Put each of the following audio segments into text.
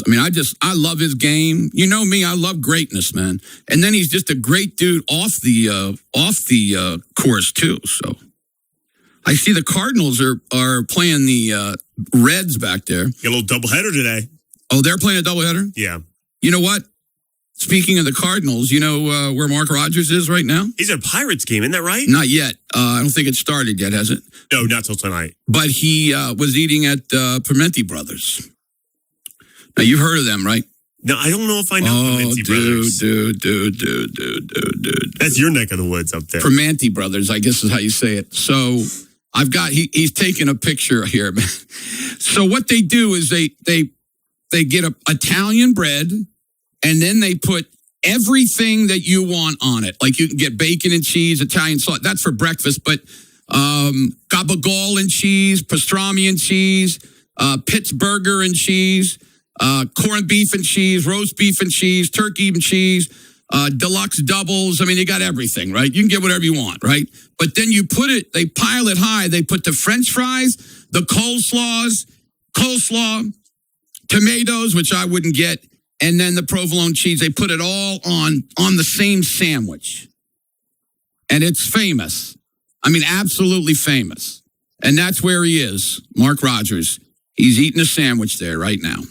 I mean, I love his game. You know me, I love greatness, man. And then he's just a great dude off the course too. So I see the Cardinals are playing the Reds back there. Get a little doubleheader today. Oh, they're playing a doubleheader? Yeah. You know what? Speaking of the Cardinals, you know where Mark Rogers is right now? He's at a Pirates game, isn't that right? Not yet. I don't think it started yet, has it? No, not till tonight. But he was eating at Parmenti Brothers. Now, you've heard of them, right? No, I don't know if I know Parmenti Brothers. Dude. That's your neck of the woods up there. Parmenti Brothers, I guess is how you say it. So I've got, he's taking a picture here. So what they do is they get a Italian bread, and then they put everything that you want on it. Like you can get bacon and cheese, Italian sauce. That's for breakfast. But gabagool and cheese, pastrami and cheese, Pittsburgher and cheese, corned beef and cheese, roast beef and cheese, turkey and cheese, deluxe doubles. I mean, they got everything, right? You can get whatever you want, right? But then they pile it high. They put the French fries, the coleslaw, tomatoes, which I wouldn't get, and then the provolone cheese. They put it all on the same sandwich. And it's famous. I mean, absolutely famous. And that's where he is, Mark Rogers. He's eating a sandwich there right now.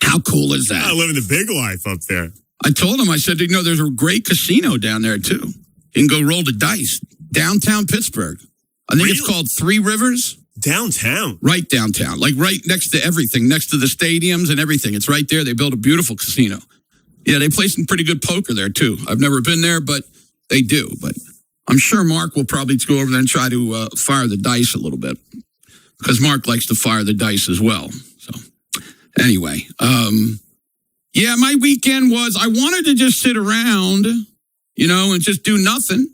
How cool is that? I live in the big life up there. I told him, I said, you know, there's a great casino down there, too. You can go roll the dice. Downtown Pittsburgh. I think It's called Three Rivers. Downtown? Right downtown. Like right next to everything. Next to the stadiums and everything. It's right there. They built a beautiful casino. Yeah, they play some pretty good poker there, too. I've never been there, but they do. But I'm sure Mark will probably go over there and try to fire the dice a little bit. Because Mark likes to fire the dice as well. So, anyway. Yeah, my weekend was, I wanted to just sit around, you know, and just do nothing.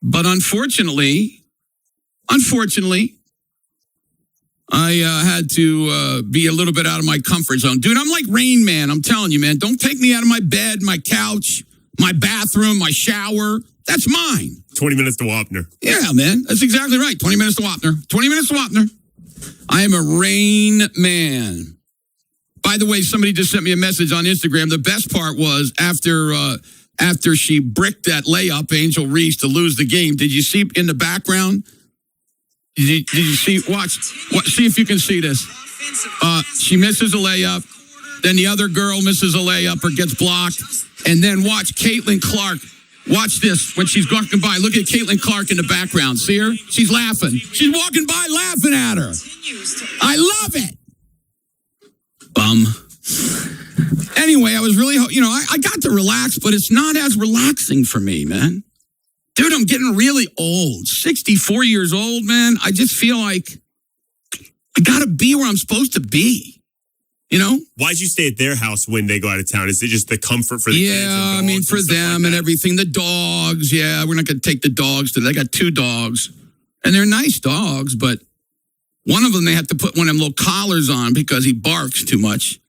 But unfortunately, I had to be a little bit out of my comfort zone. Dude, I'm like Rain Man. I'm telling you, man. Don't take me out of my bed, my couch, my bathroom, my shower. That's mine. 20 minutes to Wapner. Yeah, man. That's exactly right. 20 minutes to Wapner. 20 minutes to Wapner. I am a Rain Man. By the way, somebody just sent me a message on Instagram. The best part was after she bricked that layup, Angel Reese, to lose the game. Did you see in the background? Did you see? Watch. See if you can see this. She misses a layup. Then the other girl misses a layup or gets blocked. And then watch Caitlin Clark. Watch this when she's walking by. Look at Caitlin Clark in the background. See her? She's laughing. She's walking by laughing at her. I love it. Bum. Anyway, I was really, I got to relax, but it's not as relaxing for me, man. Dude, I'm getting really old. 64 years old, man. I just feel like I got to be where I'm supposed to be. You know? Why'd you stay at their house when they go out of town? Is it just the comfort for the kids? Yeah, I mean, for them and everything. The dogs, yeah, we're not going to take the dogs to. They got 2 dogs, and they're nice dogs, but one of them, they have to put one of them little collars on because he barks too much.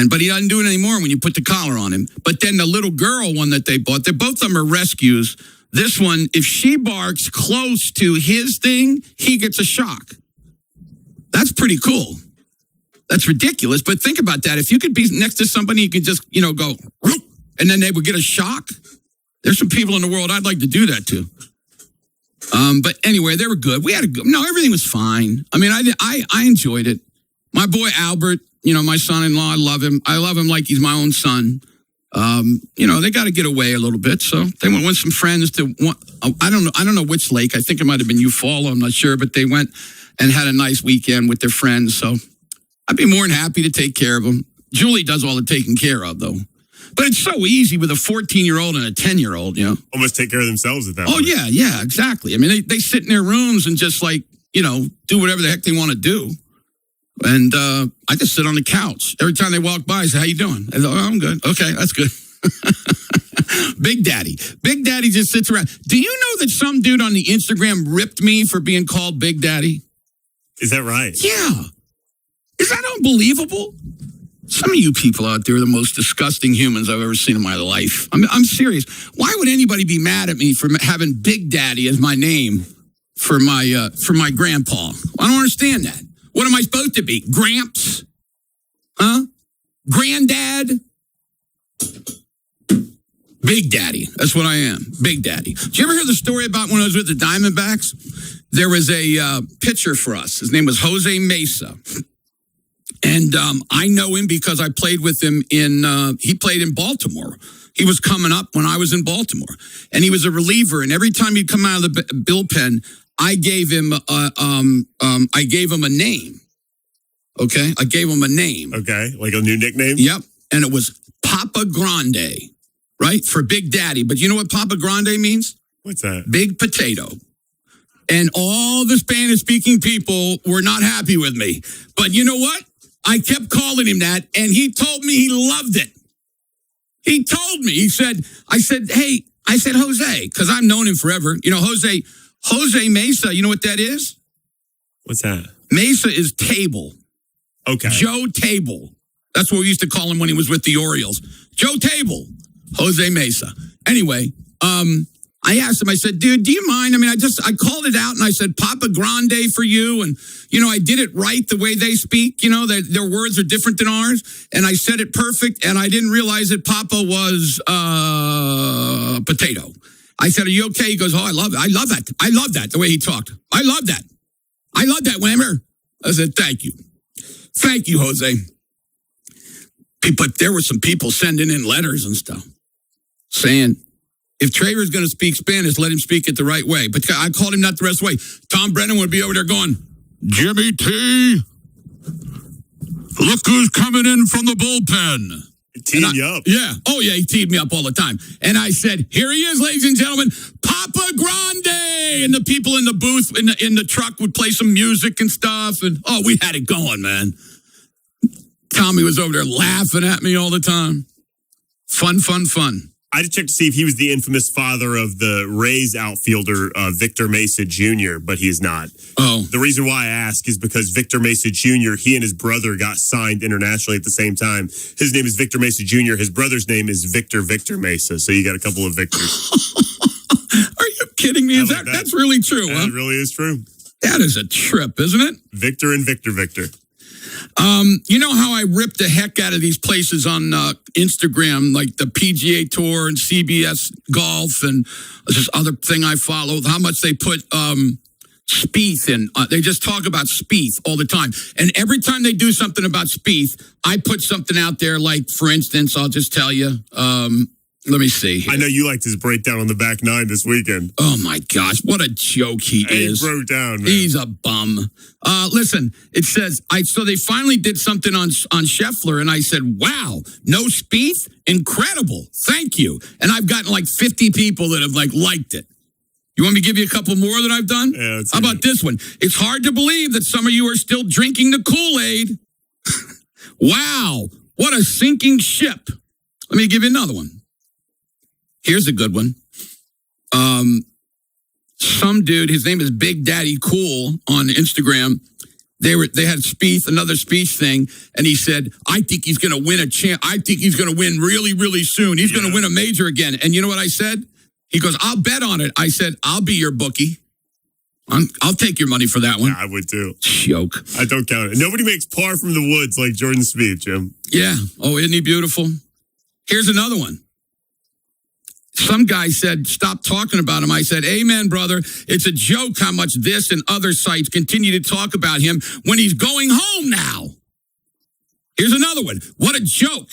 But he doesn't do it anymore when you put the collar on him. But then the little girl one that they bought, both of them are rescues. This one, if she barks close to his thing, he gets a shock. That's pretty cool. That's ridiculous. But think about that. If you could be next to somebody, you could just, go, and then they would get a shock. There's some people in the world I'd like to do that to. But anyway, they were good. Everything was fine. I mean, I enjoyed it. My boy Albert, my son-in-law, I love him. I love him like he's my own son. They got to get away a little bit. So they went with some friends to, I don't know which lake. I think it might have been Eufaula. I'm not sure, but they went and had a nice weekend with their friends. So I'd be more than happy to take care of them. Julie does all the taking care of, though. But it's so easy with a 14-year-old and a 10-year-old, Almost take care of themselves at that point. Oh, yeah, exactly. I mean, they sit in their rooms and just do whatever the heck they want to do. And I just sit on the couch. Every time they walk by, I say, how you doing? I go, oh, I'm good. Okay, that's good. Big Daddy. Big Daddy just sits around. Do you know that some dude on the Instagram ripped me for being called Big Daddy? Is that right? Yeah. Is that unbelievable? Some of you people out there are the most disgusting humans I've ever seen in my life. I'm serious. Why would anybody be mad at me for having Big Daddy as my name for my grandpa? I don't understand that. What am I supposed to be? Gramps? Huh? Granddad? Big Daddy. That's what I am. Big Daddy. Did you ever hear the story about when I was with the Diamondbacks? There was a pitcher for us. His name was Jose Mesa. And I know him because I played with him he played in Baltimore. He was coming up when I was in Baltimore. And he was a reliever. And every time he'd come out of the bullpen, I gave him a name. Okay? I gave him a name. Okay, like a new nickname? Yep. And it was Papa Grande, right? For Big Daddy. But you know what Papa Grande means? What's that? Big potato. And all the Spanish-speaking people were not happy with me. But you know what? I kept calling him that, and he told me he loved it. He told me. I said, Jose, because I've known him forever. You know, Jose Mesa, you know what that is? What's that? Mesa is table. Okay. Joe Table. That's what we used to call him when he was with the Orioles. Joe Table. Jose Mesa. Anyway, I asked him, I said, dude, do you mind? I mean, I called it out and I said, Papa Grande for you. And, you know, I did it right the way they speak. You know, their words are different than ours. And I said it perfect. And I didn't realize that Papa was potato. I said, are you okay? He goes, oh, I love it. I love that. I love that, the way he talked. I love that. I love that, Whammer. I said, thank you. Thank you, Jose. But there were some people sending in letters and stuff saying, if Traver's going to speak Spanish, let him speak it the right way. But I called him not the rest of the way. Tom Brennan would be over there going, Jimmy T, look who's coming in from the bullpen. Teed you up. Yeah. Oh, yeah, he teed me up all the time. And I said, here he is, ladies and gentlemen, Papa Grande. And the people in the booth, in the truck would play some music and stuff. And, oh, we had it going, man. Tommy was over there laughing at me all the time. Fun. I just checked to see if he was the infamous father of the Rays outfielder, Victor Mesa Jr., but he's not. Oh. The reason why I ask is because Victor Mesa Jr., he and his brother got signed internationally at the same time. His name is Victor Mesa Jr., his brother's name is Victor Mesa, so you got a couple of Victors. Are you kidding me? That's really true, huh? That really is true. That is a trip, isn't it? Victor and Victor. You know how I rip the heck out of these places on Instagram, like the PGA Tour and CBS Golf and this other thing I follow, how much they put Spieth in. They just talk about Spieth all the time. And every time they do something about Spieth, I put something out there, like, for instance, I'll just tell you, let me see here. I know you liked his breakdown on the back nine this weekend. Oh, my gosh. What a joke he is. He broke down, man. He's a bum. Listen, it says, so they finally did something on Scheffler, and I said, wow, no Spieth? Incredible. Thank you. And I've gotten like 50 people that have liked it. You want me to give you a couple more that I've done? Yeah, how about this one? It's hard to believe that some of you are still drinking the Kool-Aid. Wow. What a sinking ship. Let me give you another one. Here's a good one. Some dude, his name is Big Daddy Cool on Instagram. They had another Spieth thing, and he said, I think he's going to win I think he's going to win really, really soon. He's going to win a major again. And you know what I said? He goes, I'll bet on it. I said, I'll be your bookie. I'll take your money for that one. Yeah, I would too. Joke. I don't count it. Nobody makes par from the woods like Jordan Spieth, Jim. Yeah. Oh, isn't he beautiful? Here's another one. Some guy said, stop talking about him. I said, amen, brother. It's a joke how much this and other sites continue to talk about him when he's going home now. Here's another one. What a joke.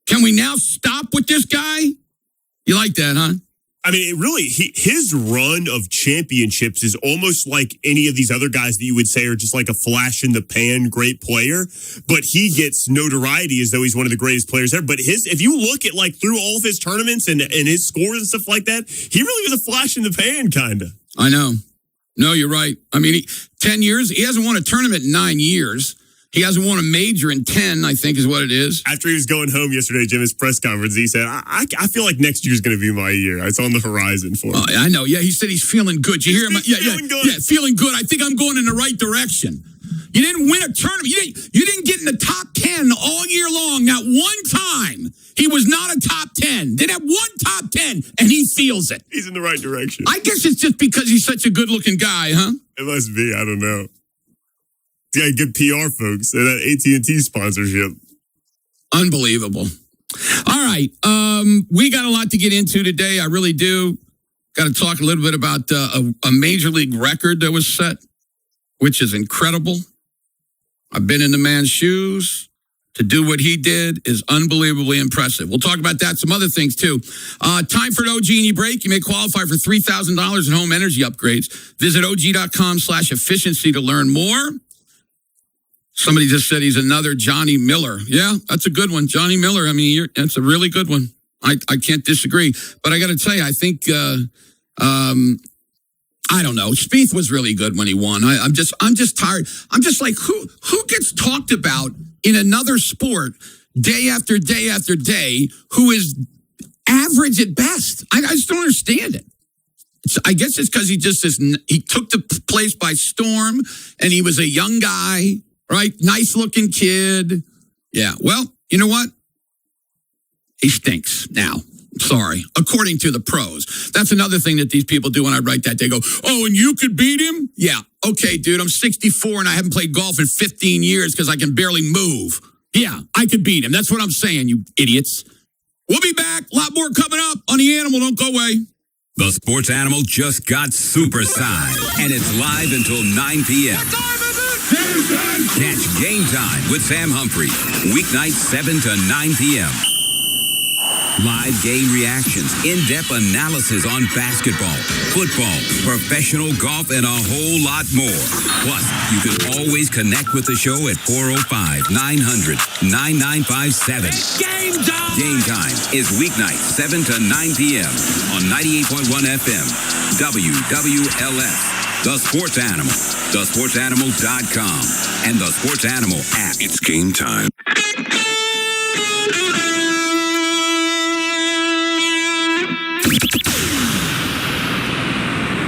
Can we now stop with this guy? You like that, huh? I mean, his run of championships is almost like any of these other guys that you would say are just like a flash in the pan great player, but he gets notoriety as though he's one of the greatest players ever. But if you look at through all of his tournaments and his scores and stuff like that, he really was a flash in the pan, kind of. I know. No, you're right. I mean, 10 years, he hasn't won a tournament in 9 years. He hasn't won a major in 10, I think is what it is. After he was going home yesterday, Jim, his press conference, he said, I feel like next year's going to be my year. It's on the horizon for him. I know. Yeah, he said he's feeling good. You hear him? Feeling good. Yeah, feeling good. I think I'm going in the right direction. You didn't win a tournament. You didn't get in the top 10 all year long. Not one time. He was not a top 10. Didn't have one top 10, and he feels it. He's in the right direction. I guess it's just because he's such a good-looking guy, huh? It must be. I don't know. Yeah, good PR, folks. That AT&T sponsorship. Unbelievable. All right. We got a lot to get into today. I really do. Got to talk a little bit about a major league record that was set, which is incredible. I've been in the man's shoes. To do what he did is unbelievably impressive. We'll talk about that, some other things too. Time for an OG&E break. You may qualify for $3,000 in home energy upgrades. Visit OG.com/efficiency to learn more. Somebody just said he's another Johnny Miller. Yeah, that's a good one. Johnny Miller, I mean, that's a really good one. I can't disagree. But I got to tell you, I think, I don't know. Spieth was really good when he won. I'm just tired. I'm just like, who gets talked about in another sport day after day after day who is average at best? I just don't understand it. I guess it's because he took the place by storm and he was a young guy, right? Nice looking kid. Yeah. Well, you know what? He stinks now. Sorry. According to the pros. That's another thing that these people do when I write that. They go, oh, and you could beat him? Yeah. Okay, dude, I'm 64 and I haven't played golf in 15 years because I can barely move. Yeah, I could beat him. That's what I'm saying, you idiots. We'll be back. A lot more coming up on The Animal. Don't go away. The Sports Animal just got supersized, and it's live until 9 p.m. Catch Game Time with Sam Humphrey, weeknights 7 to 9 p.m. Live game reactions, in-depth analysis on basketball, football, professional golf, and a whole lot more. Plus, you can always connect with the show at 405-900-9957. Game Time! Game Time is weeknights 7 to 9 p.m. on 98.1 FM, WWLS. The Sports Animal, thesportsanimal.com, and the Sports Animal app. It's game time.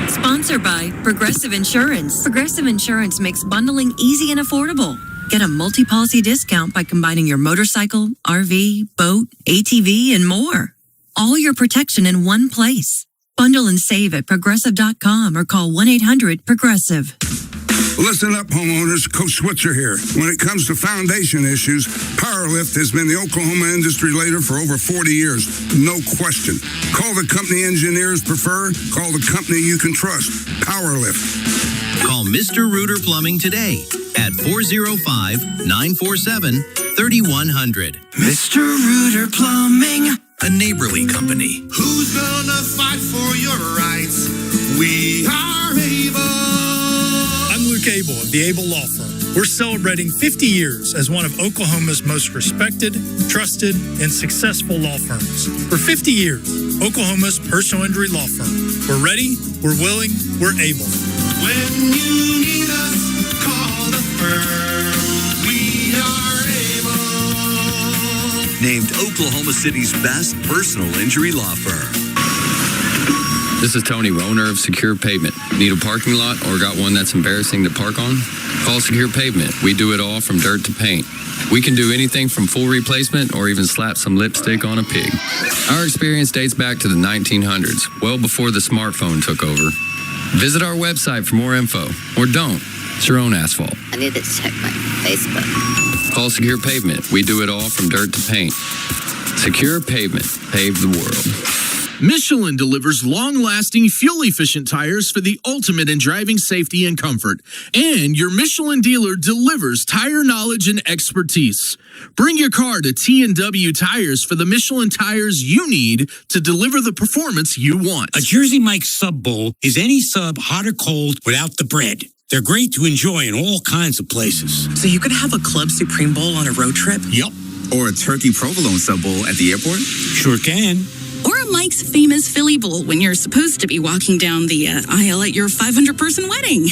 Sponsored by Progressive Insurance. Progressive Insurance makes bundling easy and affordable. Get a multi-policy discount by combining your motorcycle, RV, boat, ATV, and more. All your protection in one place. Bundle and save at Progressive.com or call 1-800-PROGRESSIVE. Listen up, homeowners. Coach Switzer here. When it comes to foundation issues, Powerlift has been the Oklahoma industry leader for over 40 years. No question. Call the company engineers prefer. Call the company you can trust. Powerlift. Call Mr. Reuter Plumbing today at 405-947-3100. Mr. Reuter Plumbing, a neighborly company. who's gonna fight for your rights? We are able. I'm Luke Abel of the Abel Law Firm. We're celebrating 50 years as one of Oklahoma's most respected, trusted, and successful law firms. For 50 years, Oklahoma's personal injury law firm. We're ready, we're willing, we're able. When you need us, call the firm. We are able. Named Oklahoma City's best personal injury law firm. This is Tony, owner of Secure Pavement. Need a parking lot or got one that's embarrassing to park on? Call Secure Pavement. We do it all from dirt to paint. We can do anything from full replacement or even slap some lipstick on a pig. Our experience dates back to the 1900s, well before the smartphone took over. Visit our website for more info, or don't. It's your own asphalt. I need to check my Facebook. Call Secure Pavement. We do it all from dirt to paint. Secure Pavement. Pave the world. Michelin delivers long-lasting, fuel-efficient tires for the ultimate in driving safety and comfort. And your Michelin dealer delivers tire knowledge and expertise. Bring your car to T&W Tires for the Michelin tires you need to deliver the performance you want. A Jersey Mike's Sub Bowl is any sub, hot or cold, without the bread. They're great to enjoy in all kinds of places. So you could have a Club Supreme Bowl on a road trip? Yup. Or a turkey provolone sub bowl at the airport? Sure can. Or a Mike's famous Philly Bowl when you're supposed to be walking down the aisle at your 500-person wedding.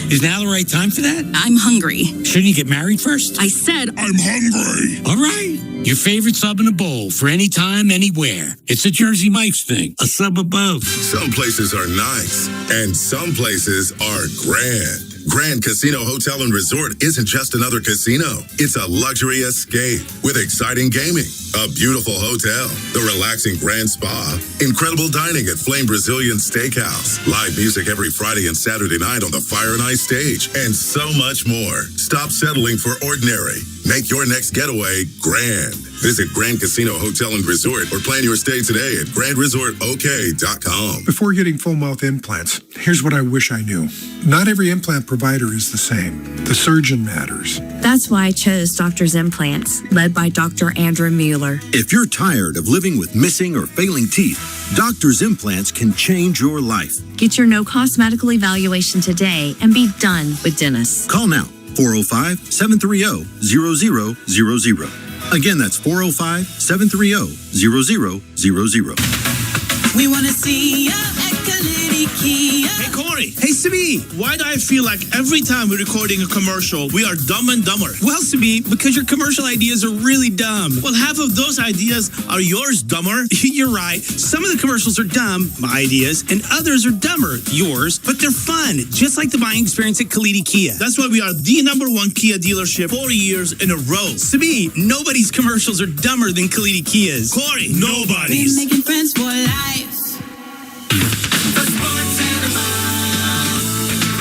Is now the right time for that? I'm hungry. Shouldn't you get married first? I said I'm hungry. All right. Your favorite sub in a bowl for any time, anywhere. It's a Jersey Mike's thing. A sub above. Some places are nice, and some places are grand. Grand Casino Hotel and Resort isn't just another casino. It's a luxury escape with exciting gaming, A beautiful hotel, the relaxing Grand Spa, incredible dining at Flame Brazilian Steakhouse, live music every Friday and Saturday night on the Fire and Ice stage, and so much more. Stop settling for ordinary. Make your next getaway grand. Visit Grand Casino Hotel and Resort or plan your stay today at grandresortok.com. Before getting full mouth implants, here's what I wish I knew. Not every implant provider is the same. The surgeon matters. That's why I chose Doctor's Implants, led by Dr. Andrew Mueller. If you're tired of living with missing or failing teeth, Doctor's Implants can change your life. Get your no-cost medical evaluation today and be done with dentists. Call now, 405-730-0000. Again, that's 405-730-0000. We want to see you at Kalidi Kia. Hey, Corey. Hey, Sibi. Why do I feel like every time we're recording a commercial, we are dumb and dumber? Well, Sibi, because your commercial ideas are really dumb. Well, half of those ideas are yours, dumber. You're right. Some of the commercials are dumb, my ideas, and others are dumber, yours, but they're fun, just like the buying experience at Kalidi Kia. That's why we are the #1 Kia dealership 4 years in a row. Sibi, nobody's commercials are dumber than Kalidi Kia's. Corey, nobody's. We're making friends for life.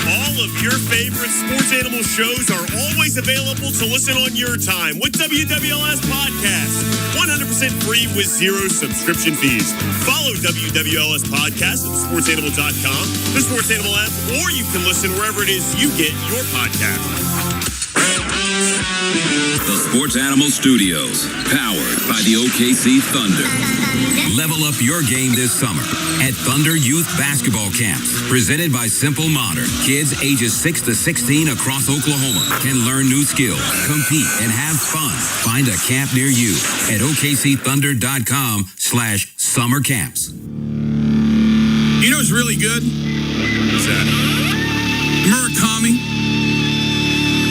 All of your favorite sports animal shows are always available to listen on your time with WWLS Podcast. 100% free with 0 subscription fees. Follow WWLS Podcast at sportsanimal.com, the Sports Animal app, or you can listen wherever it is you get your podcast. The Sports Animal Studios, powered by the OKC Thunder. Level up your game this summer at Thunder Youth Basketball Camps, presented by Simple Modern. Kids ages 6 to 16 across Oklahoma can learn new skills, compete, and have fun. Find a camp near you at OKCThunder.com/summer camps. You know what's really good? What's that? Murakami.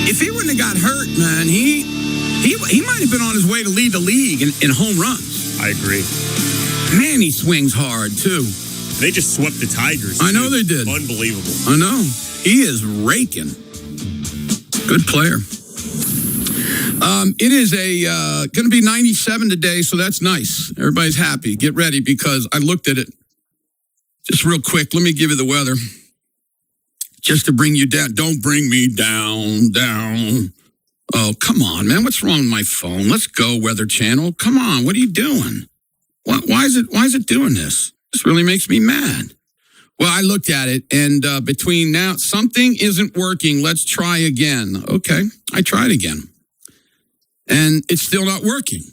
If he wouldn't have got hurt, man, he might have been on his way to lead the league in home runs. I agree. Man, he swings hard, too. They just swept the Tigers. I know they did. Unbelievable. I know. He is raking. Good player. It is going to be 97 today, so that's nice. Everybody's happy. Get ready, because I looked at it. Just real quick, let me give you the weather. Just to bring you down. Don't bring me down. Oh, come on, man. What's wrong with my phone? Let's go, Weather Channel. Come on. What are you doing? Why is it doing this? This really makes me mad. Well, I looked at it, and between now, something isn't working. Let's try again. Okay, I tried again. And it's still not working.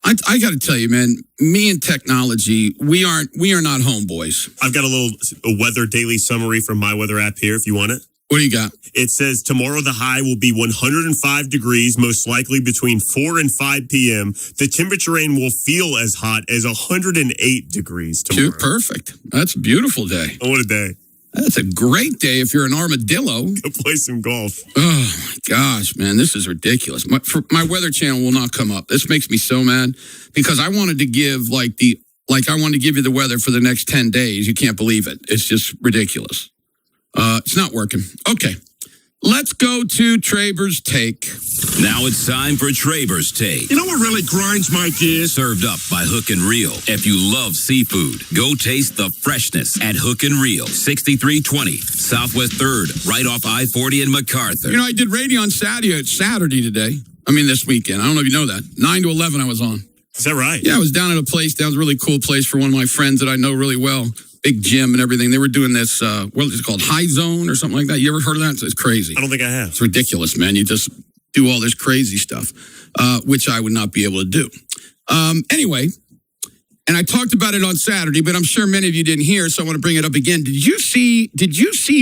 I got to tell you, man, me and technology, we are not homeboys. I've got a weather daily summary from my weather app here if you want it. What do you got? It says tomorrow the high will be 105 degrees, most likely between 4 and 5 p.m. The temperature range will feel as hot as 108 degrees tomorrow. Perfect. That's a beautiful day. Oh, what a day. That's a great day if you're an armadillo. Go play some golf. Oh, my gosh, man. This is ridiculous. My Weather Channel will not come up. This makes me so mad because I wanted to give I wanted to give you the weather for the next 10 days. You can't believe it. It's just ridiculous. It's not working. Okay. Let's go to Traber's Take. Now it's time for Traber's Take. You know what really grinds my gears? Served up by Hook and Reel. If you love seafood, go taste the freshness at Hook and Reel. 6320 Southwest 3rd, right off I-40 in MacArthur. You know, I did radio on Saturday today. I mean, this weekend. I don't know if you know that. 9 to 11 I was on. Is that right? Yeah, I was down at a place. That was a really cool place for one of my friends that I know really well. Big gym and everything. They were doing this, what is it called? High Zone or something like that. You ever heard of that? It's crazy. I don't think I have. It's ridiculous, man. You just do all this crazy stuff, which I would not be able to do. Anyway, and I talked about it on Saturday, but I'm sure many of you didn't hear, so I want to bring it up again. Did you see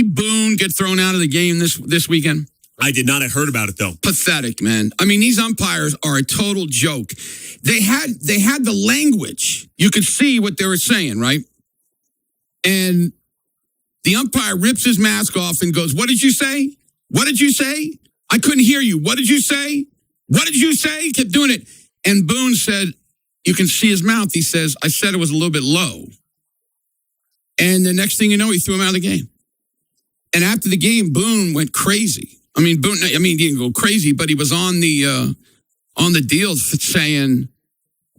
Boone get thrown out of the game this weekend? I did not. I heard about it, though. Pathetic, man. I mean, these umpires are a total joke. They had the language. You could see what they were saying, right? And the umpire rips his mask off and goes, "What did you say? What did you say? I couldn't hear you. What did you say? What did you say?" He kept doing it. And Boone said, you can see his mouth. He says, "I said it was a little bit low." And the next thing you know, he threw him out of the game. And after the game, Boone went crazy. He didn't go crazy, but he was on the deal saying,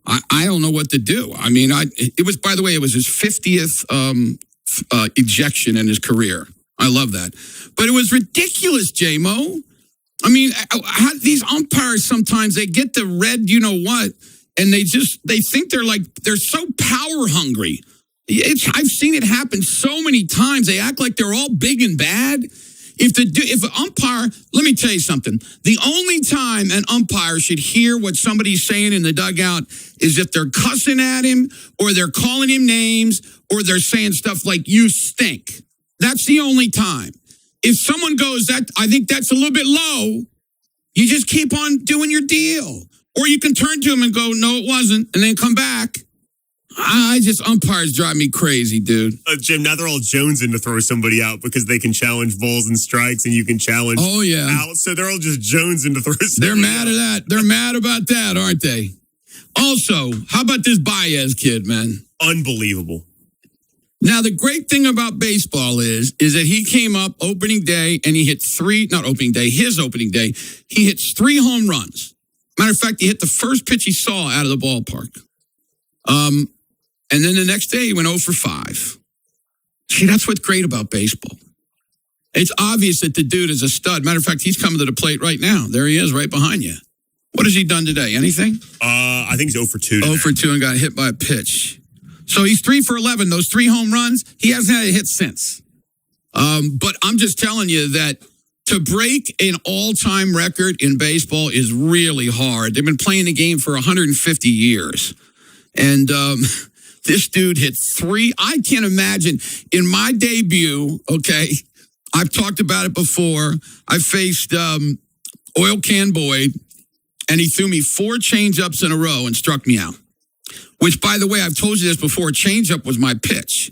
I don't know what to do. I mean, it was, by the way, it was his 50th ejection in his career. I love that. But it was ridiculous, J-Mo. I mean, these umpires sometimes, they get the red you-know-what, and they think they're so power hungry. I've seen it happen so many times. They act like they're all big and bad. If an umpire, let me tell you something. The only time an umpire should hear what somebody's saying in the dugout is if they're cussing at him, or they're calling him names, or they're saying stuff like, "You stink." That's the only time. If someone goes, I think that's a little bit low, you just keep on doing your deal. Or you can turn to him and go, "No, it wasn't," and then come back. Umpires drive me crazy, dude. Jim, now they're all jonesing to throw somebody out because they can challenge balls and strikes, and you can challenge out. So they're all just jonesing to throw somebody They're mad at that. They're mad about that, aren't they? Also, how about this Baez kid, man? Unbelievable. Now, the great thing about baseball is that he came up opening day and he hit his opening day, he hits 3 home runs. Matter of fact, he hit the first pitch he saw out of the ballpark. And then the next day he went 0 for 5. See, that's what's great about baseball. It's obvious that the dude is a stud. Matter of fact, he's coming to the plate right now. There he is right behind you. What has he done today? Anything? I think he's 0 for 2 today. 0 for 2 and got hit by a pitch. So he's 3 for 11. Those 3 home runs, he hasn't had a hit since. But I'm just telling you that to break an all-time record in baseball is really hard. They've been playing the game for 150 years. And this dude hit 3. I can't imagine. In my debut, okay, I've talked about it before. I faced Oil Can Boyd, and he threw me 4 changeups in a row and struck me out. Which, by the way, I've told you this before, changeup was my pitch.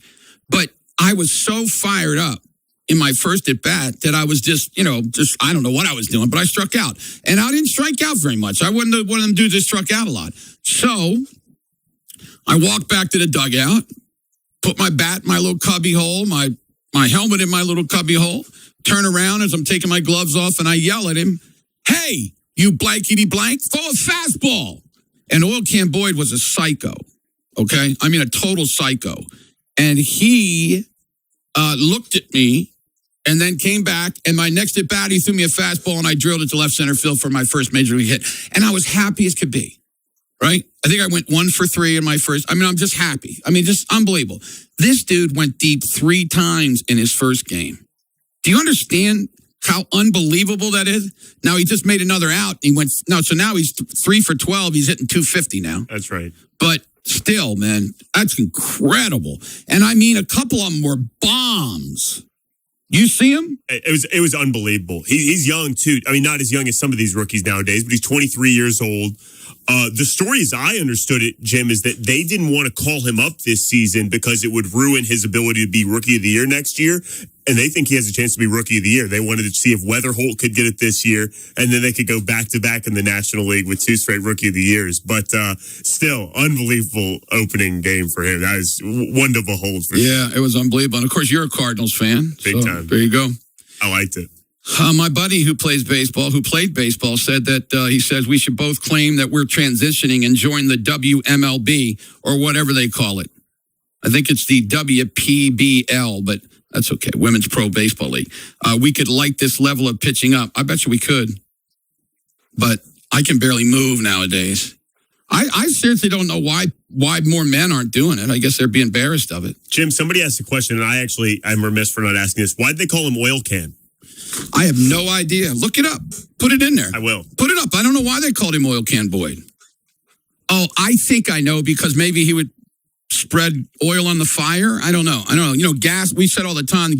But I was so fired up in my first at-bat that I was just I don't know what I was doing, but I struck out. And I didn't strike out very much. I wasn't one of them dudes that struck out a lot. So I walked back to the dugout, put my bat in my little cubby hole, my helmet in my little cubby hole, turn around as I'm taking my gloves off, and I yell at him, "Hey, you blankety blank, throw a fastball." And Oil Can Boyd was a psycho, okay? I mean, a total psycho. And he looked at me and then came back, and my next at bat, he threw me a fastball, and I drilled it to left center field for my first major league hit. And I was happy as could be. Right? I think I went 1 for 3 in my first. I mean, I'm just happy. I mean, just unbelievable. This dude went deep 3 times in his first game. Do you understand how unbelievable that is? Now he just made another out. So now he's 3 for 12. He's hitting 250 now. That's right. But still, man, that's incredible. And I mean, a couple of them were bombs. You see him? It was unbelievable. He's young too. I mean, not as young as some of these rookies nowadays, but he's 23 years old. The story, as I understood it, Jim, is that they didn't want to call him up this season because it would ruin his ability to be Rookie of the Year next year. And they think he has a chance to be Rookie of the Year. They wanted to see if Weatherholt could get it this year, and then they could go back-to-back in the National League with 2 straight Rookie of the Years. But still, unbelievable opening game for him. That is one to behold for sure. Yeah, it was unbelievable. And, of course, you're a Cardinals fan. Big time. There you go. I liked it. My buddy who played baseball, said that he says we should both claim that we're transitioning and join the WMLB or whatever they call it. I think it's the WPBL, but that's okay. Women's Pro Baseball League. We could light this level of pitching up. I bet you we could. But I can barely move nowadays. I seriously don't know why more men aren't doing it. I guess they're being embarrassed of it. Jim, somebody asked a question, and I'm remiss for not asking this. Why'd they call him Oil Can? I have no idea. Look it up. Put it in there. I will. Put it up. I don't know why they called him Oil Can Boyd. Oh, I think I know, because maybe he would spread oil on the fire. I don't know. You know, gas. We said all the time,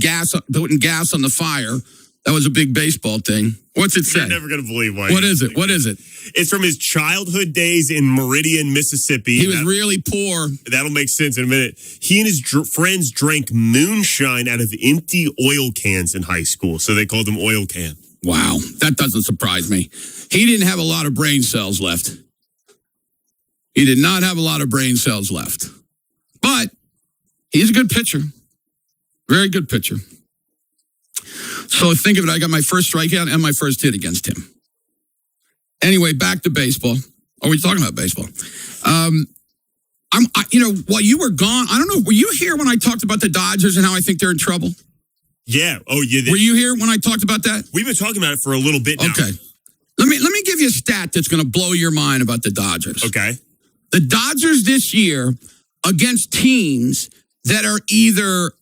putting gas on the fire. That was a big baseball thing. What's it say? You're never going to believe why. What is it? What is it? It's from his childhood days in Meridian, Mississippi. He was really poor. That'll make sense in a minute. He and his friends drank moonshine out of empty oil cans in high school, so they called him Oil Can. Wow, that doesn't surprise me. He didn't have a lot of brain cells left. He did not have a lot of brain cells left. But he's a good pitcher. Very good pitcher. So think of it, I got my first strikeout and my first hit against him. Anyway, back to baseball. Oh, we're talking about baseball. While you were gone, I don't know, were you here when I talked about the Dodgers and how I think they're in trouble? Yeah. Oh, yeah. Were you here when I talked about that? We've been talking about it for a little bit now. Okay. Let me give you a stat that's going to blow your mind about the Dodgers. Okay. The Dodgers this year against teams that are either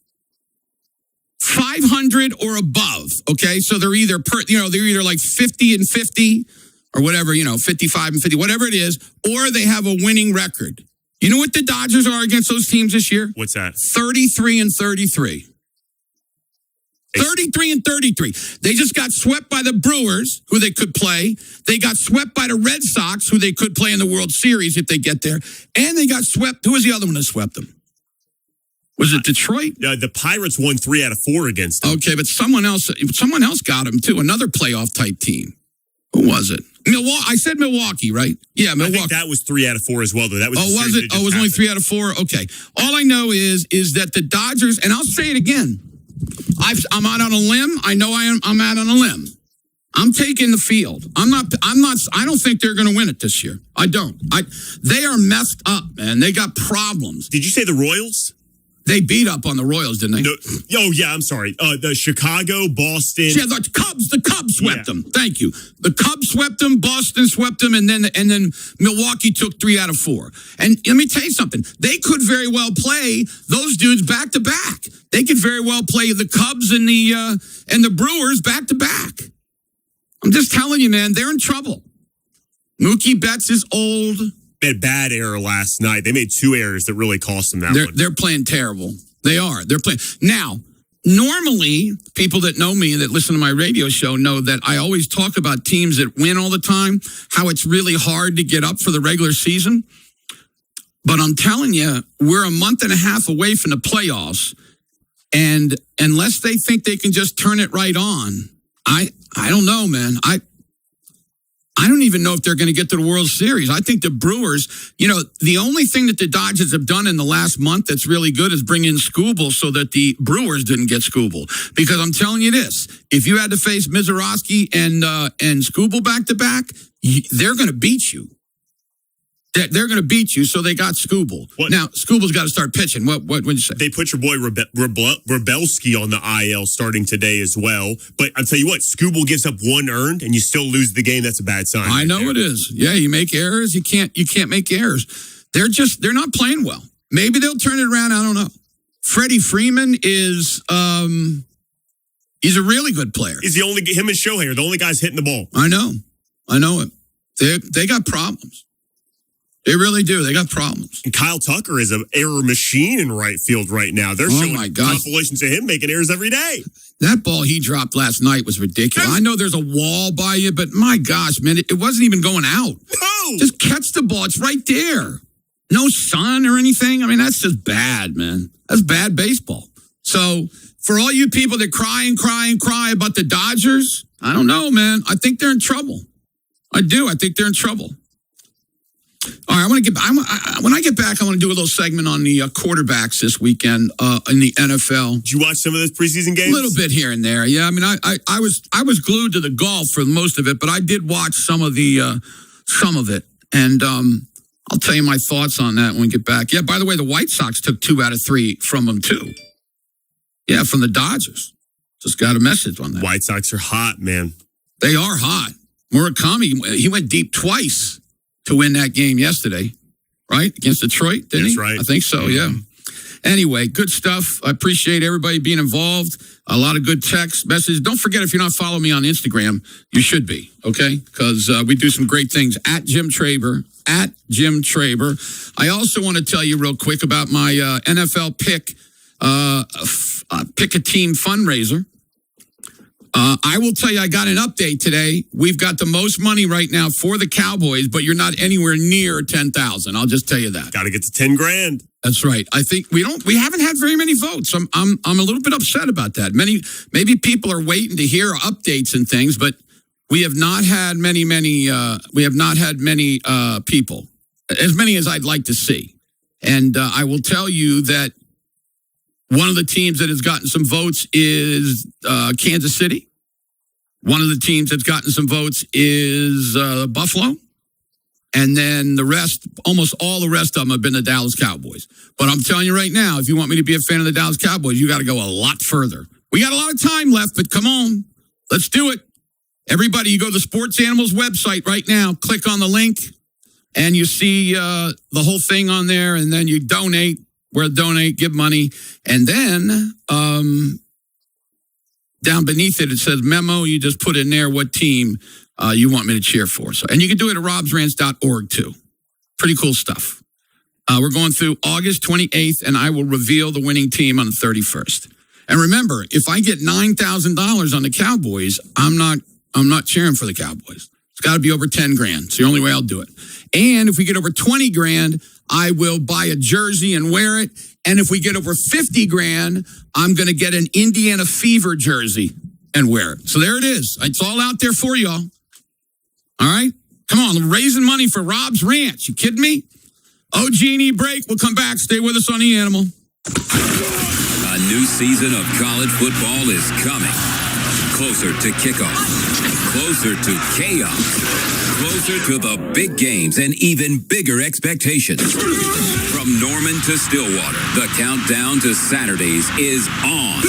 500 or above, okay? So they're either they're either like 50 and 50 or whatever, 55 and 50, whatever it is, or they have a winning record. You know what the Dodgers are against those teams this year? What's that? 33 and 33. 33 and 33. They just got swept by the Brewers, who they could play. They got swept by the Red Sox, who they could play in the World Series if they get there. And they got swept. Who was the other one that swept them? Was it Detroit? The Pirates won 3 out of 4 against them. Okay, but someone else got them too. Another playoff type team. Who was it? Milwaukee. I said Milwaukee, right? Yeah, Milwaukee. I think that was 3 out of 4 as well, though. That was was it? Oh, it was only 3 out of 4? Okay. All I know is that the Dodgers, and I'll say it again, I'm out on a limb. I know I'm out on a limb. I'm taking the field. I don't think they're going to win it this year. I don't. They are messed up, man. They got problems. Did you say the Royals? They beat up on the Royals, didn't they? No. Oh, yeah, I'm sorry. The Chicago, Boston. Yeah, the Cubs swept them. Thank you. The Cubs swept them, Boston swept them, and then Milwaukee took 3 out of 4. And let me tell you something. They could very well play those dudes back to back. They could very well play the Cubs and the Brewers back to back. I'm just telling you, man, they're in trouble. Mookie Betts is old. They had bad error last night. They made 2 errors that really cost them that one. They're playing terrible. They are. They're playing. Now, normally, people that know me and that listen to my radio show know that I always talk about teams that win all the time, how it's really hard to get up for the regular season. But I'm telling you, we're a month and a half away from the playoffs. And unless they think they can just turn it right on, I don't know, man. I don't even know if they're going to get to the World Series. I think the Brewers, the only thing that the Dodgers have done in the last month that's really good is bring in Skubal so that the Brewers didn't get Skubal. Because I'm telling you this, if you had to face Mizorowski and Skubal back to back, they're going to beat you. They're going to beat you, so they got Skubal. Now, Skubal's got to start pitching. What did you say? They put your boy Rebelski on the IL starting today as well. But I'll tell you what, Skubal gives up 1 earned, and you still lose the game. That's a bad sign. I know it is. Yeah, you make errors. You can't make errors. They're not playing well. Maybe they'll turn it around. I don't know. Freddie Freeman is he's a really good player. He's him and Shohei are the only guys hitting the ball. I know it. They got problems. They really do. They got problems. And Kyle Tucker is an error machine in right field right now. They're showing compilations of him making errors every day. That ball he dropped last night was ridiculous. I know there's a wall by you, but my gosh, man, it wasn't even going out. No! Just catch the ball. It's right there. No sun or anything. I mean, that's just bad, man. That's bad baseball. So for all you people that cry about the Dodgers, I don't know, man. I think they're in trouble. I do. I think they're in trouble. All right, when I get back, I want to do a little segment on the quarterbacks this weekend in the NFL. Did you watch some of those preseason games? A little bit here and there. Yeah, I mean, I was glued to the golf for most of it, but I did watch some of it, and I'll tell you my thoughts on that when we get back. Yeah, by the way, the White Sox took 2 out of 3 from them too. Yeah, from the Dodgers. Just got a message on that. White Sox are hot, man. They are hot. Murakami, he went deep twice to win that game yesterday, right? Against Detroit, didn't he? That's right. I think so, yeah. Anyway, good stuff. I appreciate everybody being involved. A lot of good text messages. Don't forget, if you're not following me on Instagram, you should be, okay? Because we do some great things at Jim Traber. I also want to tell you real quick about my NFL pick a team fundraiser. I will tell you, I got an update today. We've got the most money right now for the Cowboys, but you're not anywhere near 10,000. I'll just tell you that. Got to get to 10 grand. That's right. I think we haven't had very many votes. I'm a little bit upset about that. Maybe people are waiting to hear updates and things, but we have not had many people, as many as I'd like to see. And I will tell you that one of the teams that has gotten some votes is Kansas City. One of the teams that's gotten some votes is Buffalo. And then the rest, almost all the rest of them have been the Dallas Cowboys. But I'm telling you right now, if you want me to be a fan of the Dallas Cowboys, you got to go a lot further. We got a lot of time left, but come on. Let's do it. Everybody, you go to the Sports Animals website right now, click on the link, and you see the whole thing on there, and then you donate. Where donate, give money. And then down beneath it, it says memo. You just put in there what team you want me to cheer for. So, and you can do it at robsrants.org too. Pretty cool stuff. We're going through August 28th, and I will reveal the winning team on the 31st. And remember, if I get $9,000 on the Cowboys, I'm not cheering for the Cowboys. It's got to be over 10 grand. It's the only way I'll do it. And if we get over 20 grand, I will buy a jersey and wear it. And if we get over 50 grand, I'm going to get an Indiana Fever jersey and wear it. So there it is. It's all out there for y'all. All right? Come on, raising money for Rob's Ranch. You kidding me? OG&E break. We'll come back. Stay with us on The Animal. A new season of college football is coming. Closer to kickoff. Closer to chaos. Closer to the big games and even bigger expectations. From Norman to Stillwater, the countdown to Saturdays is on.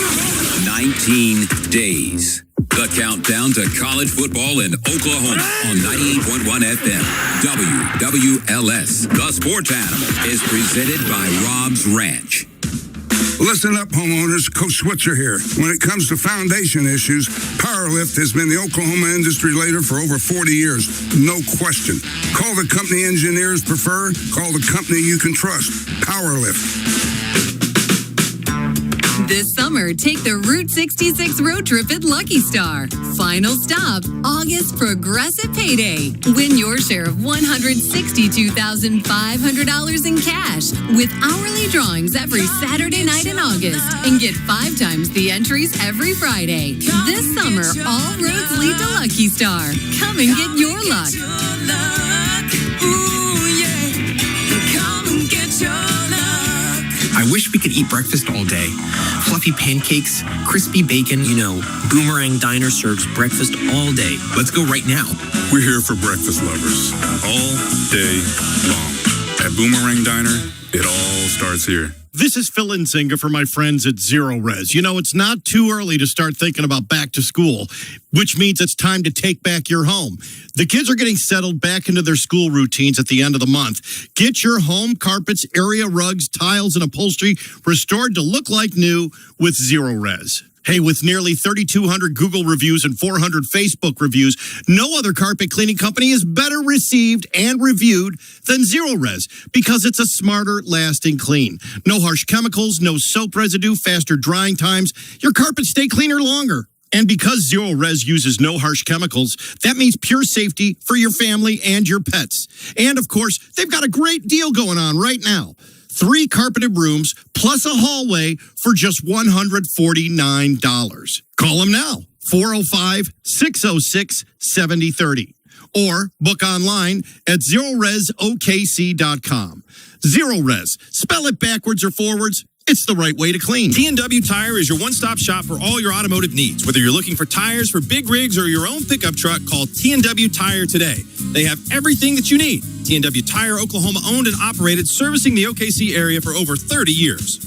19 days. The countdown to college football in Oklahoma on 98.1 FM. WWLS. The Sports Animal is presented by Rob's Ranch. Listen up, homeowners. Coach Switzer here. When it comes to foundation issues, Powerlift has been the Oklahoma industry leader for over 40 years. No question. Call the company engineers prefer. Call the company you can trust. Powerlift. This summer, take the Route 66 road trip at Lucky Star. Final stop, August Progressive Payday. Win your share of $162,500 in cash with hourly drawings every Saturday night in August and get 5 times the entries every Friday. This summer, all roads lead to Lucky Star. Come and get your luck. I wish we could eat breakfast all day. Fluffy pancakes, crispy bacon. You know, Boomerang Diner serves breakfast all day. Let's go right now. We're here for breakfast lovers all day long. At Boomerang Diner, it all starts here. This is Phil Nzinga for my friends at Zero Res. You know, it's not too early to start thinking about back to school, which means it's time to take back your home. The kids are getting settled back into their school routines at the end of the month. Get your home carpets, area rugs, tiles, and upholstery restored to look like new with Zero Res. Hey, with nearly 3,200 Google reviews and 400 Facebook reviews, no other carpet cleaning company is better received and reviewed than Zero Res because it's a smarter, lasting clean. No harsh chemicals, no soap residue, faster drying times. Your carpets stay cleaner longer. And because Zero Res uses no harsh chemicals, that means pure safety for your family and your pets. And of course, they've got a great deal going on right now. 3 carpeted rooms plus a hallway for just $149. Call them now, 405-606-7030. Or book online at ZeroResOKC.com. Zero Res. Spell it backwards or forwards. It's the right way to clean. T&W Tire is your one-stop shop for all your automotive needs. Whether you're looking for tires for big rigs or your own pickup truck, call T&W Tire today. They have everything that you need. T&W Tire, Oklahoma owned and operated, servicing the OKC area for over 30 years.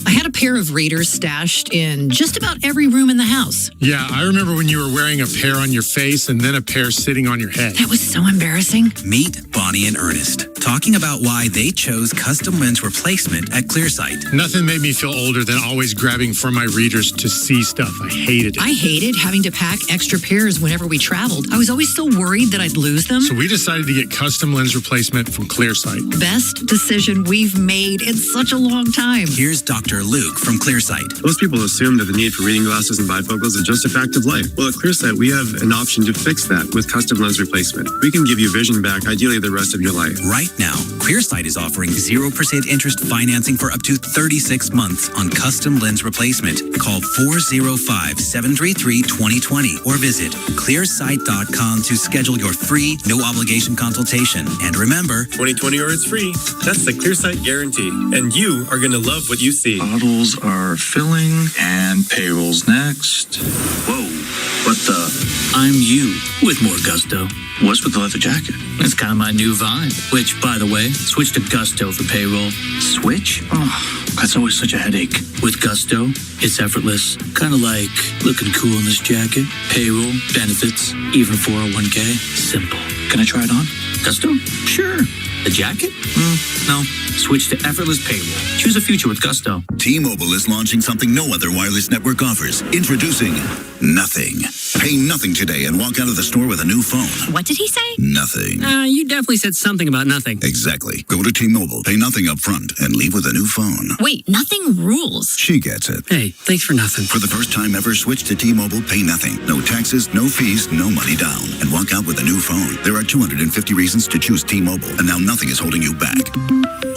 I had a pair of Raiders stashed in just about every room in the house. Yeah, I remember when you were wearing a pair on your face and then a pair sitting on your head. That was so embarrassing. Meet Bonnie and Ernest, talking about why they chose custom lens replacement at Clearsight. Nothing made me feel older than always grabbing for my readers to see stuff. I hated it. I hated having to pack extra pairs whenever we traveled. I was always so worried that I'd lose them. So we decided to get custom lens replacement from Clearsight. Best decision we've made in such a long time. Here's Dr. Luke from Clearsight. Most people assume that the need for reading glasses and bifocals is just a fact of life. Well, at Clearsight, we have an option to fix that with custom lens replacement. We can give you vision back, ideally the rest of your life. Right now, Clearsight is offering 0% interest financing for up to 36 months on custom lens replacement. Call 405-733-2020 or visit clearsight.com to schedule your free, no-obligation consultation. And remember, 2020 or it's free. That's the Clearsight guarantee. And you are going to love what you see. Bottles are filling and payrolls next. Whoa, what the? I'm you with more gusto. What's with the leather jacket? It's kind of my new vibe. Which, by the way, switch to Gusto for payroll. Switch? Oh, that's always such a headache. With Gusto, it's effortless. Kind of like looking cool in this jacket. Payroll, benefits, even 401k. Simple. Can I try it on? Gusto? Sure. The jacket? No. Switch to effortless payroll. Choose a future with Gusto. T-Mobile is launching something no other wireless network offers. Introducing nothing. Pay nothing today and walk out of the store with a new phone. What did he say? Nothing. You definitely said something about nothing. Exactly. Go to T-Mobile, pay nothing up front, and leave with a new phone. Wait, nothing rules. She gets it. Hey, thanks for nothing. For the first time ever, switch to T-Mobile, pay nothing. No taxes, no fees, no money down. And walk out with a new phone. There are 250 reasons to choose T-Mobile, and now nothing is holding you back.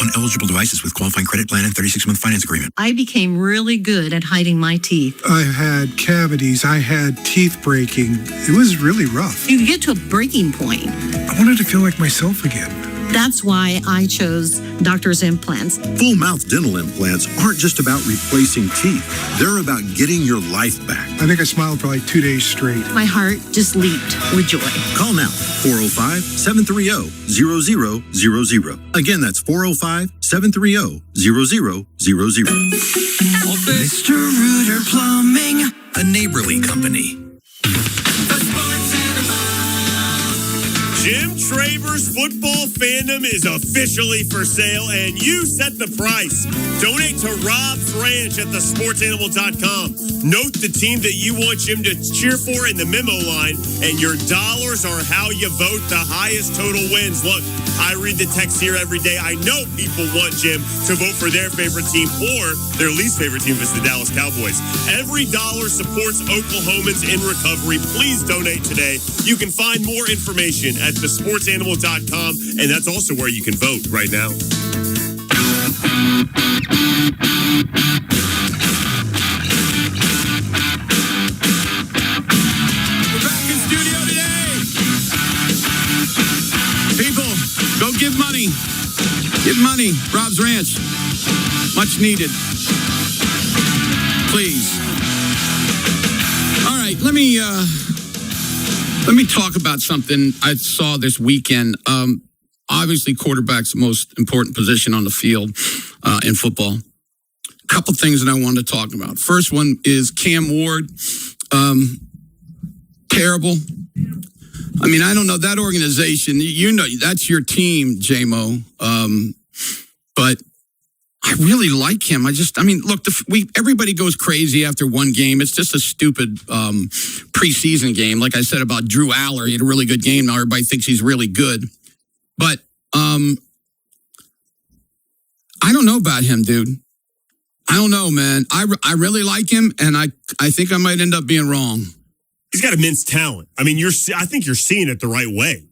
On eligible devices with qualifying credit plan and 36-month finance agreement. I became really good at hiding my teeth. I had cavities. I had teeth breaking. It was really rough. You get to a breaking point. I wanted to feel like myself again. That's why I chose Doctor's Implants. Full mouth dental implants aren't just about replacing teeth. They're about getting your life back. I think I smiled for like 2 days straight. My heart just leaped with joy. Call now, 405-730-0000. Again, that's 405-730-0000. Mr. Rooter Plumbing, A neighborly company. Jim Traver's football fandom is officially for sale, and you set the price. Donate to Rob's Ranch at thesportsanimal.com. Note the team that you want Jim to cheer for in the memo line, and your dollars are how you vote the highest total wins. Look, I read the text here every day. I know people want Jim to vote for their favorite team or their least favorite team is the Dallas Cowboys. Every dollar supports Oklahomans in recovery. Please donate today. You can find more information at thesportsanimal.com, and that's also where you can vote right now. We're back in studio today. People, go give money. Give money. Rob's Ranch. Much needed. Please. All right, let me talk about something I saw this weekend. Obviously, quarterback's the most important position on the field in football. A couple things that I wanted to talk about. First one is Cam Ward. Terrible. I mean, I don't know, that organization, you know, that's your team, J-Mo. But I really like him. Look, everybody goes crazy after one game. It's just a stupid preseason game. Like I said about Drew Aller, he had a really good game. Now everybody thinks he's really good. But I don't know about him, dude. I don't know, man. I really like him, and I think I might end up being wrong. He's got immense talent. I mean, I think you're seeing it the right way.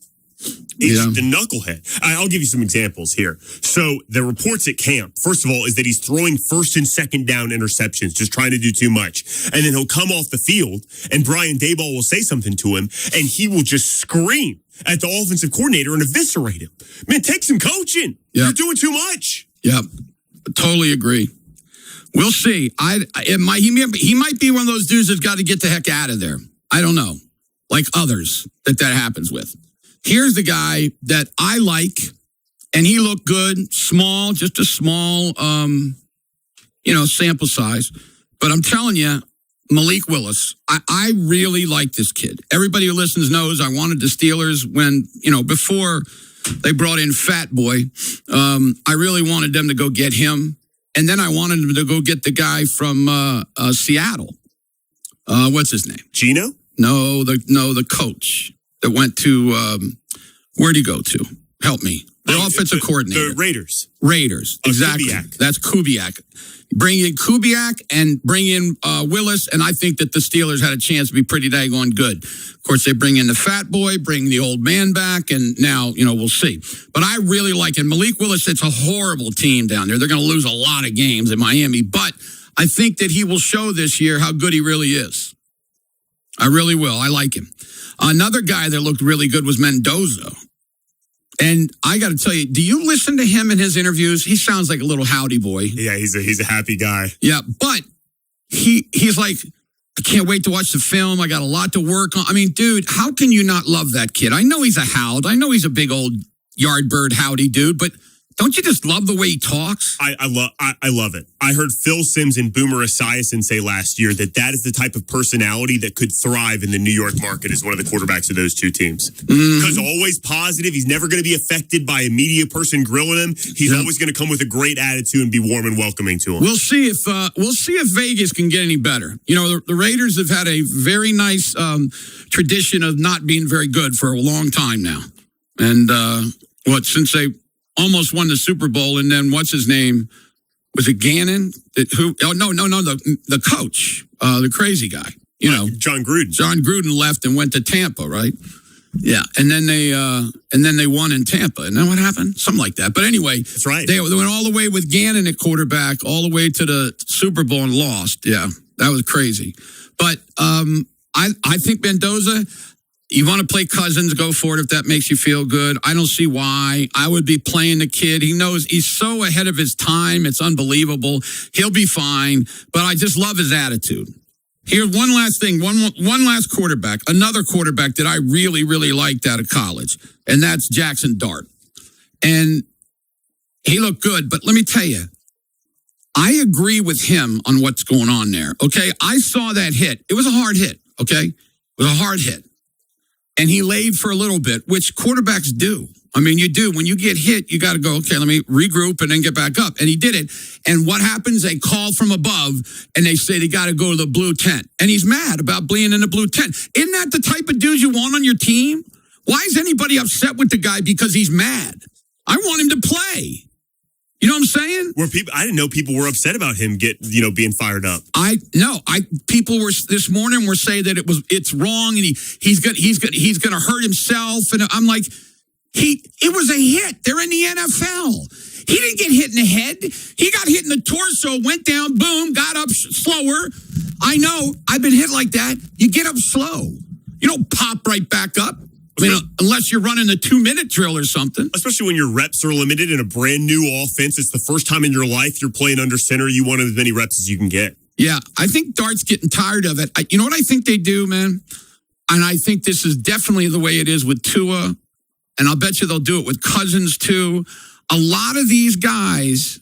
He's the knucklehead. I'll give you some examples here. So the reports at camp, first of all, is that he's throwing first and second down interceptions, just trying to do too much. And then he'll come off the field, and Brian Daboll will say something to him, and he will just scream at the offensive coordinator and eviscerate him. Man, take some coaching. Yep. You're doing too much. Yep. Totally agree. We'll see. He might be one of those dudes that's got to get the heck out of there. I don't know. Like others that happens with. Here's the guy that I like, and he looked good, small, just a small, sample size. But I'm telling you, Malik Willis, I really like this kid. Everybody who listens knows I wanted the Steelers when, before they brought in Fat Boy. I really wanted them to go get him. And then I wanted them to go get the guy from Seattle. What's his name? Gino? No, the coach that went to, where'd he go to? Help me. The offensive coordinator. The Raiders. Exactly. Kubiak. That's Kubiak. Bring in Kubiak and bring in Willis, and I think that the Steelers had a chance to be pretty daggone good. Of course, they bring in the fat boy, bring the old man back, and now, we'll see. But I really like it. Malik Willis, it's a horrible team down there. They're going to lose a lot of games in Miami, but I think that he will show this year how good he really is. I really will. I like him. Another guy that looked really good was Mendoza. And I got to tell you, do you listen to him in his interviews? He sounds like a little howdy boy. Yeah, he's a happy guy. Yeah, but he's like I can't wait to watch the film. I got a lot to work on. I mean, dude, how can you not love that kid? I know he's a hound. I know he's a big old yardbird howdy dude, but don't you just love the way he talks? I love it. I heard Phil Simms and Boomer Esiason say last year that is the type of personality that could thrive in the New York market as one of the quarterbacks of those two teams. Because always positive. He's never going to be affected by a media person grilling him. He's always going to come with a great attitude and be warm and welcoming to him. We'll see if Vegas can get any better. You know, the Raiders have had a very nice tradition of not being very good for a long time now. And since they almost won the Super Bowl, and then what's his name? Was it Gannon? The coach, the crazy guy. You know, John Gruden. John Gruden left and went to Tampa, right? Yeah, and then they won in Tampa, and then what happened? Something like that. But anyway, that's right. They went all the way with Gannon at quarterback, all the way to the Super Bowl and lost. Yeah, that was crazy. But I think Mendoza. You want to play Cousins, go for it if that makes you feel good. I don't see why. I would be playing the kid. He knows he's so ahead of his time. It's unbelievable. He'll be fine, but I just love his attitude. Here's one last thing, one last quarterback, another quarterback that I really, really liked out of college, and that's Jackson Dart. And he looked good, but let me tell you, I agree with him on what's going on there, okay? I saw that hit. It was a hard hit, okay? It was a hard hit. And he laid for a little bit, which quarterbacks do. I mean, you do. When you get hit, you got to go, okay, let me regroup and then get back up. And he did it. And what happens? They call from above and they say they got to go to the blue tent. And he's mad about being in the blue tent. Isn't that the type of dude you want on your team? Why is anybody upset with the guy because he's mad? I want him to play. You know what I'm saying? I didn't know people were upset about him being fired up. People were this morning were saying that it's wrong and he's gonna hurt himself, and I'm like, it was a hit. They're in the NFL. He didn't get hit in the head. He got hit in the torso, went down, boom, got up slower. I know. I've been hit like that. You get up slow. You don't pop right back up. I mean, unless you're running the 2-minute drill or something. Especially when your reps are limited in a brand new offense. It's the first time in your life you're playing under center. You want as many reps as you can get. Yeah, I think Dart's getting tired of it. You know what I think they do, man? And I think this is definitely the way it is with Tua. And I'll bet you they'll do it with Cousins, too. A lot of these guys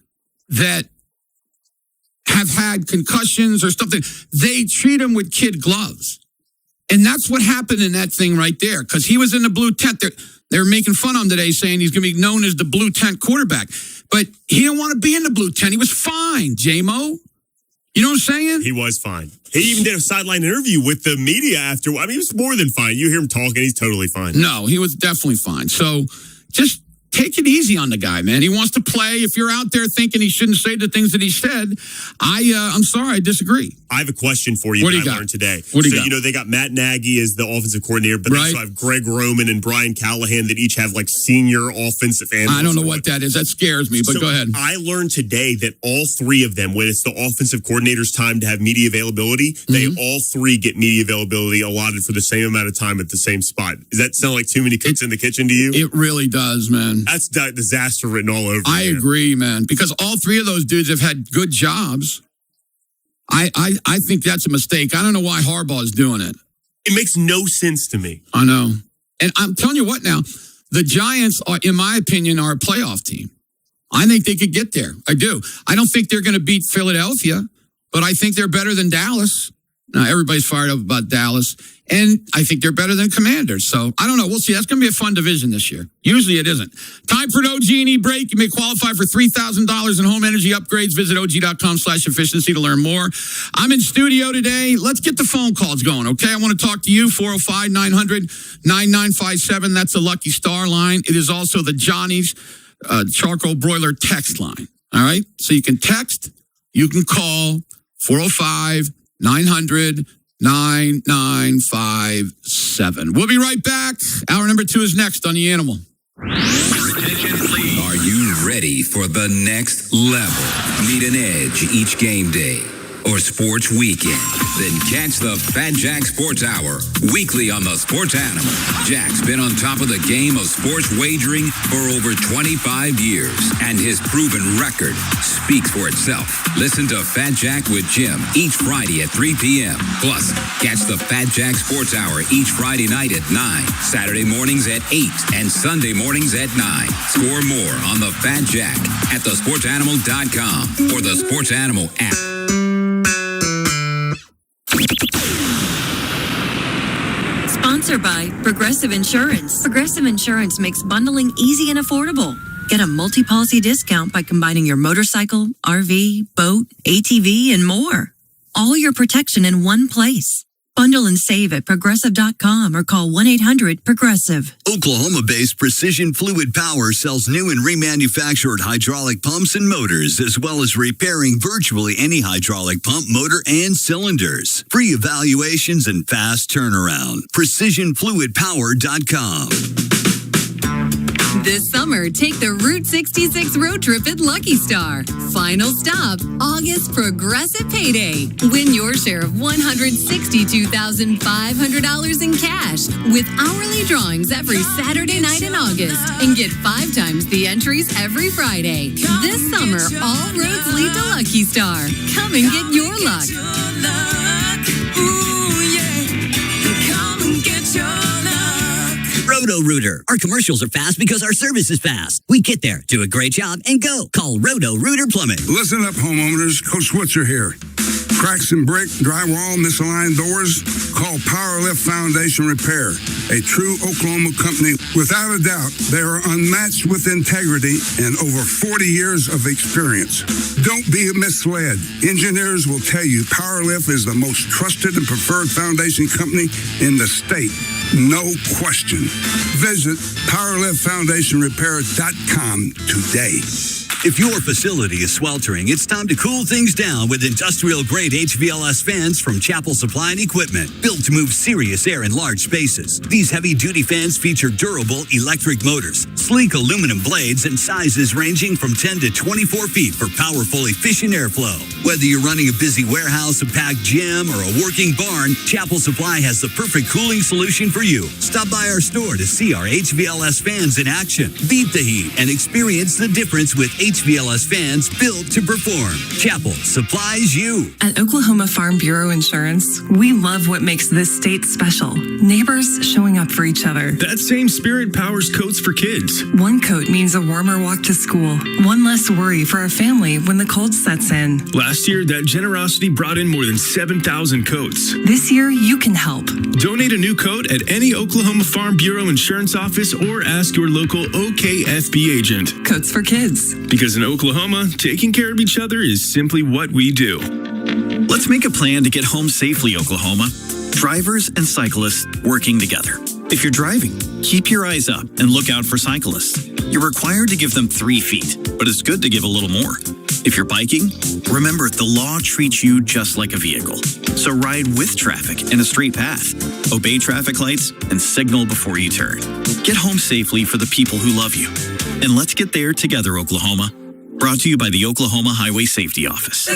that have had concussions or something, they treat them with kid gloves. And that's what happened in that thing right there, because he was in the blue tent. They're making fun of him today, saying he's going to be known as the blue tent quarterback. But he didn't want to be in the blue tent. He was fine, J-Mo. You know what I'm saying? He was fine. He even did a sideline interview with the media after. I mean, he was more than fine. You hear him talking, he's totally fine. No, he was definitely fine. So just take it easy on the guy, man. He wants to play. If you're out there thinking he shouldn't say the things that he said, I'm sorry, I disagree. I have a question for you that I learned today. What do you got? They got Matt Nagy as the offensive coordinator, but they also have Greg Roman and Brian Callahan that each have like senior offensive analysts. I don't know what that is. That scares me, but go ahead. I learned today that all three of them, when it's the offensive coordinator's time to have media availability, they all three get media availability allotted for the same amount of time at the same spot. Does that sound like too many cooks in the kitchen to you? It really does, man. That's disaster written all over. I agree, man, because all three of those dudes have had good jobs. I think that's a mistake. I don't know why Harbaugh is doing it. It makes no sense to me. I know. And I'm telling you what now, the Giants, in my opinion, are a playoff team. I think they could get there. I do. I don't think they're going to beat Philadelphia, but I think they're better than Dallas. Now, everybody's fired up about Dallas, and I think they're better than Commanders. So, I don't know. We'll see. That's going to be a fun division this year. Usually it isn't. Time for an OG&E break. You may qualify for $3,000 in home energy upgrades. Visit OG.com/efficiency to learn more. I'm in studio today. Let's get the phone calls going, okay? I want to talk to you, 405-900-9957. That's the Lucky Star line. It is also the Johnny's charcoal broiler text line, all right? So you can text, you can call, 405-900-9957. We'll be right back. Hour number 2 is next on The Animal. Are you ready for the next level? Need an edge each game day? or sports weekend? Then catch the Fat Jack Sports Hour weekly on the Sports Animal. Jack's been on top of the game of sports wagering for over 25 years, and his proven record speaks for itself. Listen to Fat Jack with Jim each Friday at 3 p.m. Plus, catch the Fat Jack Sports Hour each Friday night at 9, Saturday mornings at 8, and Sunday mornings at 9. Score more on the Fat Jack at thesportsanimal.com or the Sports Animal app. Sponsored by Progressive Insurance. Progressive Insurance makes bundling easy and affordable. Get a multi-policy discount by combining your motorcycle, RV, boat, ATV, and more. All your protection in one place. Bundle and save at Progressive.com or call 1-800-PROGRESSIVE. Oklahoma-based Precision Fluid Power sells new and remanufactured hydraulic pumps and motors, as well as repairing virtually any hydraulic pump, motor, and cylinders. Free evaluations and fast turnaround. PrecisionFluidPower.com. This summer, take the Route 66 road trip at Lucky Star. Final stop, August Progressive Payday. Win your share of $162,500 in cash with hourly drawings every Saturday night in August. And get 5 times the entries every Friday. This summer, all roads lead to Lucky Star. Come and get your luck. Roto-Rooter. Our commercials are fast because our service is fast. We get there, do a great job, and go. Call Roto-Rooter Plumbing. Listen up, homeowners. Coach Switzer here. Cracks in brick, drywall, misaligned doors? Call Powerlift Foundation Repair, a true Oklahoma company. Without a doubt, they are unmatched with integrity and over 40 years of experience. Don't be misled. Engineers will tell you Powerlift is the most trusted and preferred foundation company in the state. No question. Visit PowerliftFoundationRepair.com today. If your facility is sweltering, it's time to cool things down with industrial-grade HVLS fans from Chapel Supply and Equipment, built to move serious air in large spaces. These heavy-duty fans feature durable electric motors, sleek aluminum blades, and sizes ranging from 10 to 24 feet for powerful, efficient airflow. Whether you're running a busy warehouse, a packed gym, or a working barn, Chapel Supply has the perfect cooling solution for you. Stop by our store to see our HVLS fans in action. Beat the heat and experience the difference with HVLS fans built to perform. Chapel supplies you. At Oklahoma Farm Bureau Insurance, we love what makes this state special. Neighbors showing up for each other. That same spirit powers coats for kids. One coat means a warmer walk to school. One less worry for a family when the cold sets in. Last year, that generosity brought in more than 7,000 coats. This year, you can help. Donate a new coat at any Oklahoma Farm Bureau Insurance office or ask your local OKFB agent. Coats for kids. Because in Oklahoma, taking care of each other is simply what we do. Let's make a plan to get home safely, Oklahoma. Drivers and cyclists working together. If you're driving, keep your eyes up and look out for cyclists. You're required to give them 3 feet, but it's good to give a little more. If you're biking, remember the law treats you just like a vehicle. So ride with traffic in a straight path. Obey traffic lights and signal before you turn. Get home safely for the people who love you. And let's get there together, Oklahoma. Brought to you by the Oklahoma Highway Safety Office.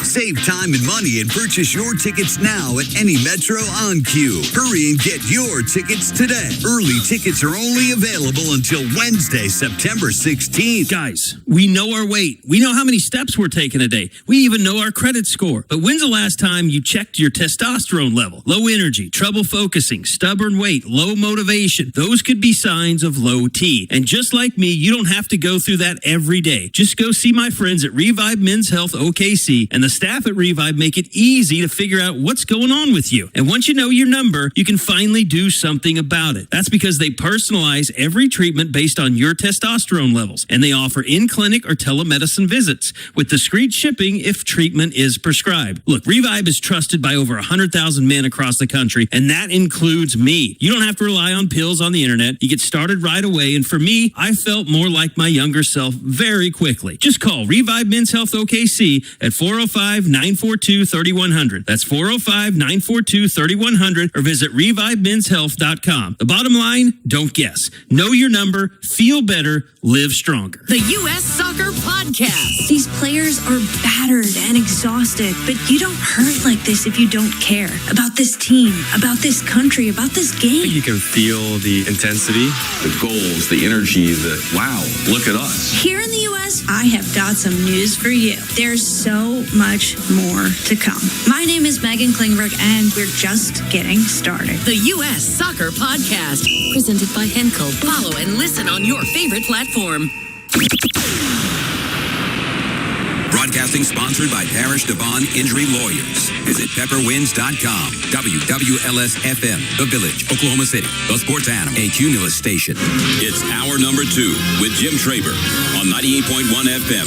Save time and money and purchase your tickets now at any Metro on Q. Hurry and get your tickets today. Early tickets are only available until Wednesday, September 16th. Guys, we know our weight. We know how many steps we're taking a day. We even know our credit score. But when's the last time you checked your testosterone level? Low energy, trouble focusing, stubborn weight, low motivation. Those could be signs of low T. And just like me, you don't have to go through that every day. Just go see my friends at Revive Men's Health OKC, and the staff at Revive make it easy to figure out what's going on with you. And once you know your number, you can finally do something about it. That's because they personalize every treatment based on your testosterone levels, and they offer in-clinic or telemedicine visits with discreet shipping if treatment is prescribed. Look, Revive is trusted by over 100,000 men across the country, and that includes me. You don't have to rely on pills on the internet. You get started right away, and for me, I felt more like my younger self very quickly. Just call Revive Men's Health OKC at 405 405-942-3100. That's 405-942-3100 or visit ReviveMen'sHealth.com. The bottom line, don't guess. Know your number, feel better, live stronger. The U.S. Soccer Podcast. These players are battered and exhausted, but you don't hurt like this if you don't care about this team, about this country, about this game. You can feel the intensity, the goals, the energy, wow, look at us. Here in the U.S., I have got some news for you. There's so much more to come. My name is Megan Klingberg, and we're just getting started. The U.S. Soccer Podcast, presented by Henkel. Follow and listen on your favorite platform. Broadcasting sponsored by Parish Devon Injury Lawyers. Visit pepperwinds.com. WWLS-FM, The Village, Oklahoma City. The Sports Animal, a Cumulus station. It's hour number 2 with Jim Traber on 98.1 FM.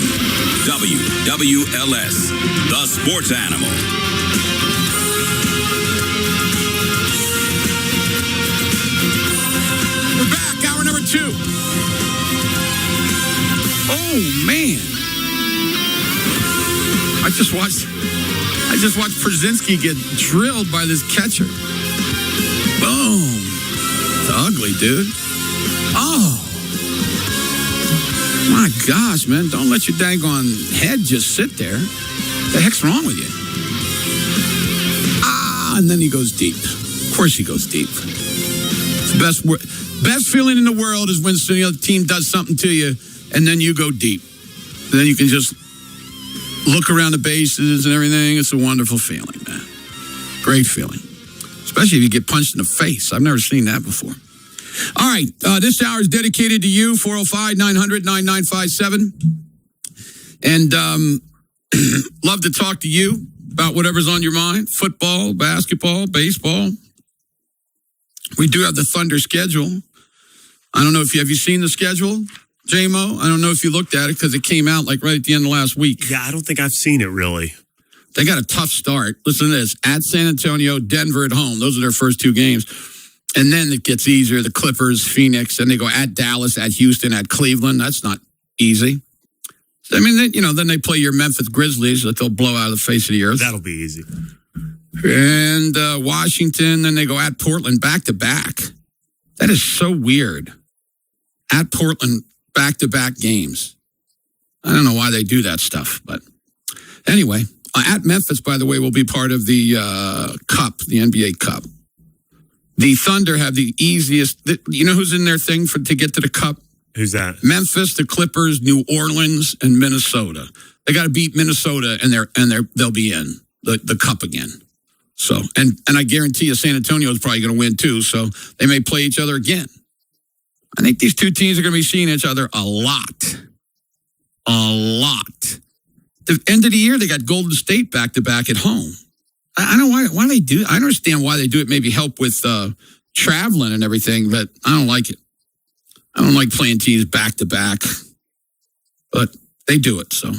WWLS, The Sports Animal. We're back, hour number 2. Oh, man. I just watched Przinski get drilled by this catcher. Boom. It's ugly, dude. Oh. My gosh, man. Don't let your daggone head just sit there. The heck's wrong with you? And then he goes deep. Of course he goes deep. It's the best feeling in the world is when the other team does something to you, and then you go deep. And then you can just look around the bases and everything. It's a wonderful feeling, man. Great feeling. Especially if you get punched in the face. I've never seen that before. All right. This hour is dedicated to you, 405-900-9957. And love to talk to you about whatever's on your mind. Football, basketball, baseball. We do have the Thunder schedule. I don't know if have you seen the schedule? J-Mo, I don't know if you looked at it because it came out like right at the end of last week. Yeah, I don't think I've seen it really. They got a tough start. Listen to this. At San Antonio, Denver at home. Those are their first 2 games. And then it gets easier. The Clippers, Phoenix, and they go at Dallas, at Houston, at Cleveland. That's not easy. I mean, then they play your Memphis Grizzlies that they'll blow out of the face of the earth. That'll be easy. And Washington, then they go at Portland back-to-back. That is so weird. At Portland, back-to-back games. I don't know why they do that stuff, but anyway, at Memphis, by the way, will be part of the Cup, the NBA Cup. The Thunder have the easiest. You know who's in their thing to get to the Cup? Who's that? Memphis, the Clippers, New Orleans, and Minnesota. They got to beat Minnesota, and they'll be in the Cup again. So, and I guarantee you, San Antonio is probably going to win too. So they may play each other again. I think these 2 teams are going to be seeing each other a lot. The end of the year, they got Golden State back-to-back at home. I don't know why they do. I understand why they do it. Maybe help with traveling and everything, but I don't like it. I don't like playing teams back-to-back, but they do it. So,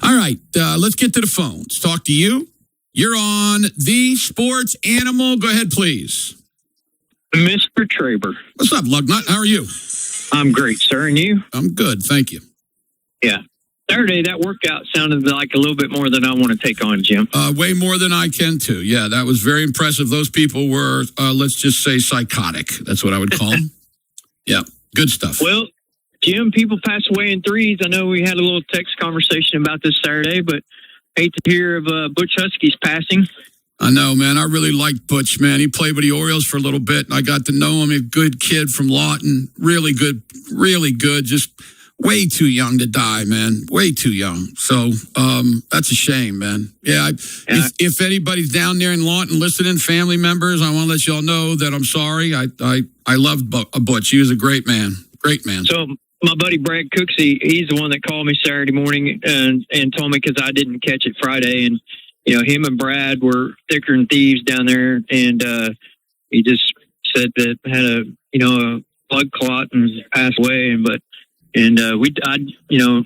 all right, let's get to the phones. Talk to you. You're on the Sports Animal. Go ahead, please. Mr. Traber. What's up, Lugnut? How are you? I'm great, sir. And you? I'm good. Thank you. Yeah. Saturday, that workout sounded like a little bit more than I want to take on, Jim. Way more than I can, too. Yeah, that was very impressive. Those people were, let's just say, psychotic. That's what I would call them. Yeah, good stuff. Well, Jim, people pass away in threes. I know we had a little text conversation about this Saturday, but hate to hear of Butch Husky's passing. I know, man. I really liked Butch, man. He played with the Orioles for a little bit, and I got to know him. A good kid from Lawton. Really good. Just way too young to die, man. Way too young. So that's a shame, man. Yeah. If anybody's down there in Lawton listening, family members, I want to let y'all know that I'm sorry. I loved Butch. He was a great man. Great man. So my buddy Brad Cooksey, he's the one that called me Saturday morning and told me because I didn't catch it Friday. And, him and Brad were thicker than thieves down there. And he just said that had a blood clot and passed away.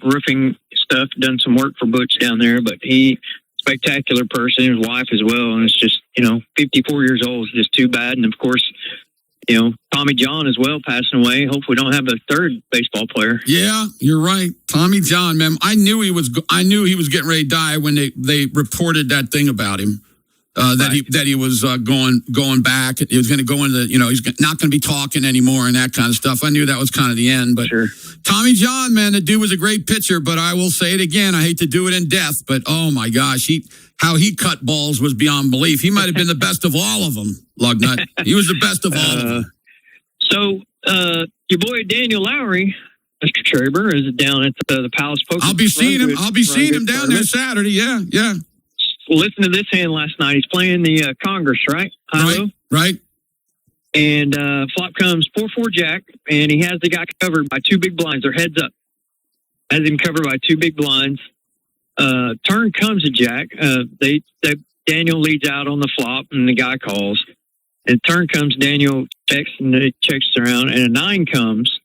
Roofing stuff, done some work for Butch down there, but spectacular person, his wife as well. And it's just, 54 years old is just too bad. And of course, Tommy John as well passing away. Hopefully we don't have a third baseball player. Yeah, you're right. Tommy John, man. I knew he was getting ready to die when they reported that thing about him. That he was going back. He was going to go into, he's not going to be talking anymore and that kind of stuff. I knew that was kind of the end. But sure. Tommy John, man, the dude was a great pitcher. But I will say it again. I hate to do it in death, but oh my gosh, how he cut balls was beyond belief. He might have been the best of all of them, Lugnut. He was the best of all of them. So your boy Daniel Lowry, Mr. Traber, is down at the Palace Poker. I'll be seeing him down there Saturday. Yeah. Listen to this hand last night. He's playing the Congress, right? Right. And flop comes 4-4 Jack, and he has the guy covered by two big blinds. They're heads up. Has him covered by two big blinds. Turn comes a Jack. Daniel leads out on the flop, and the guy calls. And turn comes, Daniel checks, and it checks around, and a 9 comes,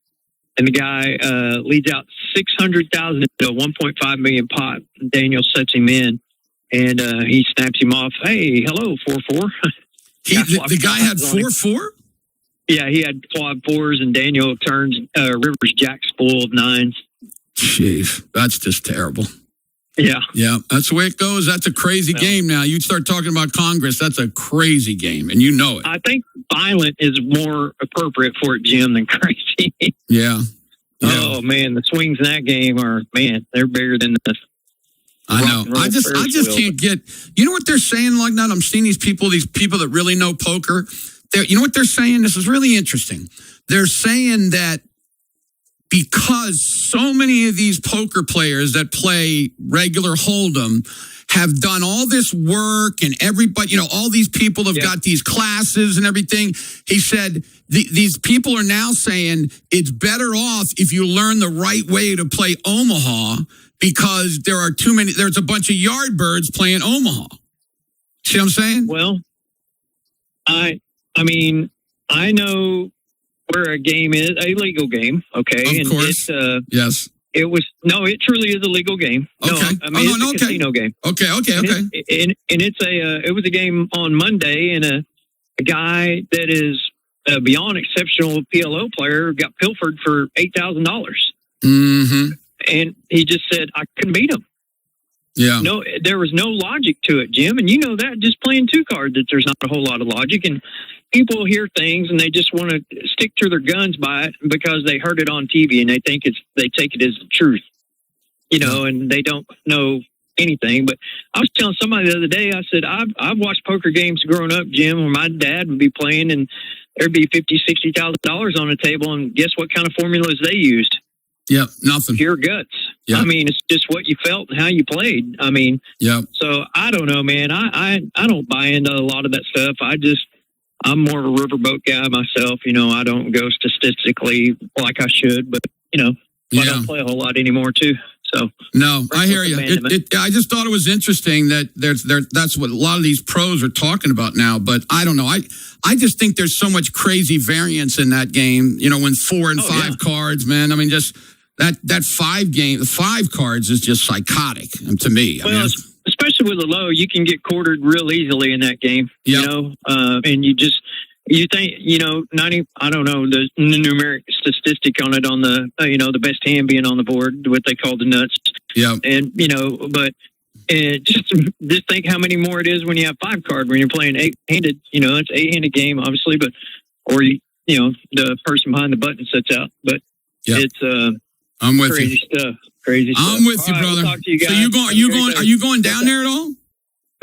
and the guy leads out 600,000 into a 1.5 million pot. Daniel sets him in. And he snaps him off. Hey, hello, 4-4. The guy had 4-4? Yeah, he had flop 4s, and Daniel turns Rivers Jack's full of 9s. Jeez, that's just terrible. Yeah. Yeah, that's the way it goes. That's a crazy game now. You start talking about Congress, that's a crazy game, and you know it. I think violent is more appropriate for it, Jim, than crazy. Yeah. Oh, man, the swings in that game they're bigger than this. I know. I just can't get. You know what they're saying like that? I'm seeing these people that really know poker. You know what they're saying? This is really interesting. They're saying that because so many of these poker players that play regular Hold'em have done all this work, and everybody, all these people have got these classes and everything. He said these people are now saying it's better off if you learn the right way to play Omaha, because there's a bunch of yardbirds playing Omaha. See what I'm saying? Well, I mean, I know where a game is, a legal game, okay? Of course. Yes. It truly is a legal game. Okay. It's a casino game. Okay. And it was a game on Monday, and a guy that is a beyond exceptional PLO player got pilfered for $8,000. Mm-hmm. And he just said, I couldn't beat him. Yeah. No, there was no logic to it, Jim. And you know that just playing 2 cards, that there's not a whole lot of logic. And people hear things and they just want to stick to their guns by it because they heard it on TV and they take it as the truth, and they don't know anything. But I was telling somebody the other day, I said, I've watched poker games growing up, Jim, where my dad would be playing and there'd be $50,000-$60,000 on the table. And guess what kind of formulas they used? Yeah, nothing. Pure guts. Yep. I mean, it's just what you felt and how you played. I mean, So I don't know, man. I don't buy into a lot of that stuff. I'm more of a riverboat guy myself. I don't go statistically like I should, but I don't play a whole lot anymore too. So no, I hear you. I just thought it was interesting that that's what a lot of these pros are talking about now. But I don't know. I just think there's so much crazy variance in that game. When 4 and 5 cards, man. I mean, just that 5 cards is just psychotic to me. Well, especially with the low, you can get quartered real easily in that game. And you think, 90, I don't know, the numeric statistic on it on the, the best hand being on the board, what they call the nuts. Yeah. And, but just think how many more it is when you have 5 card, when you're playing 8-handed, it's 8-handed game, obviously, or the person behind the button sets out, but it's, I'm with crazy you. Stuff. Crazy stuff. I'm with you, brother. We'll talk to you guys. So are you going down there at all?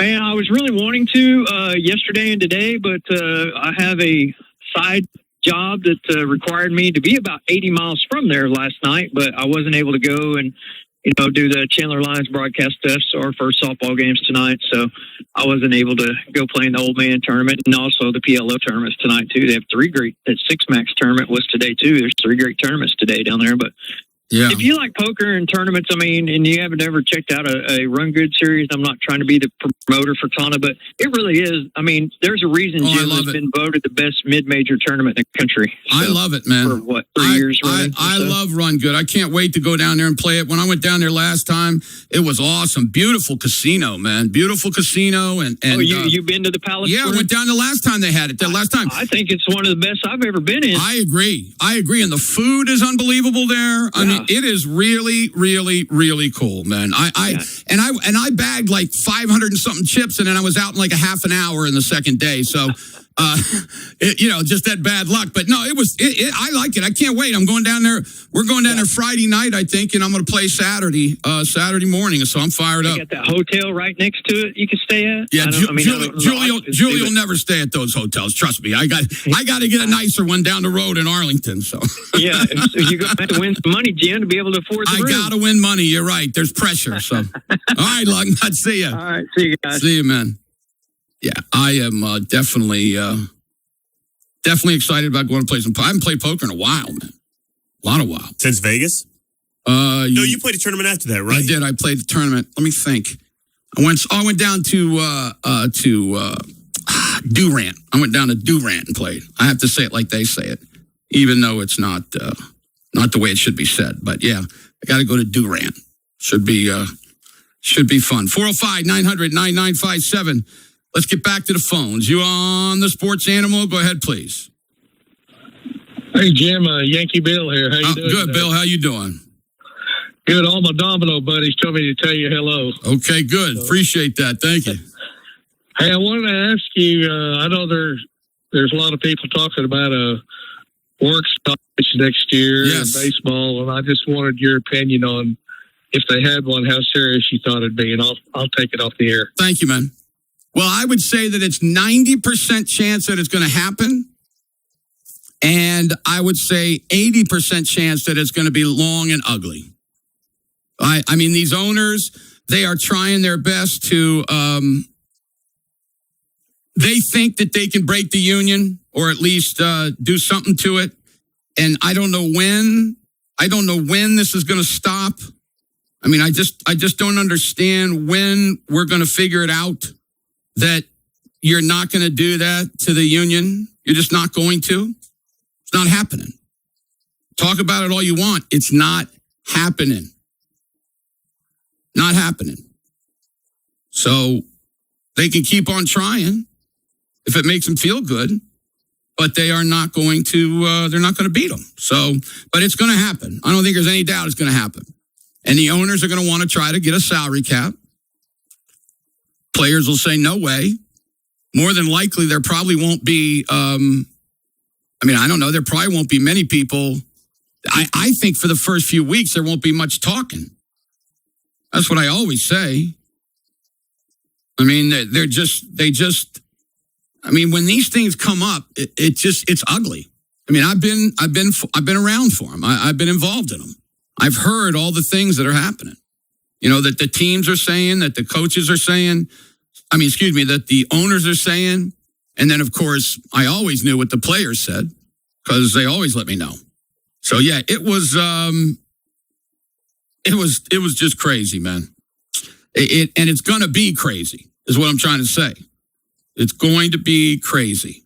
Man, I was really wanting to yesterday and today, but I have a side job that required me to be about 80 miles from there last night, but I wasn't able to go and do the Chandler Lions broadcast stuff. So our first softball games tonight, so I wasn't able to go play in the old man tournament, and also the PLO tournaments tonight too. They have 3 great. That 6 max tournament was today too. There's 3 great tournaments today down there, but Yeah. If you like poker and tournaments, I mean, and you haven't ever checked out a Run Good series, I'm not trying to be the promoter for Tana, but it really is. I mean, there's a reason Jim has been voted the best mid-major tournament in the country. I love it, man. For what, 3 years running? I love Run Good. I can't wait to go down there and play it. When I went down there last time, it was awesome. Beautiful casino, man. Beautiful casino. And you've been to the Palace? Yeah, I went down the last time they had it. I think it's one of the best I've ever been in. I agree. And the food is unbelievable there. I mean, it is really, really, really cool, man. I bagged like 500 and something chips, and then I was out in like a half an hour in the second day. So, just that bad luck. But no, I like it. I can't wait. I'm going down there. We're going down there Friday night, I think, and I'm going to play Saturday morning. So I'm fired up. You got that hotel right next to it you can stay at? Yeah, Julie will never stay at those hotels. Trust me. I got to get a nicer one down the road in Arlington. So yeah, you're going to have to win some money, Jim, to be able to afford the room. I got to win money. You're right. There's pressure. So all right, Luck. I'd see you. All right, see you guys. See you, man. Yeah, I am definitely excited about going to play some. I haven't played poker in a while, man. A while. Since Vegas? No, you played a tournament after that, right? I did. I played the tournament. Let me think. I went down to Durant. I went down to Durant and played. I have to say it like they say it, even though it's not the way it should be said. But yeah, I got to go to Durant. Should be fun. 405-900-9957. Let's get back to the phones. You on the Sports Animal? Go ahead, please. Hey, Jim, Yankee Bill here. How you doing? Good, today? Bill. How you doing? Good. All my domino buddies told me to tell you hello. Okay, good. Appreciate that. Thank you. Hey, I wanted to ask you, I know there's a lot of people talking about a work stoppage next year in baseball, and I just wanted your opinion on if they had one, how serious you thought it'd be, and I'll take it off the air. Thank you, man. Well, I would say that it's 90% chance that it's going to happen. And I would say 80% chance that it's going to be long and ugly. I mean, these owners, they are trying their best to, they think that they can break the union or at least do something to it. And I don't know when this is going to stop. I mean, I just don't understand when we're going to figure it out that you're not going to do that to the union. You're just not going to. It's not happening. Talk about it all you want. It's not happening. Not happening. So they can keep on trying if it makes them feel good, but they are not going to, they're not going to beat them. So, but it's going to happen. I don't think there's any doubt it's going to happen. And the owners are going to want to try to get a salary cap. Players will say, no way. More than likely, there probably won't be, I don't know, there probably won't be many people. I think for the first few weeks, there won't be much talking. That's what I always say. I mean, when these things come up, it's ugly. I mean, I've been around for them. I've been involved in them. I've heard all the things that are happening. You know, that the teams are saying, that the coaches are saying, that the owners are saying. And then, of course, I always knew what the players said because they always let me know. So, yeah, it was just crazy, man. And it's going to be crazy is what I'm trying to say. It's going to be crazy.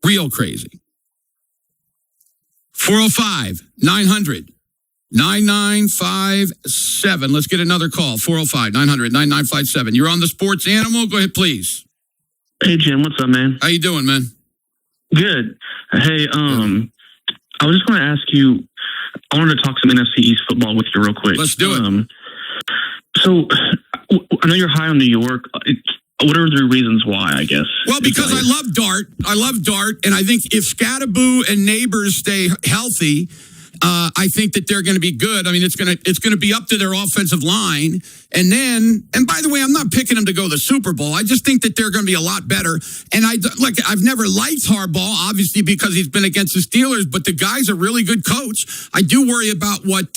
Real crazy. 405-900-9957. Let's get another call. 405-900-9957. You're on the Sports Animal. Go ahead, please. Hey, Jim. What's up, man? How you doing, man? Good. Hey, I was just going to ask you, I wanted to talk some NFC East football with you real quick. Let's do it. So, I know you're high on New York. What are the reasons why, I guess? Well, because I love Dart. And I think if Scattaboo and Neighbors stay healthy, I think that they're going to be good. I mean, it's going to be up to their offensive line. And by the way, I'm not picking them to go to the Super Bowl. I just think that they're going to be a lot better. And I've never liked Harbaugh, obviously, because he's been against the Steelers, but the guy's a really good coach. I do worry about what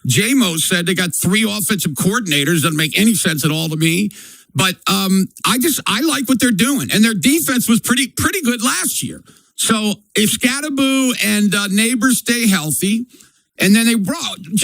J-Mo said. They got 3 offensive coordinators. Doesn't make any sense at all to me. But I like what they're doing. And their defense was pretty good last year. So if Scattaboo and Neighbors stay healthy, And then they brought in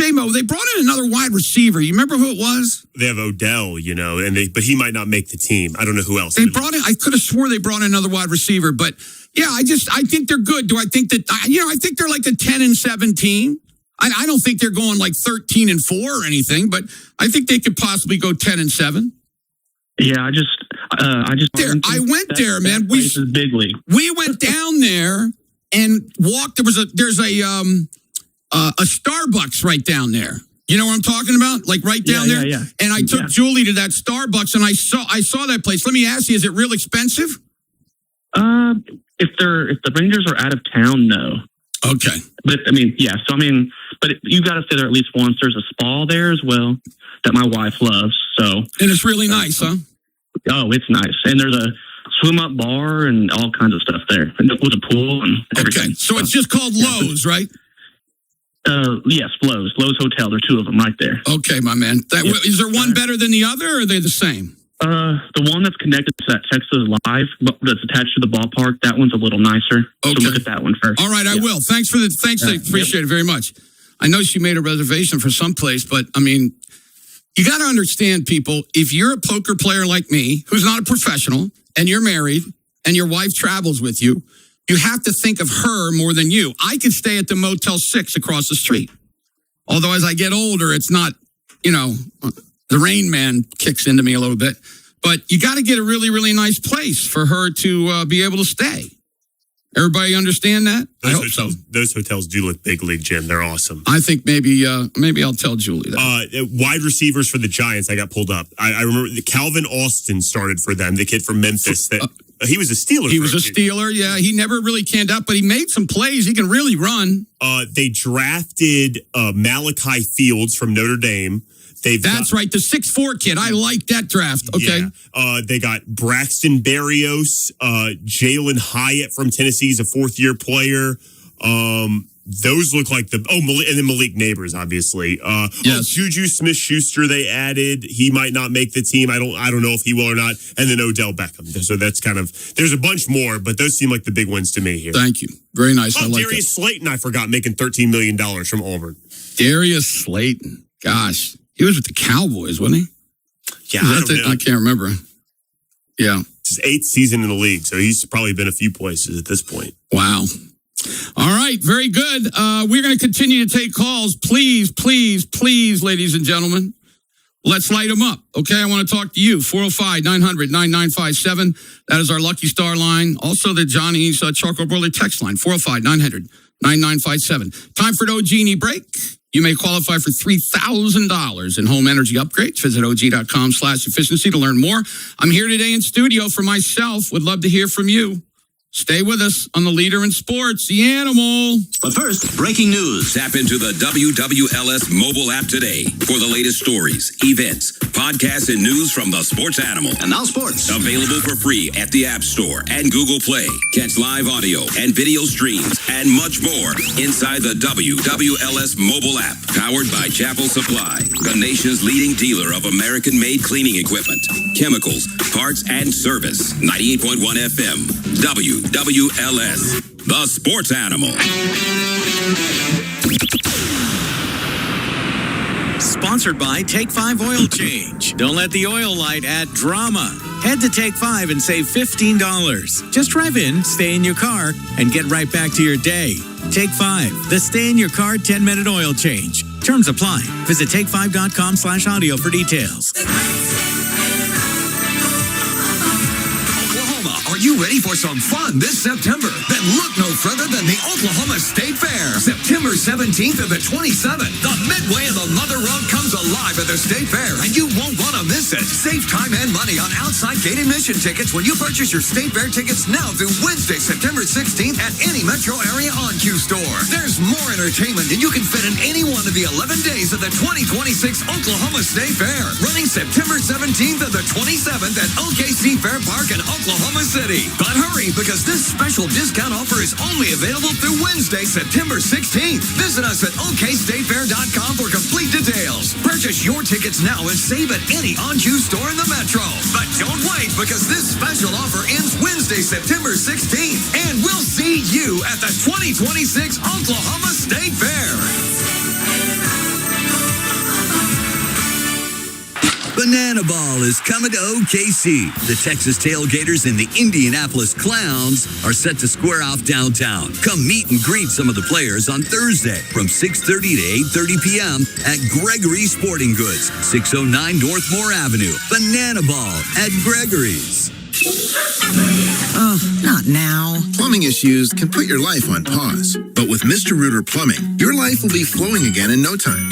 another wide receiver. You remember who it was? They have Odell, but he might not make the team. I don't know who else. They brought in. I could have swore they brought in another wide receiver, but yeah, I think they're good. Do I think that? I think they're like a 10-7 team. I don't think they're going like 13-4 or anything, but I think they could possibly go 10-7. Yeah, I just. I went there, man. This is big league. We went down there and walked. There's a Starbucks right down there. You know what I'm talking about? Like right down there. Yeah. And I took Julie to that Starbucks, and I saw that place. Let me ask you: is it real expensive? If the Rangers are out of town, no. Okay. But but you got to stay there at least once. There's a spa there as well that my wife loves. So. And it's really nice, huh? Oh, it's nice. And there's a swim up bar and all kinds of stuff there with a pool and everything. Okay. So it's just called Lowe's, right? Yes, Lowe's Hotel. There are two of them right there. Okay, my man. Is there one better than the other, or are they the same? The one that's connected to that Texas Live, that's attached to the ballpark, that one's a little nicer. Okay. So look at that one first. All right, I will. Thanks. I appreciate it very much. I know she made a reservation for someplace, but I mean, you got to understand, people, if you're a poker player like me, who's not a professional, and you're married, and your wife travels with you, you have to think of her more than you. I could stay at the Motel 6 across the street. Although as I get older, it's not, the Rain Man kicks into me a little bit. But you got to get a really, really nice place for her to be able to stay. Everybody understand that? I hope so. Those hotels do look big league, Jim. They're awesome. I think maybe I'll tell Julie that. Wide receivers for the Giants, I got pulled up. I remember Calvin Austin started for them, the kid from Memphis. He was a Steeler. He was a Steeler, yeah. He never really canned up, but he made some plays. He can really run. They drafted Malachi Fields from Notre Dame. That's right, the 6'4" kid. I like that draft. Okay. Yeah. They got Braxton Berrios, Jalen Hyatt from Tennessee. He's a fourth-year player. Those look like and then Malik Neighbors, obviously. Yes. Juju Smith-Schuster they added. He might not make the team. I don't know if he will or not. And then Odell Beckham. So that's there's a bunch more, but those seem like the big ones to me here. Thank you. Very nice. I like Darius Slayton, I forgot, making $13 million from Auburn. Darius Slayton. Gosh. He was with the Cowboys, wasn't he? Yeah, I don't know. I can't remember. Yeah. It's his 8th season in the league, so he's probably been a few places at this point. Wow. All right, very good. We're going to continue to take calls. Please, please, please, ladies and gentlemen, let's light them up. Okay, I want to talk to you. 405-900-9957. That is our Lucky Star line. Also, the Johnny's Charcoal Broiler text line, 405-900-9957. Time for an OG&E break. You may qualify for $3,000 in home energy upgrades. Visit OG.com/efficiency to learn more. I'm here today in studio for myself. Would love to hear from you. Stay with us on the leader in sports, the Animal. But first, breaking news. Tap into the WWLS mobile app today for the latest stories, events, podcasts, and news from the Sports Animal. And now sports. Available for free at the App Store and Google Play. Catch live audio and video streams and much more inside the WWLS mobile app. Powered by Chapel Supply, the nation's leading dealer of American-made cleaning equipment, chemicals, parts, and service. 98.1 FM. WWLS, the Sports Animal. Sponsored by Take 5 Oil Change. Don't let the oil light add drama. Head to Take 5 and save $15. Just drive in, stay in your car, and get right back to your day. Take 5, the stay in your car 10-minute oil change. Terms apply. Visit take5.com/audio for details. Are you ready for some fun this September? Then look no further than the Oklahoma State Fair. September 17th to the 27th. The midway of the Mother Road comes alive at the State Fair, and you won't want to miss it. Save time and money on outside gate admission tickets when you purchase your State Fair tickets now through Wednesday, September 16th at any metro area on-queue store. There's more entertainment than you can fit in any one of the 11 days of the 2026 Oklahoma State Fair. Running September 17th to the 27th at OKC Fair Park in Oklahoma City. But hurry, because this special discount offer is only available through Wednesday, September 16th. Visit us at okstatefair.com for complete details. Purchase your tickets now and save at any on-queue store in the metro. But don't wait, because this special offer ends Wednesday, September 16th. And we'll see you at the 2026 Oklahoma State Fair. Banana Ball is coming to OKC. The Texas Tailgaters and the Indianapolis Clowns are set to square off downtown. Come meet and greet some of the players on Thursday from 6:30 to 8:30 p.m. at Gregory's Sporting Goods, 609 Northmore Avenue. Banana Ball at Gregory's. Oh, not now. Plumbing issues can put your life on pause. But with Mr. Rooter Plumbing, your life will be flowing again in no time.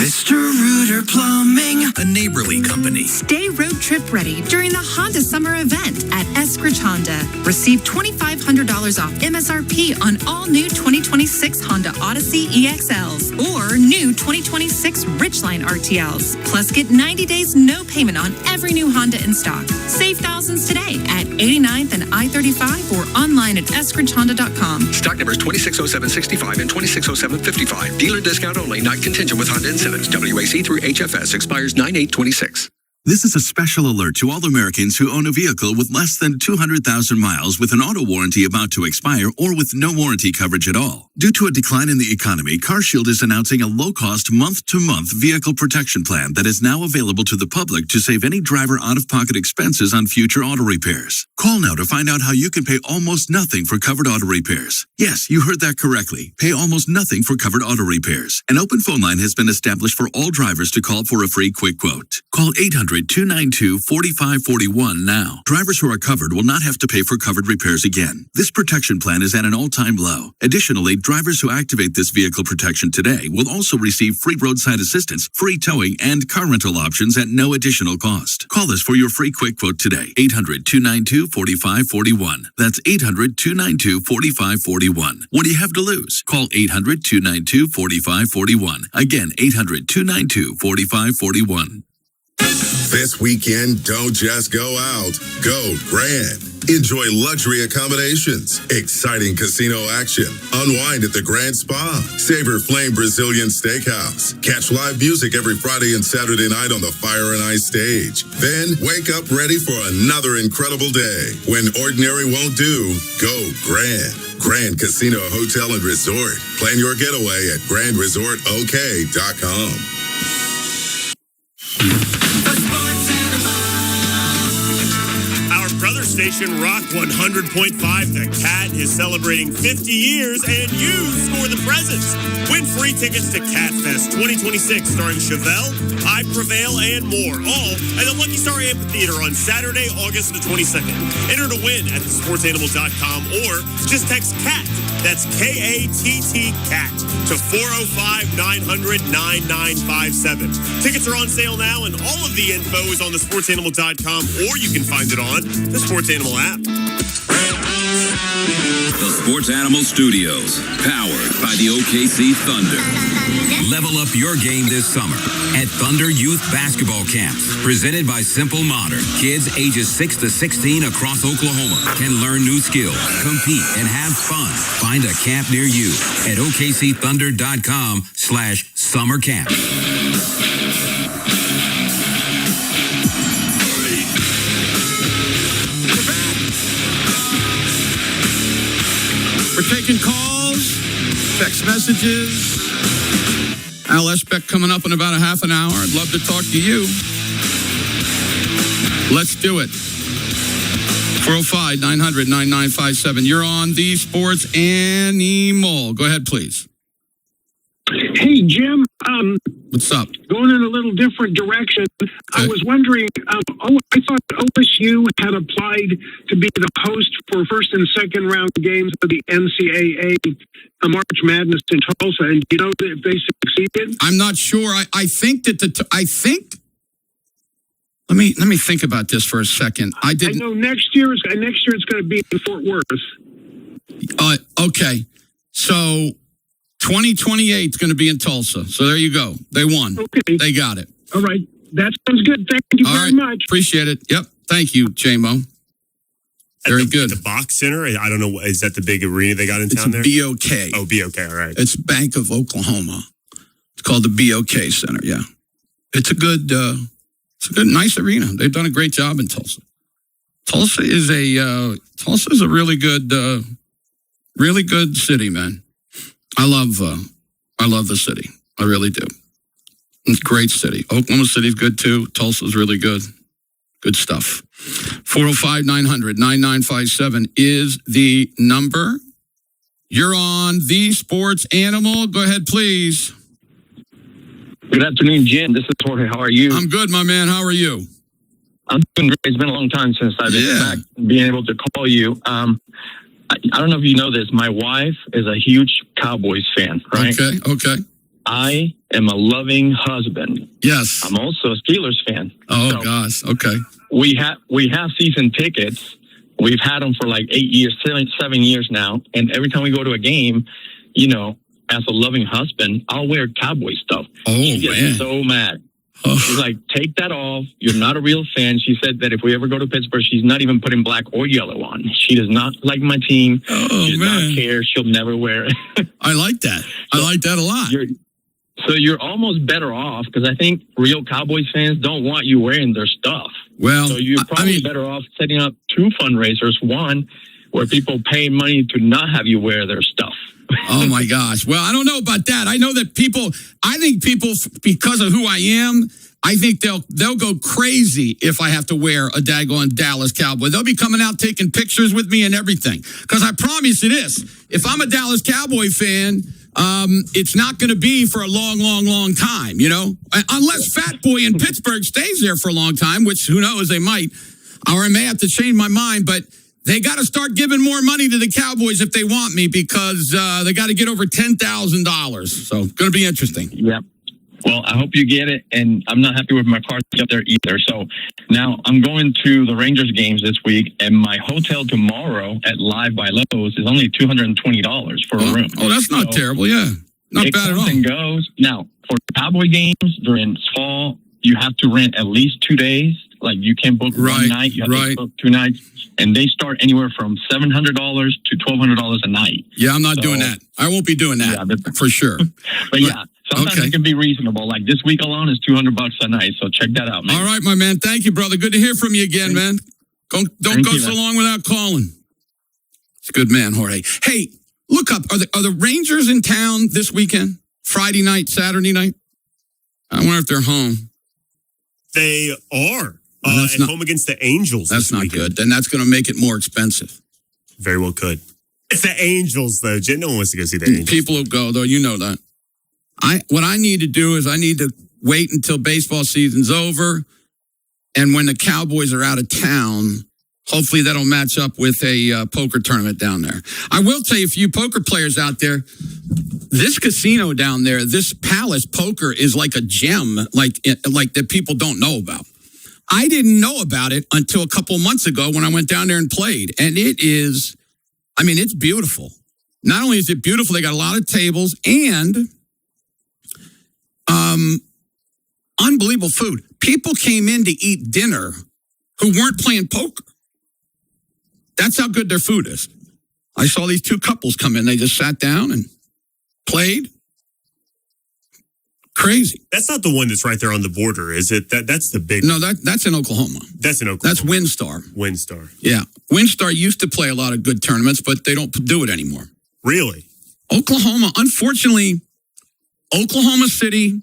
Mr. Rooter Plumbing, a neighborly company. Stay road trip ready during the Honda Summer Event at Eskridge Honda. Receive $2,500 off MSRP on all new 2026 Honda Odyssey EXLs or new 2026 Ridgeline RTLs. Plus, get 90 days no payment on every new Honda in stock. Save thousands today at 89th and I-35 or online at eskridgehonda.com. Stock numbers 260765 and 260755. Dealer discount only, not contingent with Honda incentives. WAC through HFS expires 9/8/26. This is a special alert to all Americans who own a vehicle with less than 200,000 miles with an auto warranty about to expire or with no warranty coverage at all. Due to a decline in the economy, CarShield is announcing a low-cost month-to-month vehicle protection plan that is now available to the public to save any driver out-of-pocket expenses on future auto repairs. Call now to find out how you can pay almost nothing for covered auto repairs. Yes, you heard that correctly. Pay almost nothing for covered auto repairs. An open phone line has been established for all drivers to call for a free quick quote. Call 800-292-4541 now. Drivers who are covered will not have to pay for covered repairs again. This protection plan is at an all-time low. Additionally, drivers who activate this vehicle protection today will also receive free roadside assistance, free towing, and car rental options at no additional cost. Call us for your free quick quote today. 800-292-4541. That's 800-292-4541. What do you have to lose? Call 800-292-4541. Again, 800-292-4541. This weekend, don't just go out. Go grand. Enjoy luxury accommodations, exciting casino action, unwind at the Grand Spa, savor Flame Brazilian Steakhouse, catch live music every Friday and Saturday night on the Fire and Ice stage. Then wake up ready for another incredible day. When ordinary won't do, go grand. Grand Casino Hotel and Resort. Plan your getaway at grandresortok.com. Brother station Rock 100.5. The Cat is celebrating 50 years, and you score the presents. Win free tickets to Cat Fest 2026, starring Chevelle, I Prevail, and more. All at the Lucky Star Amphitheater on Saturday, August the 22nd. Enter to win at thesportsanimal.com or just text CAT. That's KATT CAT to 405-900-9957. Tickets are on sale now, and all of the info is on thesportsanimal.com, or you can find it on the Sports Animal app. The Sports Animal Studios, powered by the OKC Thunder. Level up your game this summer at Thunder Youth Basketball Camps, presented by Simple Modern. Kids ages 6 to 16 across Oklahoma can learn new skills, compete, and have fun. Find a camp near you at okcthunder.com/summercamp. We're taking calls, text messages. Al Esbeck coming up in about a half an hour. I'd love to talk to you. Let's do it. 405-900-9957. You're on the Sports Animal. Go ahead, please. Hey, Jim. What's up? Going in a little different direction. Okay. I was wondering, I thought OSU had applied to be the host for first and second round games of the NCAA March Madness in Tulsa. And do you know if they succeeded? I'm not sure. I think that let me think about this for a second. I know next year it's going to be in Fort Worth. Okay. So 2028 is going to be in Tulsa. So there you go. They won. Okay. They got it. All right. That sounds good. Thank you very much. Appreciate it. Yep. Thank you, J-Mo. Very good. The Box Center, I don't know, is that the big arena they got in town there? BOK. Oh, BOK, all right. It's Bank of Oklahoma. It's called the BOK Center, yeah. It's a good, nice arena. They've done a great job in Tulsa. Tulsa is a really good city, man. I love the city. I really do. It's a great city. Oklahoma City's good too. Tulsa's really good. Good stuff. 405-900-9957 is the number. You're on The Sports Animal. Go ahead, please. Good afternoon, Jim. This is Jorge. How are you? I'm good, my man. How are you? I'm doing great. It's been a long time since I've been back being able to call you. I don't know if you know this. My wife is a huge Cowboys fan, right? Okay. I am a loving husband. Yes. I'm also a Steelers fan. Oh, gosh. Okay. We have season tickets. We've had them for like 8 years, 7 years now. And every time we go to a game, you know, as a loving husband, I'll wear Cowboy stuff. Oh, she gets so mad. She's like, take that off. You're not a real fan. She said that if we ever go to Pittsburgh, she's not even putting black or yellow on. She does not like my team. She does not care. She'll never wear it. I like that. I like that a lot. So you're almost better off because I think real Cowboys fans don't want you wearing their stuff. Well, so you're probably better off setting up 2 fundraisers. One, where people pay money to not have you wear their stuff. Oh my gosh. Well, I don't know about that. I know that I think people, because of who I am, I think they'll go crazy if I have to wear a daggone Dallas Cowboy. They'll be coming out taking pictures with me and everything. Because I promise you this, if I'm a Dallas Cowboy fan, it's not going to be for a long, long, long time, you know? Unless Fat Boy in Pittsburgh stays there for a long time, which who knows, they might. Or I may have to change my mind, but they got to start giving more money to the Cowboys if they want me because they got to get over $10,000. So, going to be interesting. Yep. Well, I hope you get it, and I'm not happy with my party up there either. So now I'm going to the Rangers games this week, and my hotel tomorrow at Live by Lowe's is only $220 for a room. Oh, that's not terrible, yeah. Not bad at all. Goes. Now, for Cowboy games during fall, you have to rent at least 2 days. Like, you can't book one night. You have to book 2 nights. And they start anywhere from $700 to $1,200 a night. Yeah, I'm not doing that. I won't be doing that for sure. But yeah, sometimes it can be reasonable. Like this week alone is $200 a night. So check that out, man. All right, my man. Thank you, brother. Good to hear from you again, man. Don't go so long without calling. It's a good man, Jorge. Hey, look up. Are the Rangers in town this weekend? Friday night, Saturday night? I wonder if they're home. They are. At home against the Angels. That's not good. Then that's going to make it more expensive. Very well could. It's the Angels, though. No one wants to go see the Angels. People will go, though. You know that. What I need to do is I need to wait until baseball season's over. And when the Cowboys are out of town, hopefully that'll match up with a poker tournament down there. I will tell you, a few poker players out there, this casino down there, this Palace Poker is like a gem, like that people don't know about. I didn't know about it until a couple of months ago when I went down there and played. And it's beautiful. Not only is it beautiful, they got a lot of tables and unbelievable food. People came in to eat dinner who weren't playing poker. That's how good their food is. I saw these 2 couples come in. They just sat down and played. Crazy. That's not the one that's right there on the border, is it? That's the big. No, that's in Oklahoma. That's in Oklahoma. That's WinStar. WinStar. Yeah. WinStar used to play a lot of good tournaments, but they don't do it anymore. Really? Oklahoma, unfortunately, Oklahoma City,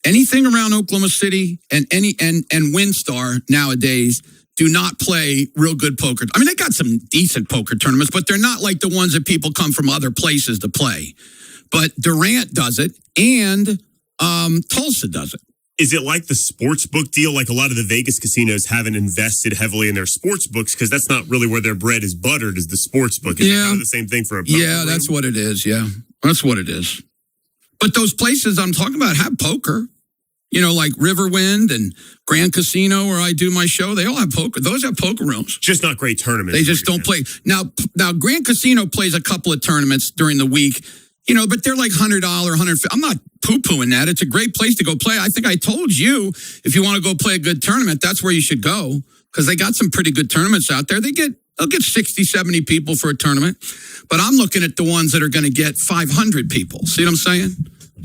anything around Oklahoma City and WinStar nowadays do not play real good poker. I mean, they got some decent poker tournaments, but they're not like the ones that people come from other places to play. But Durant does it, and Tulsa does it. Is it like the sports book deal? Like a lot of the Vegas casinos haven't invested heavily in their sports books because that's not really where their bread is buttered, is the sports book. Is it kind of the same thing for a poker room? That's what it is. Yeah, that's what it is. But those places I'm talking about have poker. You know, like Riverwind and Grand Casino, where I do my show, they all have poker. Those have poker rooms. Just not great tournaments. They just don't play. Now Grand Casino plays a couple of tournaments during the week. You know, but they're like $100, $150. I'm not poo-pooing that. It's a great place to go play. I think I told you, if you want to go play a good tournament, that's where you should go because they got some pretty good tournaments out there. They'll get 60, 70 people for a tournament. But I'm looking at the ones that are going to get 500 people. See what I'm saying?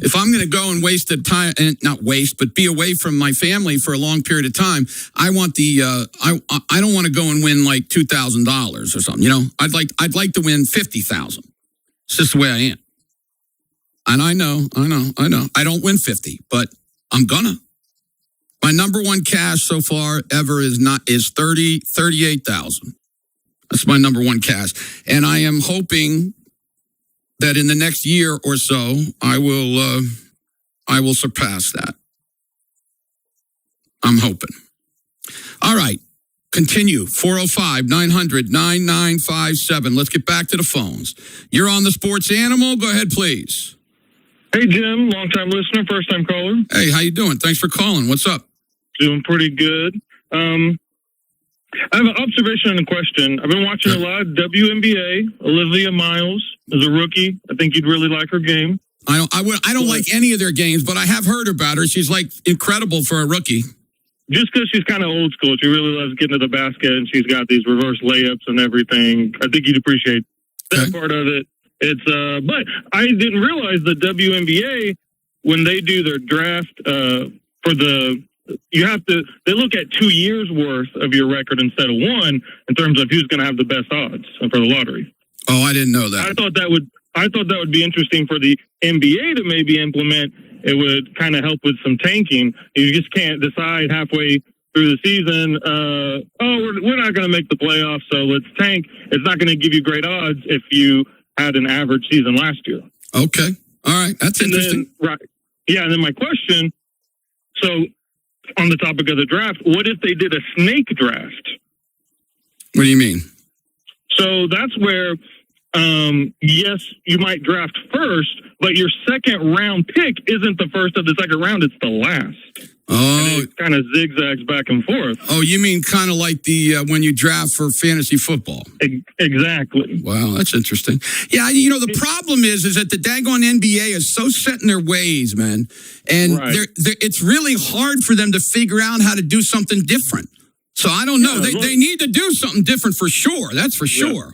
If I'm going to go and waste the time, and not waste, but be away from my family for a long period of time, I want I don't want to go and win like $2,000 or something. You know, I'd like to win $50,000. It's just the way I am. And I know. I don't win 50, but I'm gonna. My number one cash so far ever is 38,000. That's my number one cash. And I am hoping that in the next year or so, I will surpass that. I'm hoping. All right. Continue. 405-900-9957. Let's get back to the phones. You're on the Sports Animal. Go ahead, please. Hey, Jim. Long-time listener, first-time caller. Hey, how you doing? Thanks for calling. What's up? Doing pretty good. I have an observation and a question. I've been watching a lot of WNBA. Olivia Miles is a rookie. I think you'd really like her game. I don't like any of their games, but I have heard about her. She's like incredible for a rookie. Just because she's kind of old school. She really loves getting to the basket, and she's got these reverse layups and everything. I think you'd appreciate that part of it. But I didn't realize the WNBA, when they do their draft they look at 2 years worth of your record instead of one in terms of who's going to have the best odds for the lottery. Oh, I didn't know that. I thought that would be interesting for the NBA to maybe implement. It would kind of help with some tanking. You just can't decide halfway through the season, we're not going to make the playoffs, so let's tank. It's not going to give you great odds if you had an average season last year. Okay. All right. That's interesting. Right. Yeah, and then my question, so on the topic of the draft, what if they did a snake draft? What do you mean? So that's where, yes, you might draft first, but your second round pick isn't the first of the second round, it's the last. Oh. And it kind of zigzags back and forth. Oh, you mean kind of like the when you draft for fantasy football? Exactly. Wow, that's interesting. Yeah, the problem is that the daggone NBA is so set in their ways, man. And it's really hard for them to figure out how to do something different. So I don't know. They need to do something different for sure. That's for sure.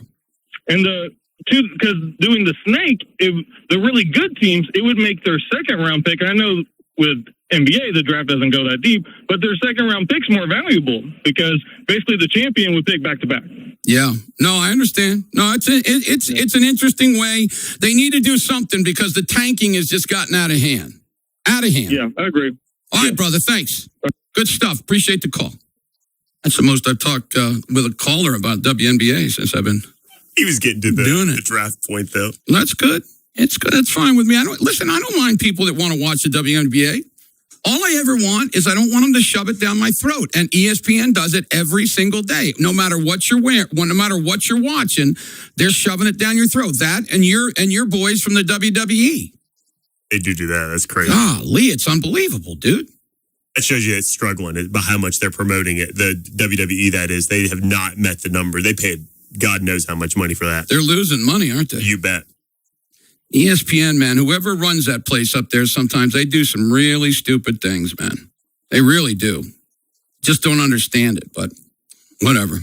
And because doing the snake, the really good teams, it would make their second round pick. I know with NBA, the draft doesn't go that deep, but their second round pick's more valuable because basically the champion would pick back to back. Yeah, no, I understand. No, it's an interesting way. They need to do something because the tanking has just gotten out of hand. Yeah, I agree. All right, brother. Thanks. Good stuff. Appreciate the call. That's the most I've talked with a caller about WNBA since I've been. He was getting to the draft point, though. That's good. It's good. That's fine with me. I don't mind people that want to watch the WNBA. All I ever want is I don't want them to shove it down my throat. And ESPN does it every single day. No matter what you're wearing, no matter what you're watching, they're shoving it down your throat. That and your boys from the WWE. They do that. That's crazy. Golly, it's unbelievable, dude. That shows you it's struggling by how much they're promoting it. The WWE, that is, they have not met the number. They paid God knows how much money for that. They're losing money, aren't they? You bet. ESPN, man, whoever runs that place up there, sometimes they do some really stupid things, man. They really do. Just don't understand it, but whatever.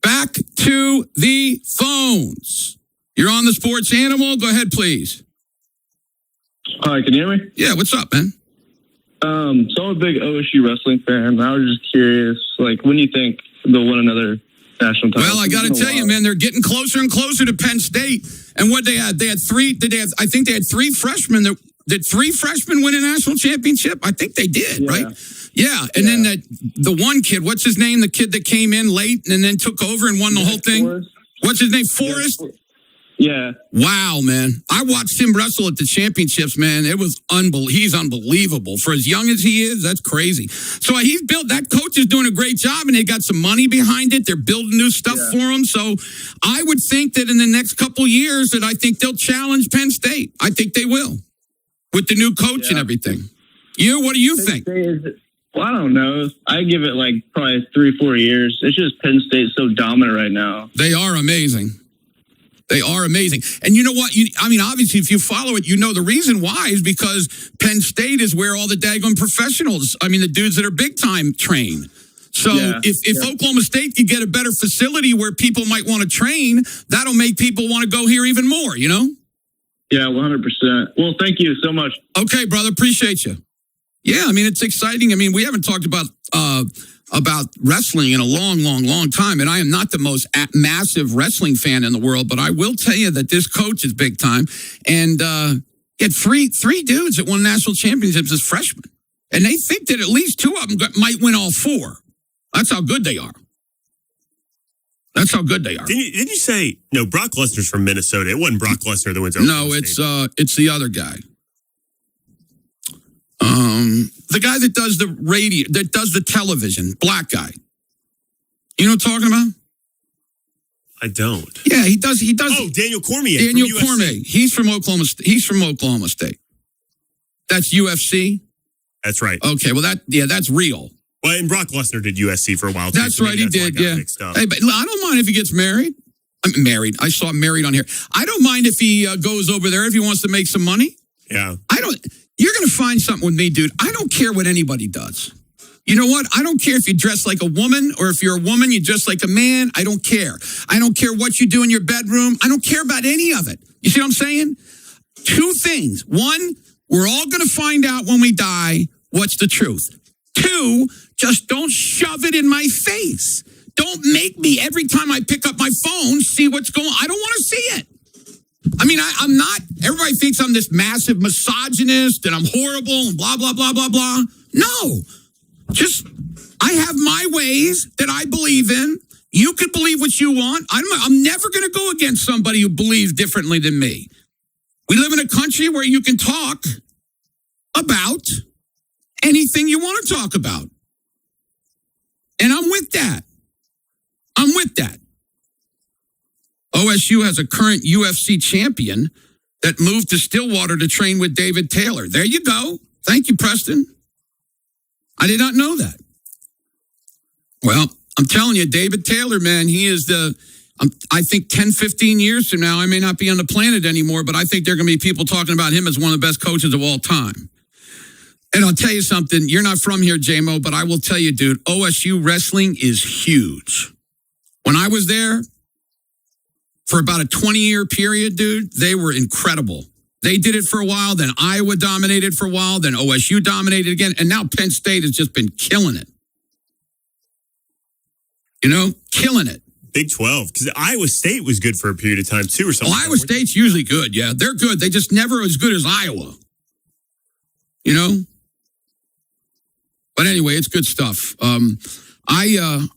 Back to the phones. You're on the Sports Animal. Go ahead, please. Hi, can you hear me? Yeah, what's up, man? So I'm a big OSU wrestling fan. I was just curious, when do you think they'll win another national title? Well, I got to tell you, man, they're getting closer and closer to Penn State. And what they had three. I think they had three freshmen. Did three freshmen win a national championship? I think they did, right? Yeah. And then the one kid, what's his name? The kid that came in late and then took over and won the whole thing. Forrest. What's his name? Forrest? Yeah. Wow, man. I watched him wrestle at the championships, man. It was he's unbelievable. For as young as he is, that's crazy. So he's built, that coach is doing a great job and they got some money behind it. They're building new stuff for him. So I would think that in the next couple years that I think they'll challenge Penn State. I think they will with the new coach and everything. What do you think? Well, I don't know. I give it probably 3-4 years. It's just Penn State's so dominant right now. They are amazing. They are amazing. And you know what? Obviously, if you follow it, the reason why is because Penn State is where all the daggone professionals, the dudes that are big time train. So if Oklahoma State could get a better facility where people might want to train, that'll make people want to go here even more, Yeah, 100%. Well, thank you so much. Okay, brother. Appreciate you. Yeah, it's exciting. We haven't talked about wrestling in a long, long, long time. And I am not the most massive wrestling fan in the world, but I will tell you that this coach is big time. And He had three dudes that won national championships as freshmen. And they think that at least 2 of them might win all 4. That's how good they are. That's how good they are. Didn't you say, no, Brock Lesnar's from Minnesota. It wasn't Brock Lesnar that wins Oklahoma State. It's the other guy. The guy that does the radio, that does the television, black guy. You know what I'm talking about? I don't. Yeah, he does. Oh, Daniel Cormier. Daniel from Cormier. He's from Oklahoma. He's from Oklahoma State. That's UFC. That's right. Okay, well that's real. Well, and Brock Lesnar did USC for a while too. That's right, he did. Yeah. Hey, but I don't mind if he gets married. I'm married. I saw married on here. I don't mind if he goes over there if he wants to make some money. Yeah. You're going to find something with me, dude. I don't care what anybody does. You know what? I don't care if you dress like a woman or if you're a woman, you dress like a man. I don't care. I don't care what you do in your bedroom. I don't care about any of it. You see what I'm saying? 2 things. 1, we're all going to find out when we die what's the truth. 2, just don't shove it in my face. Don't make me, every time I pick up my phone, see what's going on. I don't want to see it. I mean, I'm not, everybody thinks I'm this massive misogynist and I'm horrible and blah, blah, blah, blah, blah. No. Just, I have my ways that I believe in. You could believe what you want. I'm never going to go against somebody who believes differently than me. We live in a country where you can talk about anything you want to talk about. And I'm with that. OSU has a current UFC champion that moved to Stillwater to train with David Taylor. There you go. Thank you, Preston. I did not know that. Well, I'm telling you, David Taylor, man, he is I think 10, 15 years from now, I may not be on the planet anymore, but I think there are going to be people talking about him as one of the best coaches of all time. And I'll tell you something, you're not from here, J-Mo, but I will tell you, dude, OSU wrestling is huge. When I was there, for about a 20-year period, dude, they were incredible. They did it for a while, then Iowa dominated for a while, then OSU dominated again, and now Penn State has just been killing it. You know, killing it. Big 12, because Iowa State was good for a period of time, too, or something. Well, Iowa State's usually good, yeah. They're good. They just never as good as Iowa. You know? But anyway, it's good stuff. I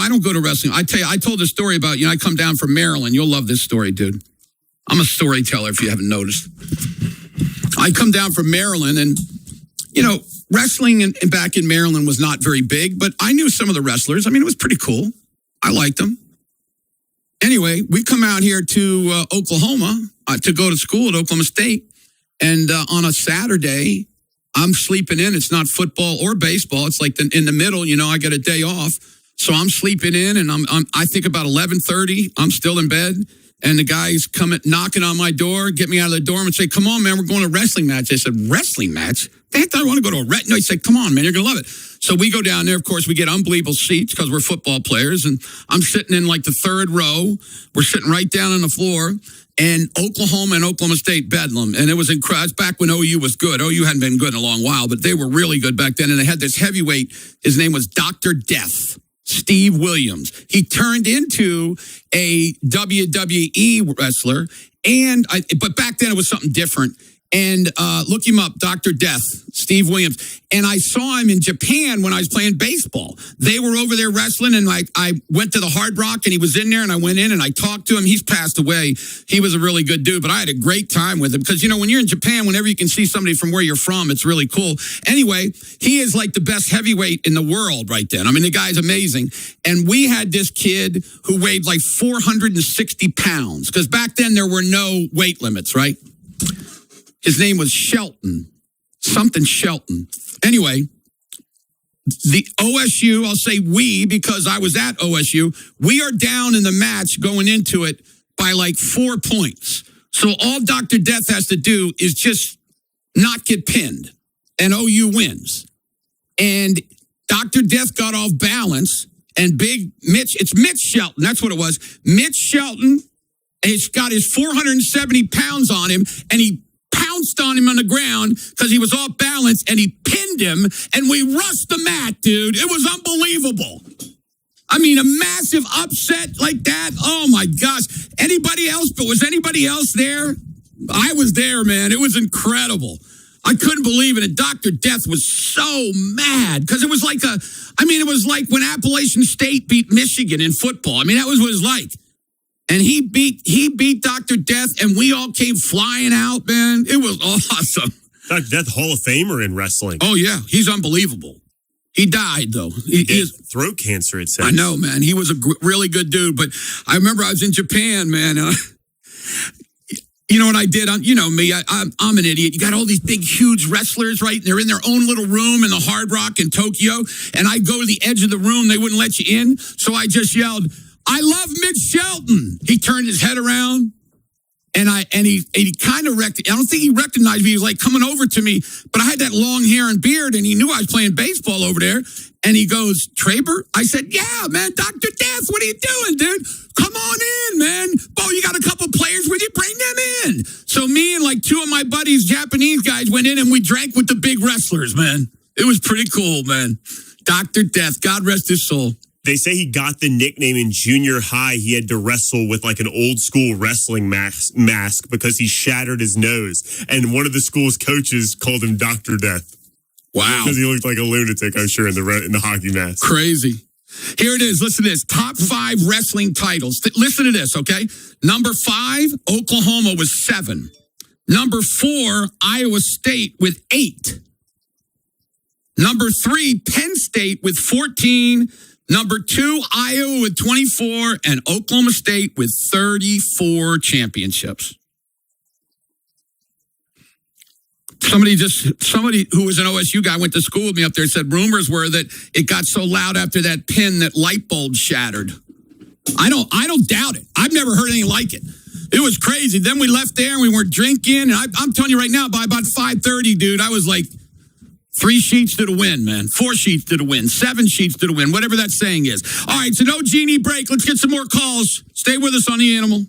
don't go to wrestling. I tell you, I told a story about, I come down from Maryland. You'll love this story, dude. I'm a storyteller, if you haven't noticed. I come down from Maryland, and, wrestling back in Maryland was not very big, but I knew some of the wrestlers. I mean, it was pretty cool. I liked them. Anyway, we come out here to Oklahoma to go to school at Oklahoma State, and on a Saturday, I'm sleeping in. It's not football or baseball. It's like in the middle, I get a day off. So I'm sleeping in, and I think about 11:30, I'm still in bed, and the guy's knocking on my door, get me out of the dorm and say, come on, man, we're going to a wrestling match. I said, wrestling match? I want to go to a No, he said, come on, man, you're going to love it. So we go down there. Of course, we get unbelievable seats because we're football players, and I'm sitting in like the 3rd row. We're sitting right down on the floor. And Oklahoma and Oklahoma State bedlam. And it was incredible. It's back when OU was good. OU hadn't been good in a long while, but they were really good back then. And they had this heavyweight. His name was Dr. Death, Steve Williams. He turned into a WWE wrestler. But back then it was something different. And look him up, Dr. Death, Steve Williams. And I saw him in Japan when I was playing baseball. They were over there wrestling, and I went to the Hard Rock, and he was in there, and I went in, and I talked to him. He's passed away. He was a really good dude, but I had a great time with him. Because, when you're in Japan, whenever you can see somebody from where you're from, it's really cool. Anyway, he is like the best heavyweight in the world right then. I mean, the guy's amazing. And we had this kid who weighed like 460 pounds. Because back then, there were no weight limits, right? His name was Shelton, something Shelton. Anyway, the OSU, I'll say we because I was at OSU, we are down in the match going into it by like 4 points. So all Dr. Death has to do is just not get pinned, and OU wins. And Dr. Death got off balance, and Big Mitch, it's Mitch Shelton, that's what it was. Mitch Shelton, he's got his 470 pounds on him, and he pounced on him on the ground because he was off balance, and he pinned him, and we rushed the mat, dude. It was unbelievable. I mean, a massive upset like that. Oh my gosh. Was anybody else there? I was there, man. It was incredible. I couldn't believe it. And Dr. Death was so mad because it was like it was like when Appalachian State beat Michigan in football. I mean, that was what it was like. And he beat Dr. Death, and we all came flying out, man. It was awesome. Dr. Death, Hall of Famer in wrestling. Oh, yeah. He's unbelievable. He died, though. He is throat cancer, it says. I know, man. He was a really good dude. But I remember I was in Japan, man. You know what I did? You know me. I'm an idiot. You got all these big, huge wrestlers, right? They're in their own little room in the Hard Rock in Tokyo. And I go to the edge of the room. They wouldn't let you in. So I just yelled, "I love Mitch Shelton." He turned his head around. And he kind of I don't think he recognized me. He was like coming over to me, but I had that long hair and beard, and he knew I was playing baseball over there. And he goes, "Traber?" I said, "Yeah, man, Dr. Death, what are you doing, dude? Come on in, man. Bo, you got a couple players with you? Bring them in." So me and like two of my buddies, Japanese guys, went in and we drank with the big wrestlers, man. It was pretty cool, man. Dr. Death, God rest his soul. They say he got the nickname in junior high. He had to wrestle with like an old school wrestling mask because he shattered his nose. And one of the school's coaches called him Dr. Death. Wow. Because he looked like a lunatic, I'm sure, in the hockey mask. Crazy. Here it is. Listen to this. Top 5 wrestling titles. Listen to this, okay? Number 5, Oklahoma with 7. Number 4, Iowa State with 8. Number 3, Penn State with 14. Number 2, Iowa with 24, and Oklahoma State with 34 championships. Somebody who was an OSU guy went to school with me up there said rumors were that it got so loud after that pin that light bulbs shattered. I don't doubt it. I've never heard anything like it. It was crazy. Then we left there and we were drinking. And I'm telling you right now, by about 5:30, dude, I was like 3 sheets to the wind, man. 4 sheets to the wind. 7 sheets to the wind. Whatever that saying is. All right, so no genie break. Let's get some more calls. Stay with us on The Animal.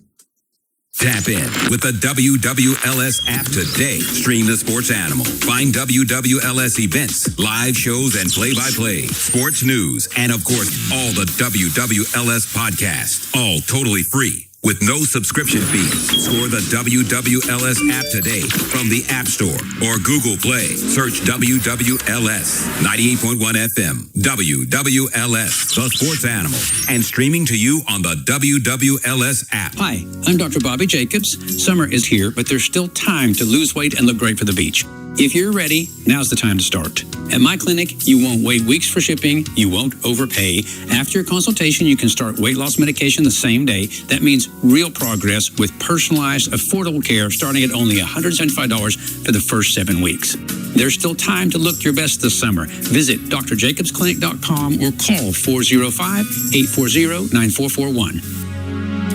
Tap in with the WWLS app today. Stream the Sports Animal. Find WWLS events, live shows, and play-by-play, sports news, and of course, all the WWLS podcasts. All totally free with no subscription fees. Score the WWLS app today from the App Store or Google Play. Search WWLS 98.1 FM. WWLS, the Sports Animal, and streaming to you on the WWLS app. Hi, I'm Dr. Bobby Jacobs. Summer is here, but there's still time to lose weight and look great for the beach. If you're ready, now's the time to start. At my clinic, you won't wait weeks for shipping. You won't overpay. After your consultation, you can start weight loss medication the same day. That means real progress with personalized, affordable care starting at only $175 for the first 7 weeks. There's still time to look your best this summer. Visit drjacobsclinic.com or call 405-840-9441.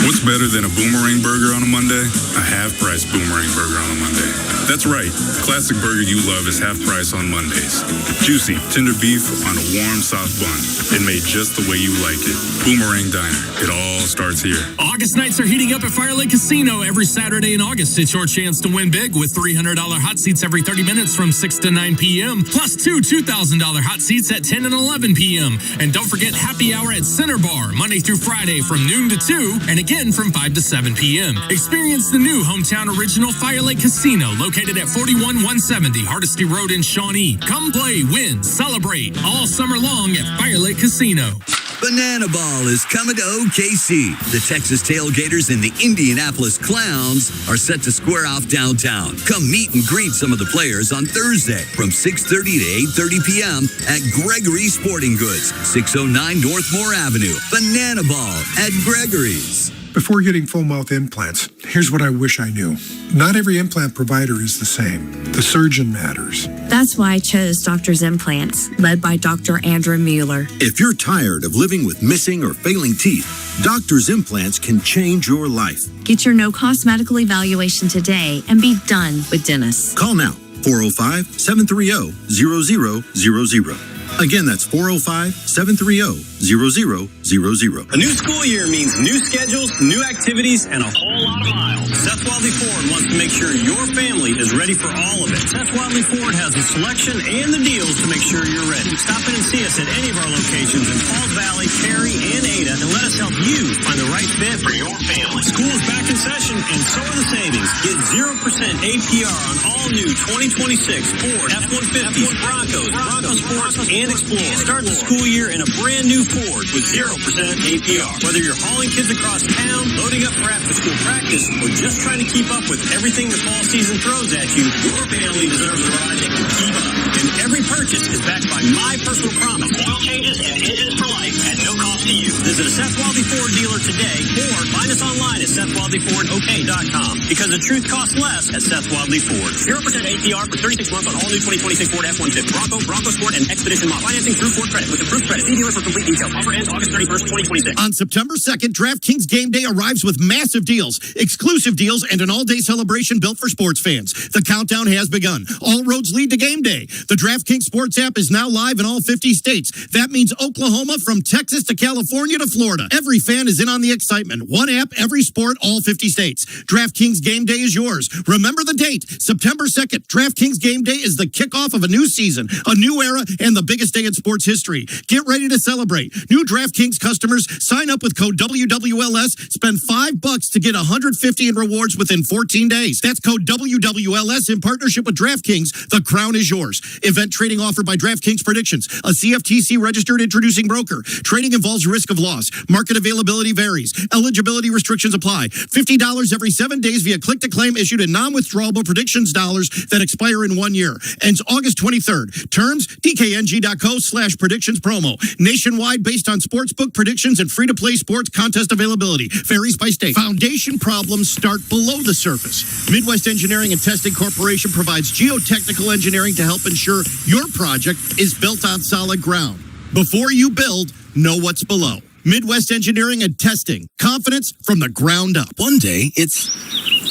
What's better than a boomerang burger on a Monday? A half-price boomerang burger on a Monday. That's right. The classic burger you love is half price on Mondays. Juicy, tender beef on a warm, soft bun. And made just the way you like it. Boomerang Diner. It all starts here. August nights are heating up at Fire Lake Casino every Saturday in August. It's your chance to win big with $300 hot seats every 30 minutes from 6 to 9 p.m. Plus 2 $2,000 hot seats at 10 and 11 p.m. And don't forget happy hour at Center Bar, Monday through Friday from noon to 2 and again from 5 to 7 p.m. Experience the new hometown original Fire Lake Casino located at 41170 Hardesty Road in Shawnee. Come play, win, celebrate all summer long at Fire Lake Casino. Banana Ball is coming to OKC. The Texas Tailgaters and the Indianapolis Clowns are set to square off downtown. Come meet and greet some of the players on Thursday from 6:30 to 8:30 p.m. at Gregory's Sporting Goods, 609 North Moore Avenue. Banana Ball at Gregory's. Before getting full mouth implants, here's what I wish I knew. Not every implant provider is the same. The surgeon matters. That's why I chose Doctor's Implants, led by Dr. Andrew Mueller. If you're tired of living with missing or failing teeth, Doctor's Implants can change your life. Get your no-cost medical evaluation today and be done with dentists. Call now, 405-730-0000. Again, that's 405-730-0000. A new school year means new schedules, new activities, and a whole lot of miles. That's why Wadley Ford wants to make sure your family is ready for all of it. Seth Wadley Ford has the selection and the deals to make sure you're ready. Stop in and see us at any of our locations in Falls Valley, Cary, and Ada, and let us help you find the right fit for your family. School is back in session, and so are the savings. Get 0% APR on all new 2026 Ford F-150s, Broncos, Bronco Sports, and Explorer. Start the school year in a brand new Ford with 0% APR. Whether you're hauling kids across town, loading up for after-school practice, or just trying to keep up with everything the fall season throws at you, your family deserves a ride that can keep up. And every purchase is backed by my personal promise. Oil changes and engines for life at no cost to you. Visit a Seth Wadley Ford dealer today or find us online at SethWadleyFordOK.com, because the truth costs less at Seth Wadley Ford. 0% APR for 36 months on all new 2026 Ford F-150, Bronco Sport, and Expedition model. Financing through Ford Credit with approved credit. See dealer for complete details. Offer ends August 31st, 2026. On September 2nd, DraftKings Game Day arrives with massive deals, exclusive deals, and an all-day celebration built for sports fans. The countdown has begun. All roads lead to Game Day. The DraftKings Sports app is now live in all 50 states. That means Oklahoma, from Texas to California to Florida. Every fan is in on the excitement. One app, every sport, all 50 states. DraftKings Game Day is yours. Remember the date, September 2nd. DraftKings Game Day is the kickoff of a new season, a new era, and the biggest day in sports history. Get ready to celebrate. New DraftKings customers sign up with code WWLS, spend $5 to get $150 in rewards within 14 days. That's code WWLS in partnership with DraftKings. The crown is yours. Event trading offered by DraftKings Predictions, a CFTC registered introducing broker. Trading involves risk of loss. Market availability varies. Eligibility restrictions apply. $50 every 7 days via click-to-claim issued in non-withdrawable predictions dollars that expire in 1 year. Ends August 23rd. Terms, dkng.co/predictions promo. Nationwide based on sportsbook predictions and free-to-play sports contest availability. Varies by state. Foundation problems start below the surface. Midwest Engineering and Testing Corporation provides geotechnical engineering to help ensure your project is built on solid ground. Before you build, know what's below. Midwest Engineering and Testing. Confidence from the ground up. One day, it's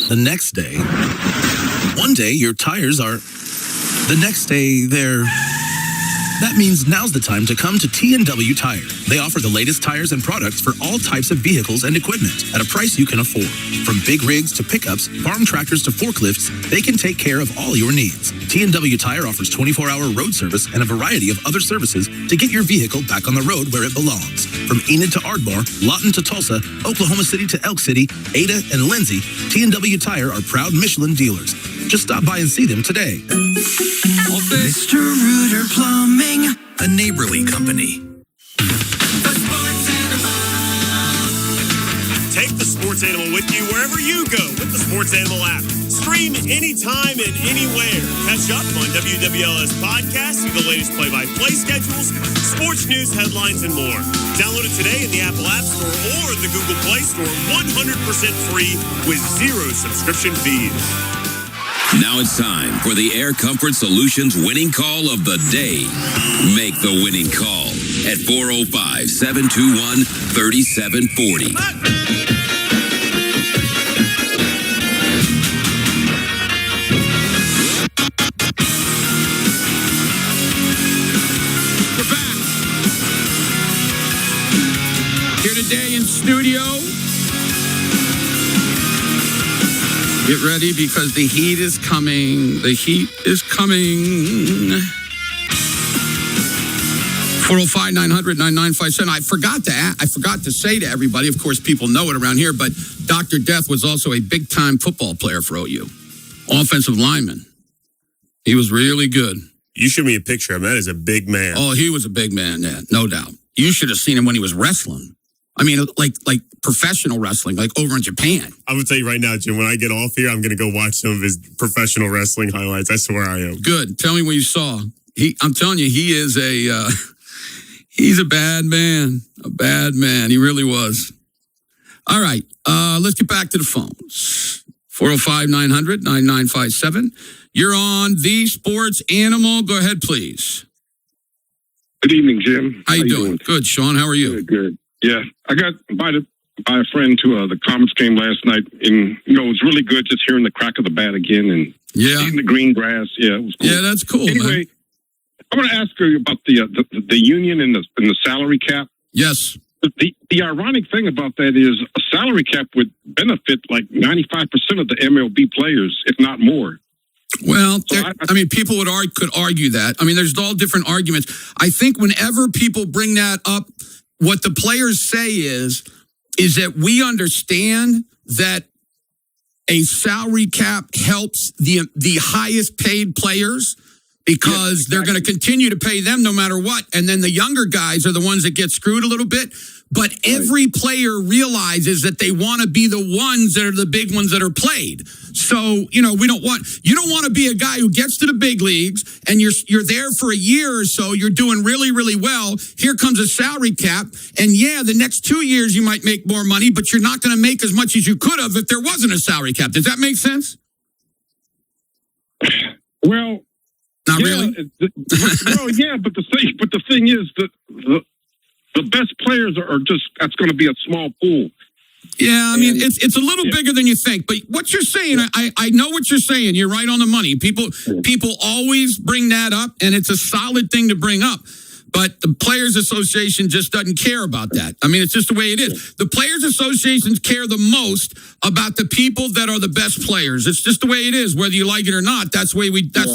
the next day. One day, your tires are... The next day, they're... That means now's the time to come to T&W Tire. They offer the latest tires and products for all types of vehicles and equipment at a price you can afford. From big rigs to pickups, farm tractors to forklifts, they can take care of all your needs. T&W Tire offers 24-hour road service and a variety of other services to get your vehicle back on the road where it belongs. From Enid to Ardmore, Lawton to Tulsa, Oklahoma City to Elk City, Ada and Lindsay, T&W Tire are proud Michelin dealers. Just stop by and see them today. Mr. Rooter Plumbing, a neighborly company. Take the Sports Animal with you wherever you go with the Sports Animal app. Stream anytime and anywhere. Catch up on WWLS podcasts, see the latest play-by-play schedules, sports news, headlines, and more. Download it today in the Apple App Store or the Google Play Store, 100% free with 0 subscription fees. Now it's time for the Air Comfort Solutions winning call of the day. Make the winning call at 405-721-3740. We're back. Here today in studio. Get ready because the heat is coming. The heat is coming. 405-900-9957. I forgot to say to everybody, of course people know it around here, but Dr. Death was also a big-time football player for OU. Offensive lineman. He was really good. You showed me a picture of him. That is a big man. Oh, he was a big man, yeah, no doubt. You should have seen him when he was wrestling. I mean, like professional wrestling, like over in Japan. I'm going to tell you right now, Jim, when I get off here, I'm going to go watch some of his professional wrestling highlights. I swear I am. Good. Tell me what you saw. I'm telling you, he is he's a bad man. A bad man. He really was. All right. Let's get back to the phones. 405-900-9957. You're on The Sports Animal. Go ahead, please. Good evening, Jim. How you doing? Good, Sean. How are you? Good. Yeah, I got invited by a friend to the Comets game last night, and it was really good just hearing the crack of the bat again and seeing the green grass. Yeah, it was cool. Yeah, that's cool. Anyway, man. I want to ask you about the union and the salary cap. Yes. the ironic thing about that is a salary cap would benefit like 95% of the MLB players, if not more. Well, I mean, people could argue that. I mean, there's all different arguments. I think whenever people bring that up, what the players say is that we understand that a salary cap helps the highest paid players because they're going to continue to pay them no matter what. And then the younger guys are the ones that get screwed a little bit. But every player realizes that they want to be the ones that are the big ones that are played. So, you don't want to be a guy who gets to the big leagues and you're there for a year or so, you're doing really, really well. Here comes a salary cap. And the next 2 years you might make more money, but you're not going to make as much as you could have if there wasn't a salary cap. Does that make sense? Well, not really. Well, yeah, but the thing is that the best players that's going to be a small pool. Yeah, I mean, it's a little bigger than you think. But what you're saying, I know what you're saying. You're right on the money. People always bring that up, and it's a solid thing to bring up. But the Players Association just doesn't care about that. I mean, it's just the way it is. The Players Associations care the most about the people that are the best players. It's just the way it is, whether you like it or not. That's the way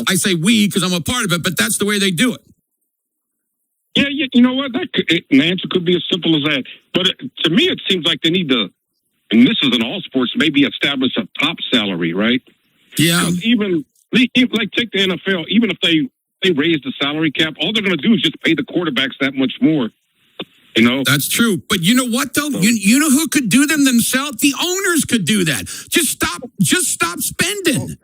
I say we because I'm a part of it, but that's the way they do it. Yeah, you know what? An answer could be as simple as that. But to me, it seems like they need to, and this is in all sports, maybe establish a top salary, right? Yeah. Even take the NFL, even if they raise the salary cap, all they're going to do is just pay the quarterbacks that much more. That's true. But you know what, though? You know who could do them themselves? The owners could do that. Just stop spending.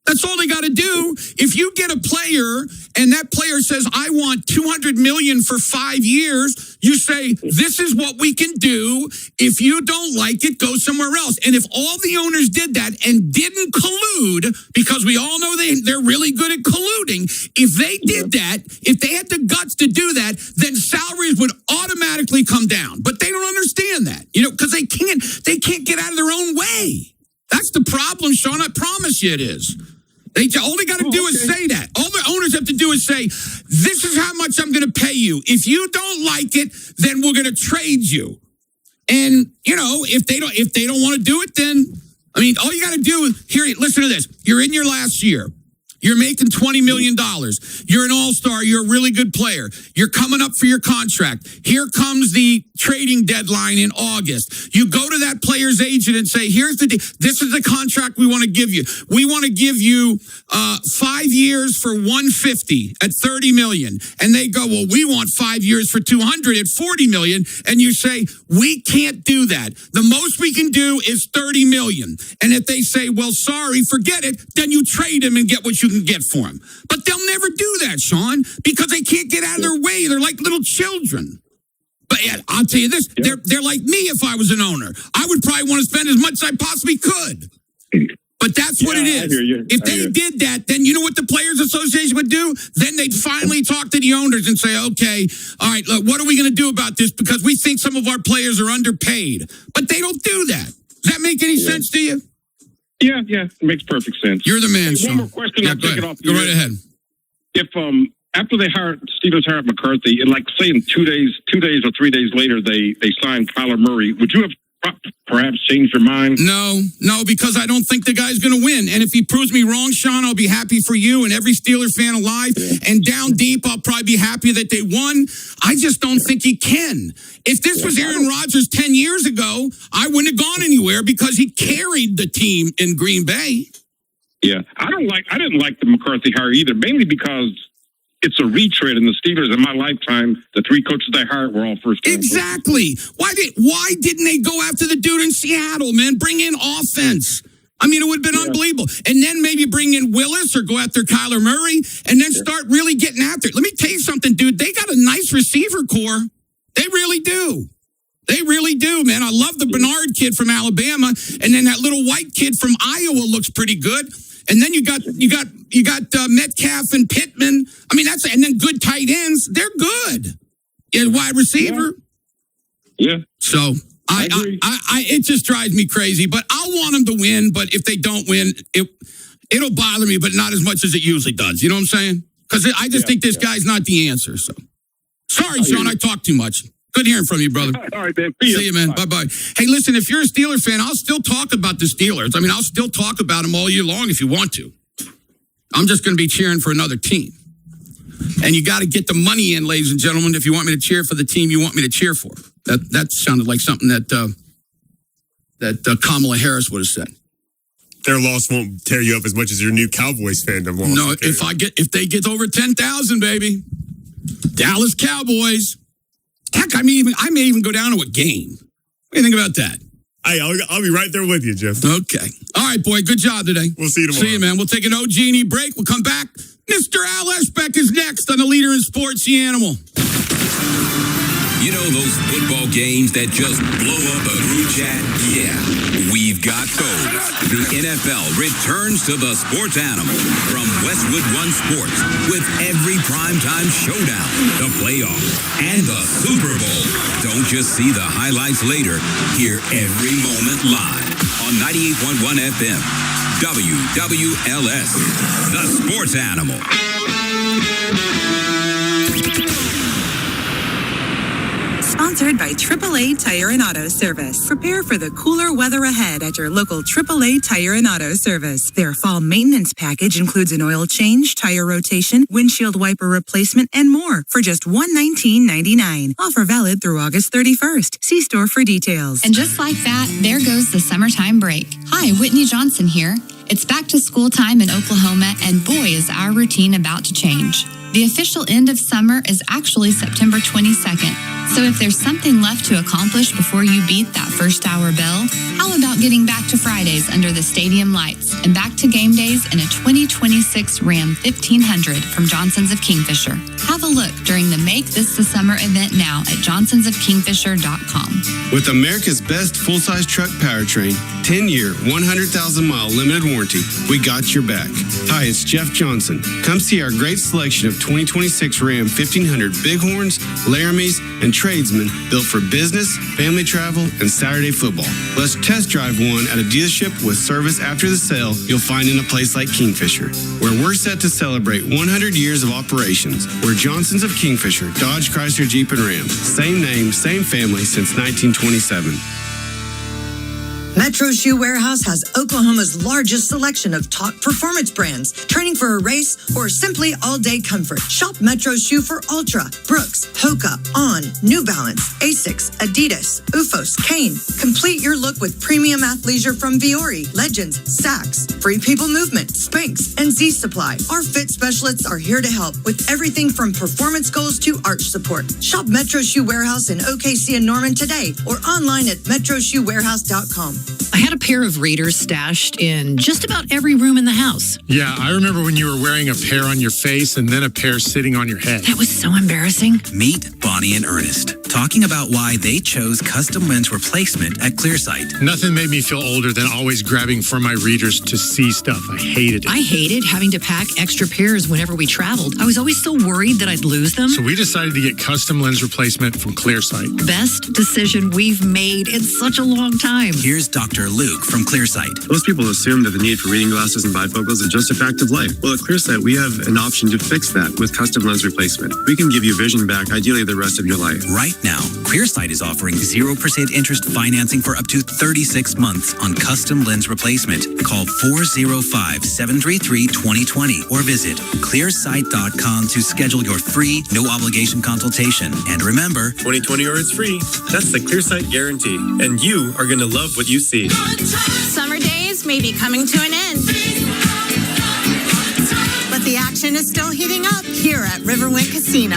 That's all they got to do. If you get a player and that player says, I want $200 million for 5 years, you say, this is what we can do. If you don't like it, go somewhere else. And if all the owners did that and didn't collude, because we all know they're really good at colluding, if they did that, if they had the guts to do that, then salaries would automatically come down. But they don't understand that, because they can't get out of their own way. That's the problem, Sean. I promise you it is. All they got to do is say that. All the owners have to do is say, this is how much I'm going to pay you. If you don't like it, then we're going to trade you. And, if they don't want to do it, then, all you got to do is, listen to this. You're in your last year. You're making $20 million. You're an all-star. You're a really good player. You're coming up for your contract. Here comes the trading deadline in August. You go to that player's agent and say, this is the contract we want to give you. We want to give you 5 years for $150 at $30 million. And they go, well, we want 5 years for $200 at $40 million. And you say, we can't do that. The most we can do is $30 million. And if they say, well, sorry, forget it, then you trade him and get what you can get for him. But they'll never do that, Sean, because they can't get out of their way. They're like little children. But I'll tell you this, they're like me if I was an owner. I would probably want to spend as much as I possibly could. But that's what it is. If they did that, then you know what the Players Association would do? Then they'd finally talk to the owners and say, okay, all right, look, what are we going to do about this? Because we think some of our players are underpaid. But they don't do that. Does that make any sense to you? Yeah, it makes perfect sense. You're the man, Sean. One more question, I'll take it off. Go right ahead. If after Steelers hired McCarthy, and say in 2 days or 3 days later they signed Kyler Murray, would you have perhaps changed your mind? No, because I don't think the guy's going to win. And if he proves me wrong, Sean, I'll be happy for you and every Steelers fan alive. And down deep, I'll probably be happy that they won. I just don't think he can. If this was Aaron Rodgers 10 years ago, I wouldn't have gone anywhere because he carried the team in Green Bay. Yeah, I didn't like the McCarthy hire either, mainly because it's a retread in the Steelers. In my lifetime, the 3 coaches they hired were all first-time Exactly. coaches. Why didn't they go after the dude in Seattle, man? Bring in offense. It would have been unbelievable. And then maybe bring in Willis or go after Kyler Murray and then start really getting after it. Let me tell you something, dude. They got a nice receiver core. They really do. They really do, man. I love the Bernard kid from Alabama, and then that little white kid from Iowa looks pretty good. And then you got Metcalf and Pittman. And then good tight ends. They're good. Wide receiver. Yeah. So it just drives me crazy. But I want them to win. But if they don't win, it'll bother me, but not as much as it usually does. You know what I'm saying? Because I just think this guy's not the answer. So sorry, Sean, I talk too much. Good hearing from you, brother. All right, man. See you, man. Bye-bye. Hey, listen, if you're a Steeler fan, I'll still talk about the Steelers. I mean, I'll still talk about them all year long if you want to. I'm just going to be cheering for another team. And you got to get the money in, ladies and gentlemen, if you want me to cheer for the team you want me to cheer for. That sounded like something that Kamala Harris would have said. Their loss won't tear you up as much as your new Cowboys fandom loss. No, if they get over 10,000, baby, Dallas Cowboys. Heck, I may even go down to a game. What do you think about that? Hey, I'll be right there with you, Jeff. Okay. All right, boy. Good job today. We'll see you tomorrow. See you, man. We'll take an OG&E break. We'll come back. Mr. Al Eschbeck is next on The Leader in Sports, the Animal. You know those football games that just blow up a group chat? Yeah, we've got those. The NFL returns to the sports animal from Westwood One Sports with every primetime showdown, the playoffs, and the Super Bowl. Don't just see the highlights later. Hear every moment live on 98.1 FM. WWLS, the sports animal. Sponsored by AAA Tire and Auto Service. Prepare for the cooler weather ahead at your local AAA Tire and Auto Service. Their fall maintenance package includes an oil change, tire rotation, windshield wiper replacement, and more for just $119.99. Offer valid through August 31st. See store for details. And just like that, there goes the summertime break. Hi, Whitney Johnson here. It's back to school time in Oklahoma, and boy, is our routine about to change. The official end of summer is actually September 22nd. So if there's something left to accomplish before you beat that first hour bell, how about getting back to Fridays under the stadium lights and back to game days in a 2026 Ram 1500 from Johnson's of Kingfisher? Have a look during the Make This the Summer event now at johnsonsofkingfisher.com. With America's best full-size truck powertrain, 10-year, 100,000-mile limited warranty, we got your back. Hi, it's Jeff Johnson. Come see our great selection of 2026 Ram 1500 Bighorns, Laramies, and Tradesmen built for business, family travel, and Saturday football. Let's test drive one at a dealership with service after the sale you'll find in a place like Kingfisher, where we're set to celebrate 100 years of operations. We're Johnson's of Kingfisher, Dodge, Chrysler, Jeep, and Ram. Same name, same family since 1927. Metro Shoe Warehouse has Oklahoma's largest selection of top performance brands, training for a race, or simply all-day comfort. Shop Metro Shoe for Ultra, Brooks, Hoka, On, New Balance, Asics, Adidas, Ufos, Kane. Complete your look with premium athleisure from Viore, Legends, Saks, Free People Movement, Spanx, and Z Supply. Our fit specialists are here to help with everything from performance goals to arch support. Shop Metro Shoe Warehouse in OKC and Norman today or online at metroshoewarehouse.com. I had a pair of readers stashed in just about every room in the house. Yeah, I remember when you were wearing a pair on your face and then a pair sitting on your head. That was so embarrassing. Meet Bonnie and Ernest, talking about why they chose custom lens replacement at Clearsight. Nothing made me feel older than always grabbing for my readers to see stuff. I hated it. I hated having to pack extra pairs whenever we traveled. I was always so worried that I'd lose them. So we decided to get custom lens replacement from Clearsight. Best decision we've made in such a long time. Here's Dr. Luke from Clearsight. Most people assume that the need for reading glasses and bifocals is just a fact of life. Well, at Clearsight, we have an option to fix that with custom lens replacement. We can give you vision back, ideally the rest of your life. Right now, Clearsight is offering 0% interest financing for up to 36 months on custom lens replacement. Call 405-733-2020 or visit clearsight.com to schedule your free, no-obligation consultation. And remember, 2020 or it's free. That's the Clearsight guarantee. And you are going to love what you see. Summer days may be coming to an end, but the action is still heating up here at Riverwind Casino.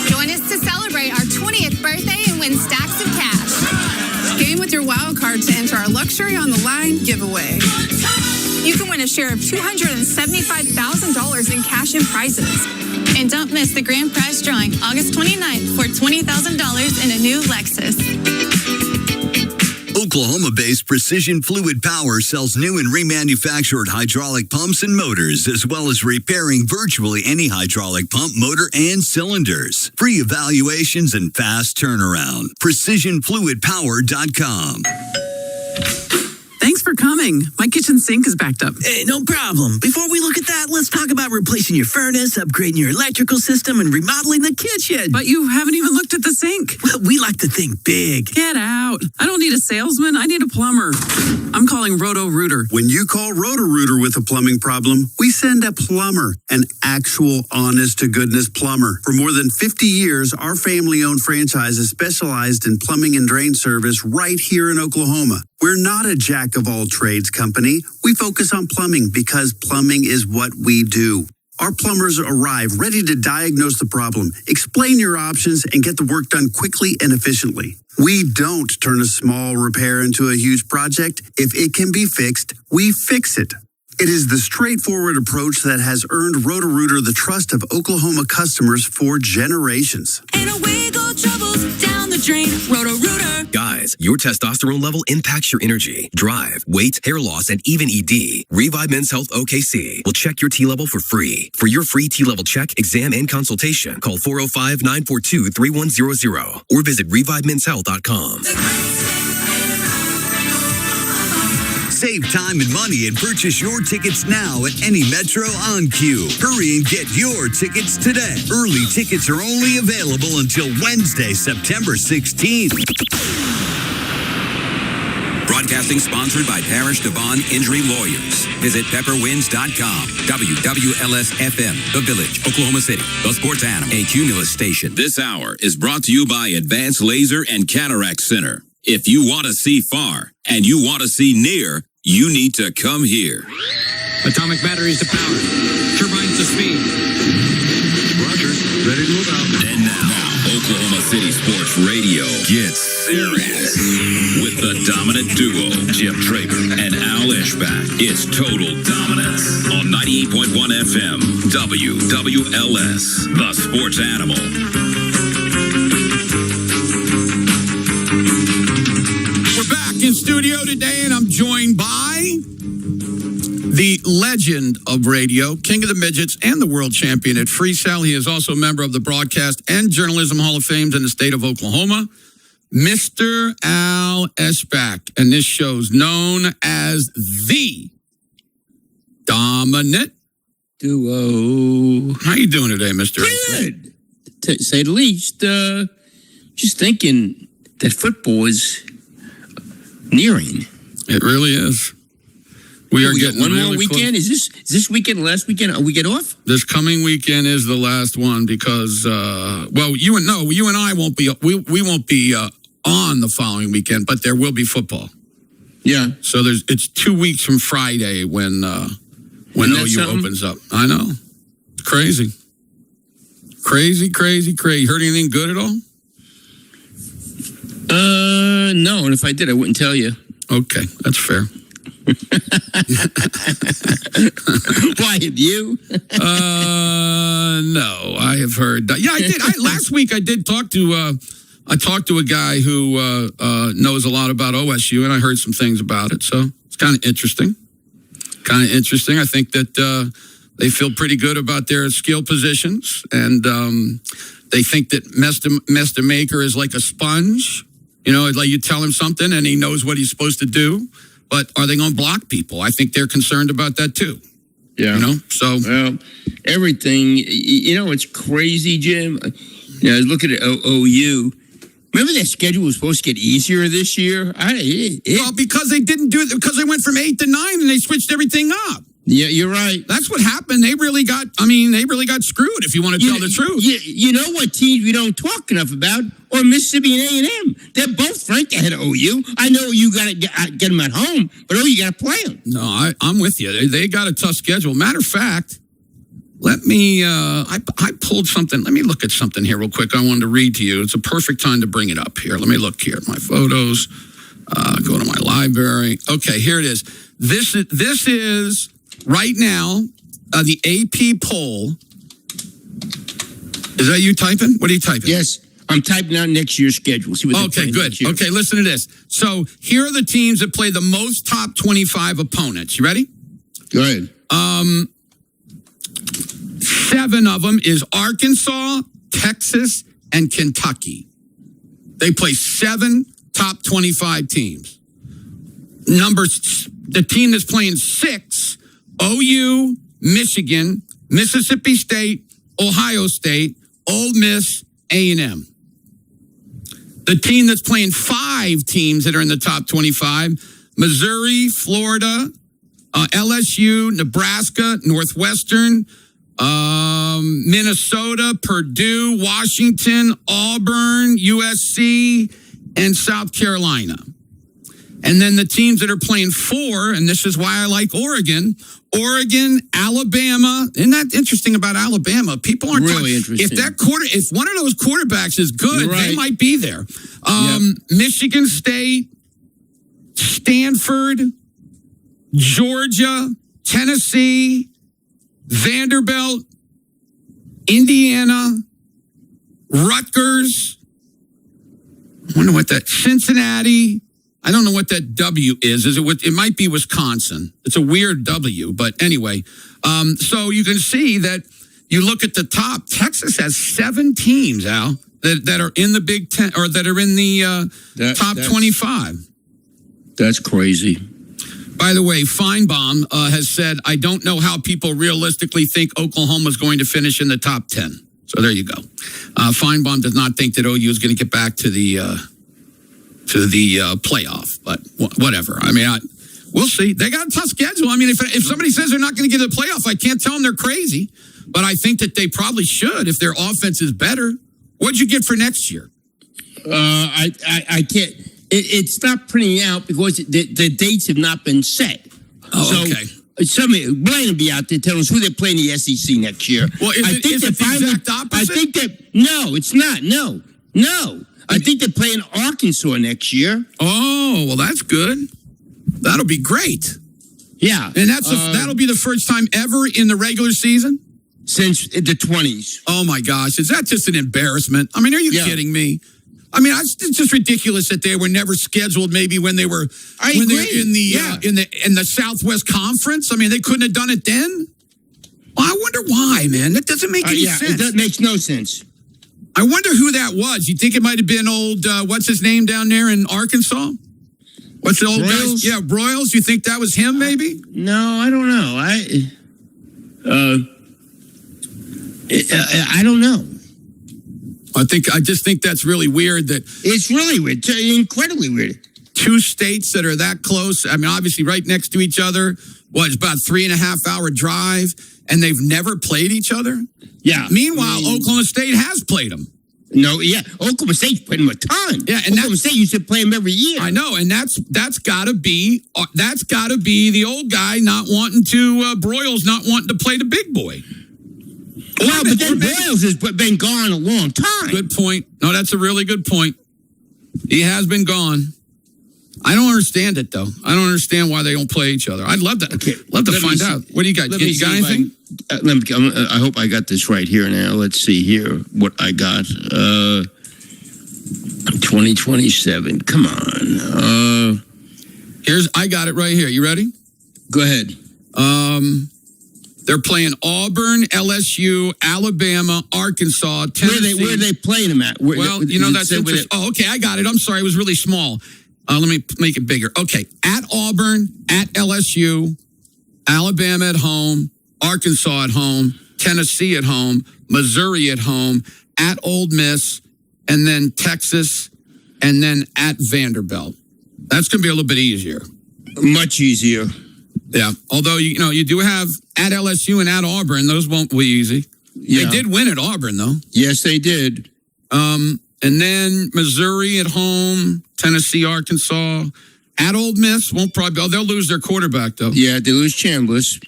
Join us to celebrate our 20th birthday and win stacks of cash. Game with your wild card to enter our Luxury on the Line giveaway. You can win a share of $275,000 in cash and prizes. And don't miss the grand prize drawing August 29th for $20,000 in a new Lexus. Oklahoma-based Precision Fluid Power sells new and remanufactured hydraulic pumps and motors, as well as repairing virtually any hydraulic pump, motor, and cylinders. Free evaluations and fast turnaround. PrecisionFluidPower.com. Thanks for coming. My kitchen sink is backed up. Hey, no problem. Before we look at that, let's talk about replacing your furnace, upgrading your electrical system, and remodeling the kitchen. But you haven't even looked at the sink. Well, we like to think big. Get out. I don't need a salesman. I need a plumber. I'm calling Roto-Rooter. When you call Roto-Rooter with a plumbing problem, we send a plumber, an actual honest-to-goodness plumber. For more than 50 years, our family-owned franchise has specialized in plumbing and drain service right here in Oklahoma. We're not a jack-of-all-trades company. We focus on plumbing because plumbing is what we do. Our plumbers arrive ready to diagnose the problem, explain your options, and get the work done quickly and efficiently. We don't turn a small repair into a huge project. If it can be fixed, we fix it. It is the straightforward approach that has earned Roto-Rooter the trust of Oklahoma customers for generations. And away go troubles down the drain. Roto-Rooter. Guys, your testosterone level impacts your energy, drive, weight, hair loss, and even ED. Revive Men's Health OKC will check your T level for free. For your free T level check, exam, and consultation, call 405-942-3100 or visit revivemenshealth.com. Save time and money and purchase your tickets now at any Metro on Q. Hurry and get your tickets today. Early tickets are only available until Wednesday, September 16th. Broadcasting sponsored by Parish Devon Injury Lawyers. Visit pepperwinds.com. WWLS-FM, The Village, Oklahoma City. The Sports Animal, a Cumulus station. This hour is brought to you by Advanced Laser and Cataract Center. If you want to see far and you want to see near, you need to come here. Atomic batteries to power. Turbines to speed. Roger. Ready to move out. And now, Oklahoma City Sports Radio gets serious with the dominant duo, Jim Traber and Al Ishbak. It's Total Dominance on 98.1 FM, WWLS, the Sports Animal. In studio today, and I'm joined by the legend of radio, king of the midgets, and the world champion at Freestyle. He is also a member of the Broadcast and Journalism Hall of Fame in the state of Oklahoma, Mr. Al Ishbak. And this show's known as the Dominant Duo. How you doing today, Mr. Good, to say the least. Just thinking that football is nearing. It really is. We are getting one really more weekend. close. Is this weekend the last weekend? We get off? This coming weekend is the last one because, you and I won't be. We won't be on the following weekend, but there will be football. Yeah. So it's 2 weeks from Friday when OU opens up. I know. It's crazy. Crazy. Heard anything good at all? No, and if I did, I wouldn't tell you. Okay, that's fair. Why have you? No, I have heard. Yeah, I did. Last week I did talk to. I talked to a guy who knows a lot about OSU, and I heard some things about it. So it's kind of interesting. I think that they feel pretty good about their skill positions, and they think that Mester Maker is like a sponge. You know, like you tell him something and he knows what he's supposed to do. But are they going to block people? I think they're concerned about that too. Yeah. You know, so. Well, everything, it's crazy, Jim. I was looking at OU. Remember that schedule was supposed to get easier this year? Well, because they didn't do it, because they went from 8 to 9 and they switched everything up. Yeah, you're right. That's what happened. They really got screwed, if you want to tell the truth. You know what teams we don't talk enough about? Or Mississippi and A&M. They're both ranked ahead of OU. I know you got to get them at home, but you got to play them. No, I'm with you. They got a tough schedule. Matter of fact, let me, I pulled something. Let me look at something here real quick. I wanted to read to you. It's a perfect time to bring it up here. Let me look here at my photos. Go to my library. Okay, here it is. This is right now, the AP poll. Is that you typing? What are you typing? Yes, I'm typing out next year's schedule. See what okay, good. Okay, listen to this. So here are the teams that play the most top 25 opponents. You ready? Go ahead. 7 of them is Arkansas, Texas, and Kentucky. They play 7 top 25 teams. the team that's playing 6, OU, Michigan, Mississippi State, Ohio State, Ole Miss, A&M. The team that's playing 5 teams that are in the top 25, Missouri, Florida, LSU, Nebraska, Northwestern, Minnesota, Purdue, Washington, Auburn, USC, and South Carolina. And then the teams that are playing 4, and this is why I like Oregon, Alabama. Isn't that interesting about Alabama? People aren't really interesting. If one of those quarterbacks is good, they might be there. Michigan State, Stanford, Georgia, Tennessee, Vanderbilt, Indiana, Rutgers. I wonder what that Cincinnati. I don't know what that W is. It might be Wisconsin. It's a weird W, but anyway. So you can see that you look at the top. Texas has 7 teams, Al, that are in the Big Ten or that are in the top 25. That's crazy. By the way, Feinbaum has said, I don't know how people realistically think Oklahoma is going to finish in the top 10. So there you go. Feinbaum does not think that OU is going to get back to the playoff, but whatever. I mean, we'll see. They got a tough schedule. I mean, if somebody says they're not going to get to the playoff, I can't tell them they're crazy, but I think that they probably should if their offense is better. What'd you get for next year? I can't. It's not printing out because the dates have not been set. Oh, okay. Somebody, Blaine will be out there telling us who they're playing in the SEC next year. Well, is it the exact opposite? I think that, no, it's not. No. I think they're playing Arkansas next year. Oh, well, that's good. That'll be great. Yeah. And that'll be the first time ever in the regular season? Since the 20s. Oh, my gosh. Is that just an embarrassment? I mean, are you kidding me? I mean, it's just ridiculous that they were never scheduled. Maybe when they were in the Southwest Conference. I mean, they couldn't have done it then. Well, I wonder why, man. That doesn't make any sense. That makes no sense. I wonder who that was. You think it might have been old? What's his name down there in Arkansas? What's the old guy? Yeah, Broyles. You think that was him? Maybe. No, I don't know. I don't know. I just think that's really weird. That it's really weird, incredibly weird. 2 states that are that close. I mean, obviously, right next to each other. It's about 3.5 hour drive, and they've never played each other. Yeah. Meanwhile, Oklahoma State has played them. No, yeah, Oklahoma State's played them a ton. Yeah, and Oklahoma State used to play them every year. I know, and that's got to be the old guy not wanting to Broyles not wanting to play the big boy. Well, but then Broyles has been gone a long time. Good point. No, that's a really good point. He has been gone. I don't understand it though. I don't understand why they don't play each other. I'd love to find out. What do you got? You got anything? I hope I got this right here now. Let's see here what I got. 2027. Come on. I got it right here. You ready? Go ahead. They're playing Auburn, LSU, Alabama, Arkansas, Tennessee. Where are they playing them at? That's interesting. Oh, okay, I got it. I'm sorry, it was really small. Let me make it bigger. Okay, at Auburn, at LSU, Alabama at home, Arkansas at home, Tennessee at home, Missouri at home, at Ole Miss, and then Texas, and then at Vanderbilt. That's going to be a little bit easier. Much easier. Yeah, although, you do have at LSU and at Auburn. Those won't be easy. Yeah. They did win at Auburn, though. Yes, they did. And then Missouri at home, Tennessee, Arkansas. At Ole Miss, they'll lose their quarterback, though. Yeah, they lose Chambliss.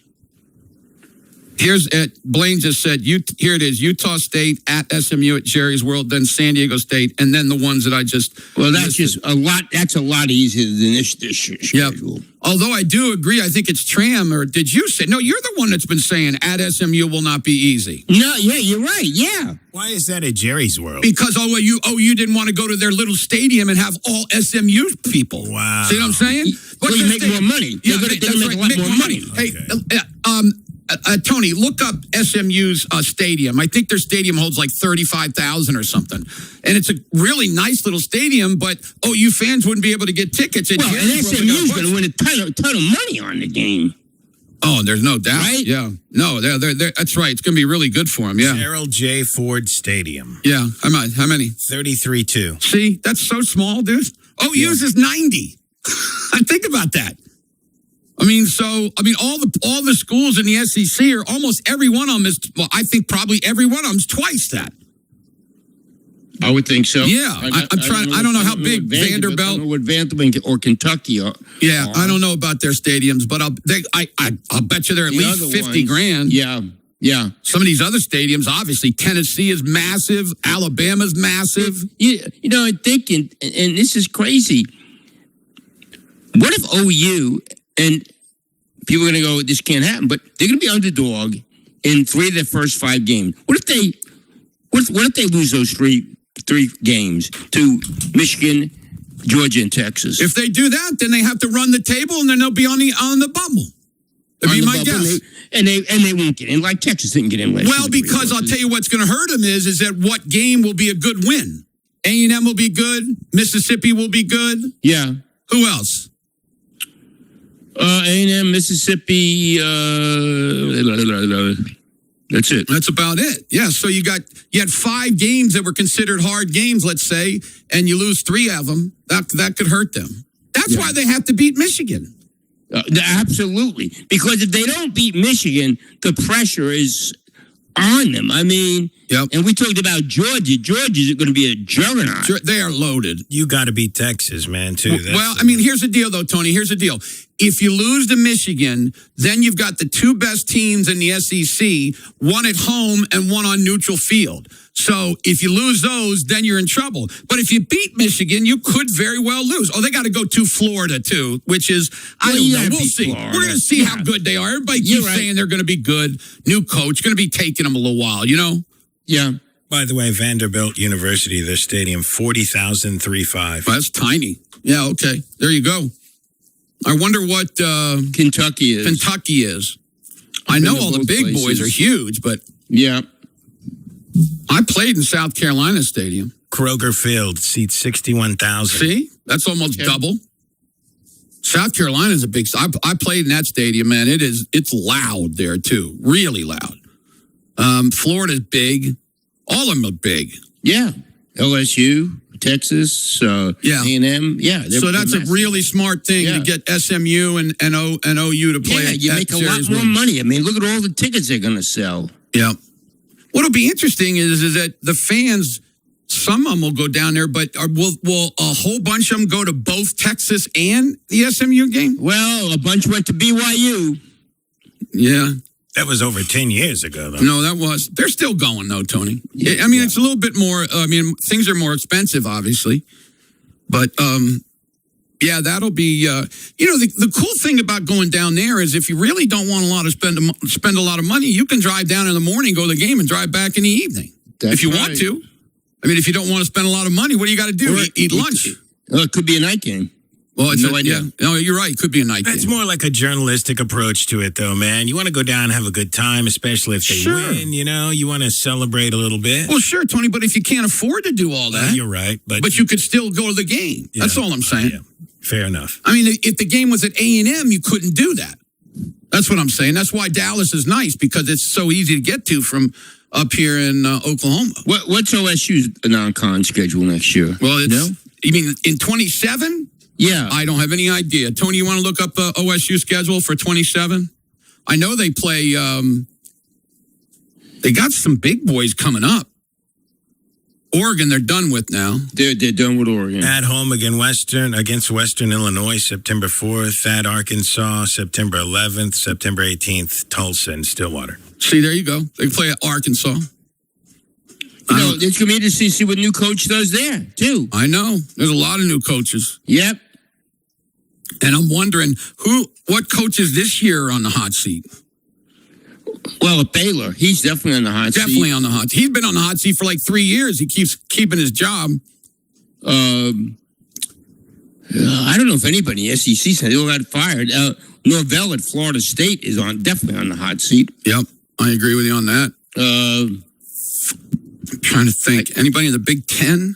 Here's it. Blaine just said, here it is, Utah State, at SMU, at Jerry's World, then San Diego State, and then the ones that I just that's listed. Just a lot. That's a lot easier than this schedule. Yep. Although I do agree, I think it's Tram, or did you say? No, you're the one that's been saying at SMU will not be easy. No, yeah, you're right, yeah. Why is that at Jerry's World? Because, you didn't want to go to their little stadium and have all SMU people. Wow. See what I'm saying? Well, you make more money. Yeah, they're going to make a lot more money. Okay. Hey, Tony, look up SMU's stadium. I think their stadium holds like 35,000 or something. And it's a really nice little stadium, but OU fans wouldn't be able to get tickets. And SMU's going to win a ton of money on the game. Oh, there's no doubt. Right? Yeah. No, they're, that's right. It's going to be really good for them. Yeah. Gerald J. Ford Stadium. Yeah. How many? 33-2. See, that's so small, dude. OU's is 90. Think about that. I mean, all the schools in the SEC are almost every one of them is. Well, I think probably every one of them is twice that. I would think so. Yeah, I'm trying. I don't know how big Vanderbilt. I don't know what Vanderbilt or Kentucky are. Yeah, I don't know about their stadiums, but I'll bet you they're at least 50 grand. Yeah. Some of these other stadiums, obviously, Tennessee is massive. Alabama's massive. I'm thinking, and this is crazy. What if OU and people are going to go, this can't happen, but they're going to be underdog in 3 of their first 5 games. What if they lose those three games to Michigan, Georgia, and Texas? If they do that, then they have to run the table, and then they'll be on the bubble. That'd be my guess. And they won't get in, like Texas didn't get in. Well, because I'll tell you what's going to hurt them is that what game will be a good win? A&M will be good. Mississippi will be good. Yeah. Who else? A&M, Mississippi. That's it. That's about it. Yeah. So you had 5 games that were considered hard games, let's say, and you lose 3 of them. That could hurt them. That's why they have to beat Michigan. Absolutely. Because if they don't beat Michigan, the pressure is on them. I mean, and we talked about Georgia. Georgia's going to be a juggernaut. They are loaded. You got to beat Texas, man, too. Well, I mean, here's the deal, though, Tony. Here's the deal. If you lose to Michigan, then you've got the 2 best teams in the SEC, one at home and one on neutral field. So if you lose those, then you're in trouble. But if you beat Michigan, you could very well lose. Oh, they got to go to Florida, too, which is, I don't know. We'll see. Florida. We're going to see how good they are. Everybody keeps saying they're going to be good. New coach, going to be taking them a little while, you know? Yeah. By the way, Vanderbilt University, their stadium, 40,035. Well, that's tiny. Yeah, okay. There you go. I wonder what Kentucky is. I know all the big boys are huge, but yeah. I played in South Carolina Stadium. Kroger Field seats 61,000. See? That's almost double. South Carolina's a big. I played in that stadium, man. It's loud there too, really loud. Florida's big. All of them are big. Yeah. LSU, Texas, A&M. Yeah. So that's a really smart thing to get SMU and OU to play. Yeah, you make a lot more money. I mean, look at all the tickets they're going to sell. Yeah. What'll be interesting is that the fans, some of them will go down there, but will a whole bunch of them go to both Texas and the SMU game? Well, a bunch went to BYU. Yeah. That was over 10 years ago, though. No, they're still going, though, Tony. Yeah, I mean, it's a little bit more, things are more expensive, obviously. But, that'll be, the cool thing about going down there is if you really don't want spend a lot of money, you can drive down in the morning, go to the game, and drive back in the evening. If you want to. I mean, if you don't want to spend a lot of money, what do you got to do? Eat lunch. It could be a night game. Well, it's no idea. No, you're right. It could be a night game. That's more like a journalistic approach to it, though, man. You want to go down and have a good time, especially if they win, you want to celebrate a little bit. Well, sure, Tony, but if you can't afford to do all that. You're right. But you could still go to the game. Yeah. That's all I'm saying. Yeah. Fair enough. I mean, if the game was at A&M, you couldn't do that. That's what I'm saying. That's why Dallas is nice, because it's so easy to get to from up here in Oklahoma. What's OSU's non-con schedule next year? Well, you mean in 27? Yeah. I don't have any idea. Tony, you want to look up OSU schedule for 27? I know they play, they got some big boys coming up. Oregon, they're done with now. They're done with Oregon. At home against Western Illinois, September 4th. At Arkansas, September 11th. September 18th, Tulsa and Stillwater. See, there you go. They play at Arkansas. It's going to be interesting to see what new coach does there, too. I know. There's a lot of new coaches. Yep. And I'm wondering what coaches this year are on the hot seat. Well, Baylor, he's definitely on the hot seat. Definitely on the hot seat. He's been on the hot seat for like 3 years. He keeps keeping his job. I don't know if anybody in the SEC said they all got fired. Norvell at Florida State is definitely on the hot seat. Yep, I agree with you on that. I'm trying to think. Anybody in the Big Ten?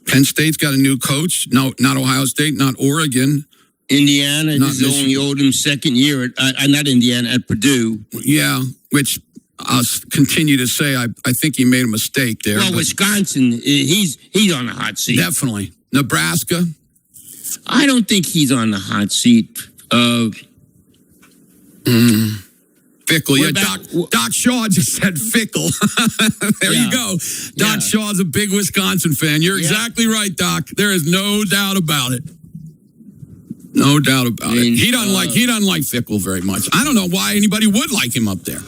Penn State's got a new coach. No, not Ohio State, not Oregon. Indiana is only owed him second year at not Indiana, at Purdue. Yeah, which I'll continue to say I think he made a mistake there. Well, Wisconsin, he's on the hot seat. Definitely. Nebraska? I don't think he's on the hot seat. Fickle. Yeah, Doc Shaw just said Fickle. There you go. Doc Shaw's a big Wisconsin fan. You're exactly right, Doc. There is no doubt about it. No doubt about it. He doesn't like Fickle very much. I don't know why anybody would like him up there.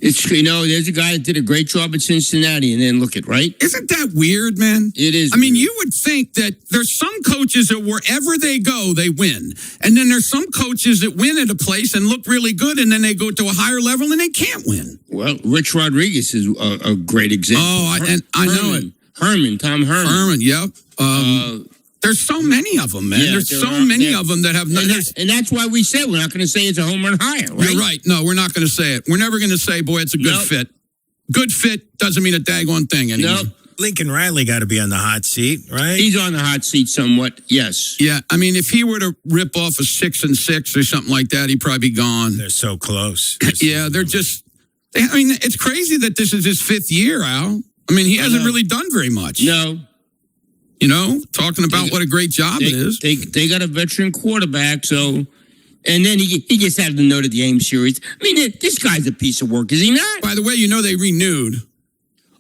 It's, there's a guy that did a great job at Cincinnati, and then look at, right? Isn't that weird, man? It is. I mean, you would think that there's some coaches that wherever they go, they win. And then there's some coaches that win at a place and look really good, and then they go to a higher level and they can't win. Well, Rich Rodriguez is a great example. Oh, I know it. Tom Herman. Herman, yep. There's so many of them, man. Yeah, there's so many of them that have... And that's why we said we're not going to say it's a home run hire, right? You're right. No, we're not going to say it. We're never going to say, boy, it's a good fit. Good fit doesn't mean a daggone thing anymore. Nope. Lincoln Riley got to be on the hot seat, right? He's on the hot seat somewhat, yes. Yeah, I mean, if he were to rip off a 6-6 or something like that, he'd probably be gone. They're so close. They're just... I mean, it's crazy that this is his 5th year, Al. I mean, he hasn't really done very much. No. You know, talking about what a great job it is. They got a veteran quarterback, so... And then he gets out of the Notre Dame series. I mean, this guy's a piece of work, is he not? By the way, you know they renewed.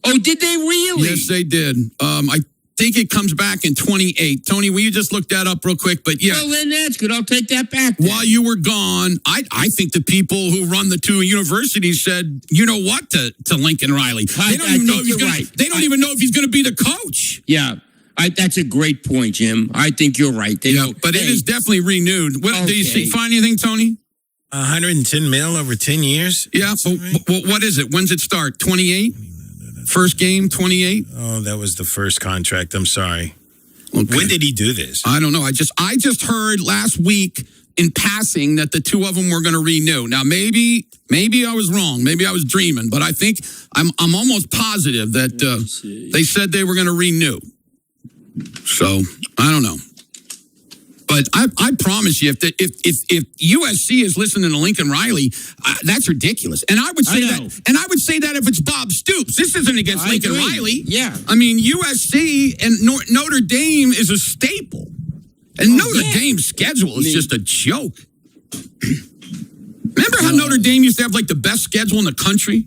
Oh, did they really? Yes, they did. I think it comes back in 28. Tony, will you just look that up real quick? But yeah. Well, then that's good. I'll take that back then. While you were gone, I think the people who run the two universities said, you know what, to Lincoln Riley. They don't even know if he's going to... They don't even know if he's going to be the coach. Yeah. That's a great point, Jim. I think you're right. But it is definitely renewed. Did you find anything, Tony? 110 mil over 10 years? Yeah. What is it? When's it start? 28? First game, 28? Oh, that was the first contract. I'm sorry. Okay. When did he do this? I don't know. I just heard last week in passing that the two of them were going to renew. Now, maybe I was wrong. Maybe I was dreaming. But I think I'm almost positive that they said they were going to renew. So, I don't know. But I promise you, if USC is listening to Lincoln Riley, that's ridiculous. And I would say that. And I would say that if it's Bob Stoops. This isn't against Lincoln Riley. Yeah. I mean, USC and Notre Dame is a staple. And Notre Dame's schedule is just a joke. Remember how Notre Dame used to have like the best schedule in the country?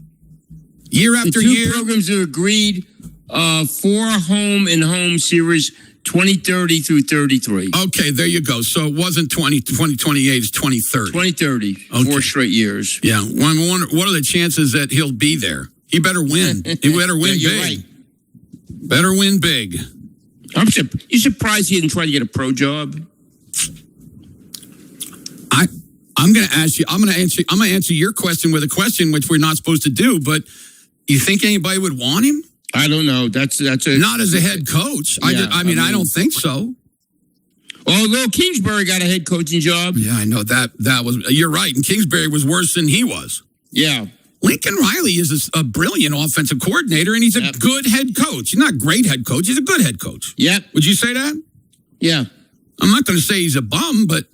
Year after year? The two programs have agreed for home and home series 2030 through 33. Okay, there you go. So it wasn't 2028, it's 2030. 2030, 4 straight years. Yeah. Well, I wonder, what are the chances that he'll be there? He better win. He better win You're big. Right. Better win big. You surprised he didn't try to get a pro job? I'm going to ask you. I'm going to answer your question with a question, which we're not supposed to do. But you think anybody would want him? I don't know. That's not as a head coach. Yeah, I mean, I don't think so. Oh, Lil Kingsbury got a head coaching job. Yeah, I know that was. You're right. And Kingsbury was worse than he was. Yeah. Lincoln Riley is a brilliant offensive coordinator, and he's a good head coach. He's not a great head coach. He's a good head coach. Yep. Would you say that? Yeah. I'm not going to say he's a bum, but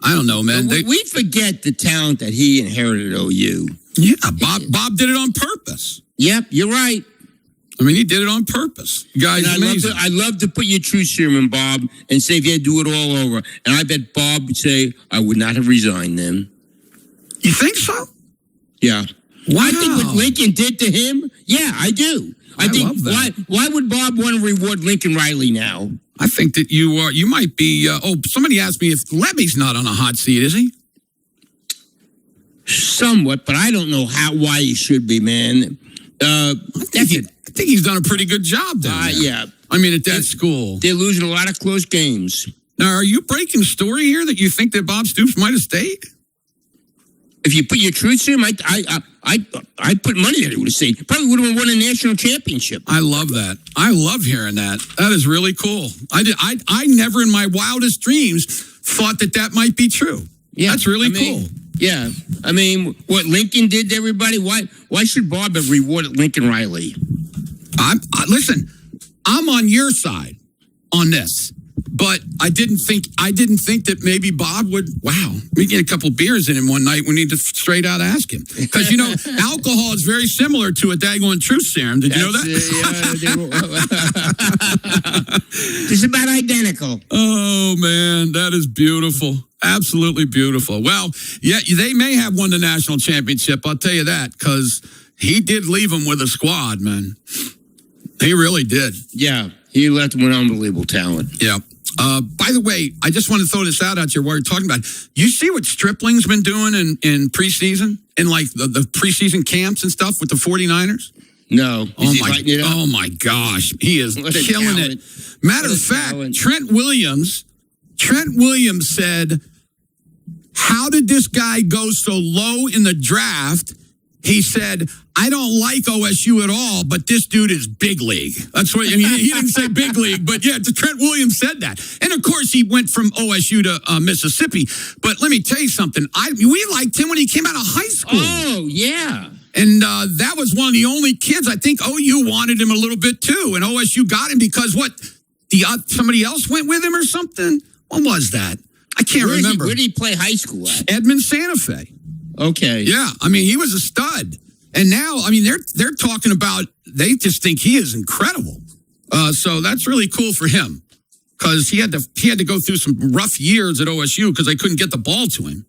I don't know, man. We forget the talent that he inherited at OU. Yeah, Bob did it on purpose. Yep, you're right. I mean, he did it on purpose. Guy's amazing. I'd love to put your truth serum, Bob, and say if you had to do it all over. And I bet Bob would say, I would not have resigned then. You think so? Yeah. Wow. I think what Lincoln did to him, yeah, I do. I think love that. Why would Bob want to reward Lincoln Riley now? I think that you might be, somebody asked me if Levy's not on a hot seat, is he? Somewhat, but I don't know why he should be, man. I think he's done a pretty good job there. Yeah. I mean, at that school. They're losing a lot of close games. Now, are you breaking the story here that you think that Bob Stoops might have stayed? If you put your truth serum, I put money that it would have stayed. Probably would have won a national championship. I love that. I love hearing that. That is really cool. I never in my wildest dreams thought that might be true. Yeah, that's really cool. Yeah, I mean, what Lincoln did to everybody. Why should Bob have rewarded Lincoln Riley? Listen, I'm on your side on this, but I didn't think that maybe Bob would. Wow, we get a couple beers in him one night. We need to straight out ask him because alcohol is very similar to a daggone truth serum. Did you know that? Just about identical. Oh man, that is beautiful. Absolutely beautiful. Well, yeah, they may have won the national championship. I'll tell you that because he did leave them with a squad, man. He really did. Yeah, he left them with unbelievable talent. Yeah. By the way, I just want to throw this out here while you're talking about it. You see what Stripling's been doing in preseason? In like the preseason camps and stuff with the 49ers? No. Oh my gosh. He is killing it. Matter of fact, Trent Williams said, how did this guy go so low in the draft? He said, I don't like OSU at all, but this dude is big league. That's what, I mean, he didn't say big league, but yeah, Trent Williams said that. And of course, he went from OSU to Mississippi. But let me tell you something. We liked him when he came out of high school. Oh, yeah. And that was one of the only kids. I think OU wanted him a little bit too. And OSU got him because somebody else went with him or something? What was that? I can't remember. Where did he play high school at? Edmond Santa Fe. Okay. Yeah, I mean, he was a stud. And now, I mean, they're talking about, they just think he is incredible. So that's really cool for him because he had to go through some rough years at OSU because they couldn't get the ball to him.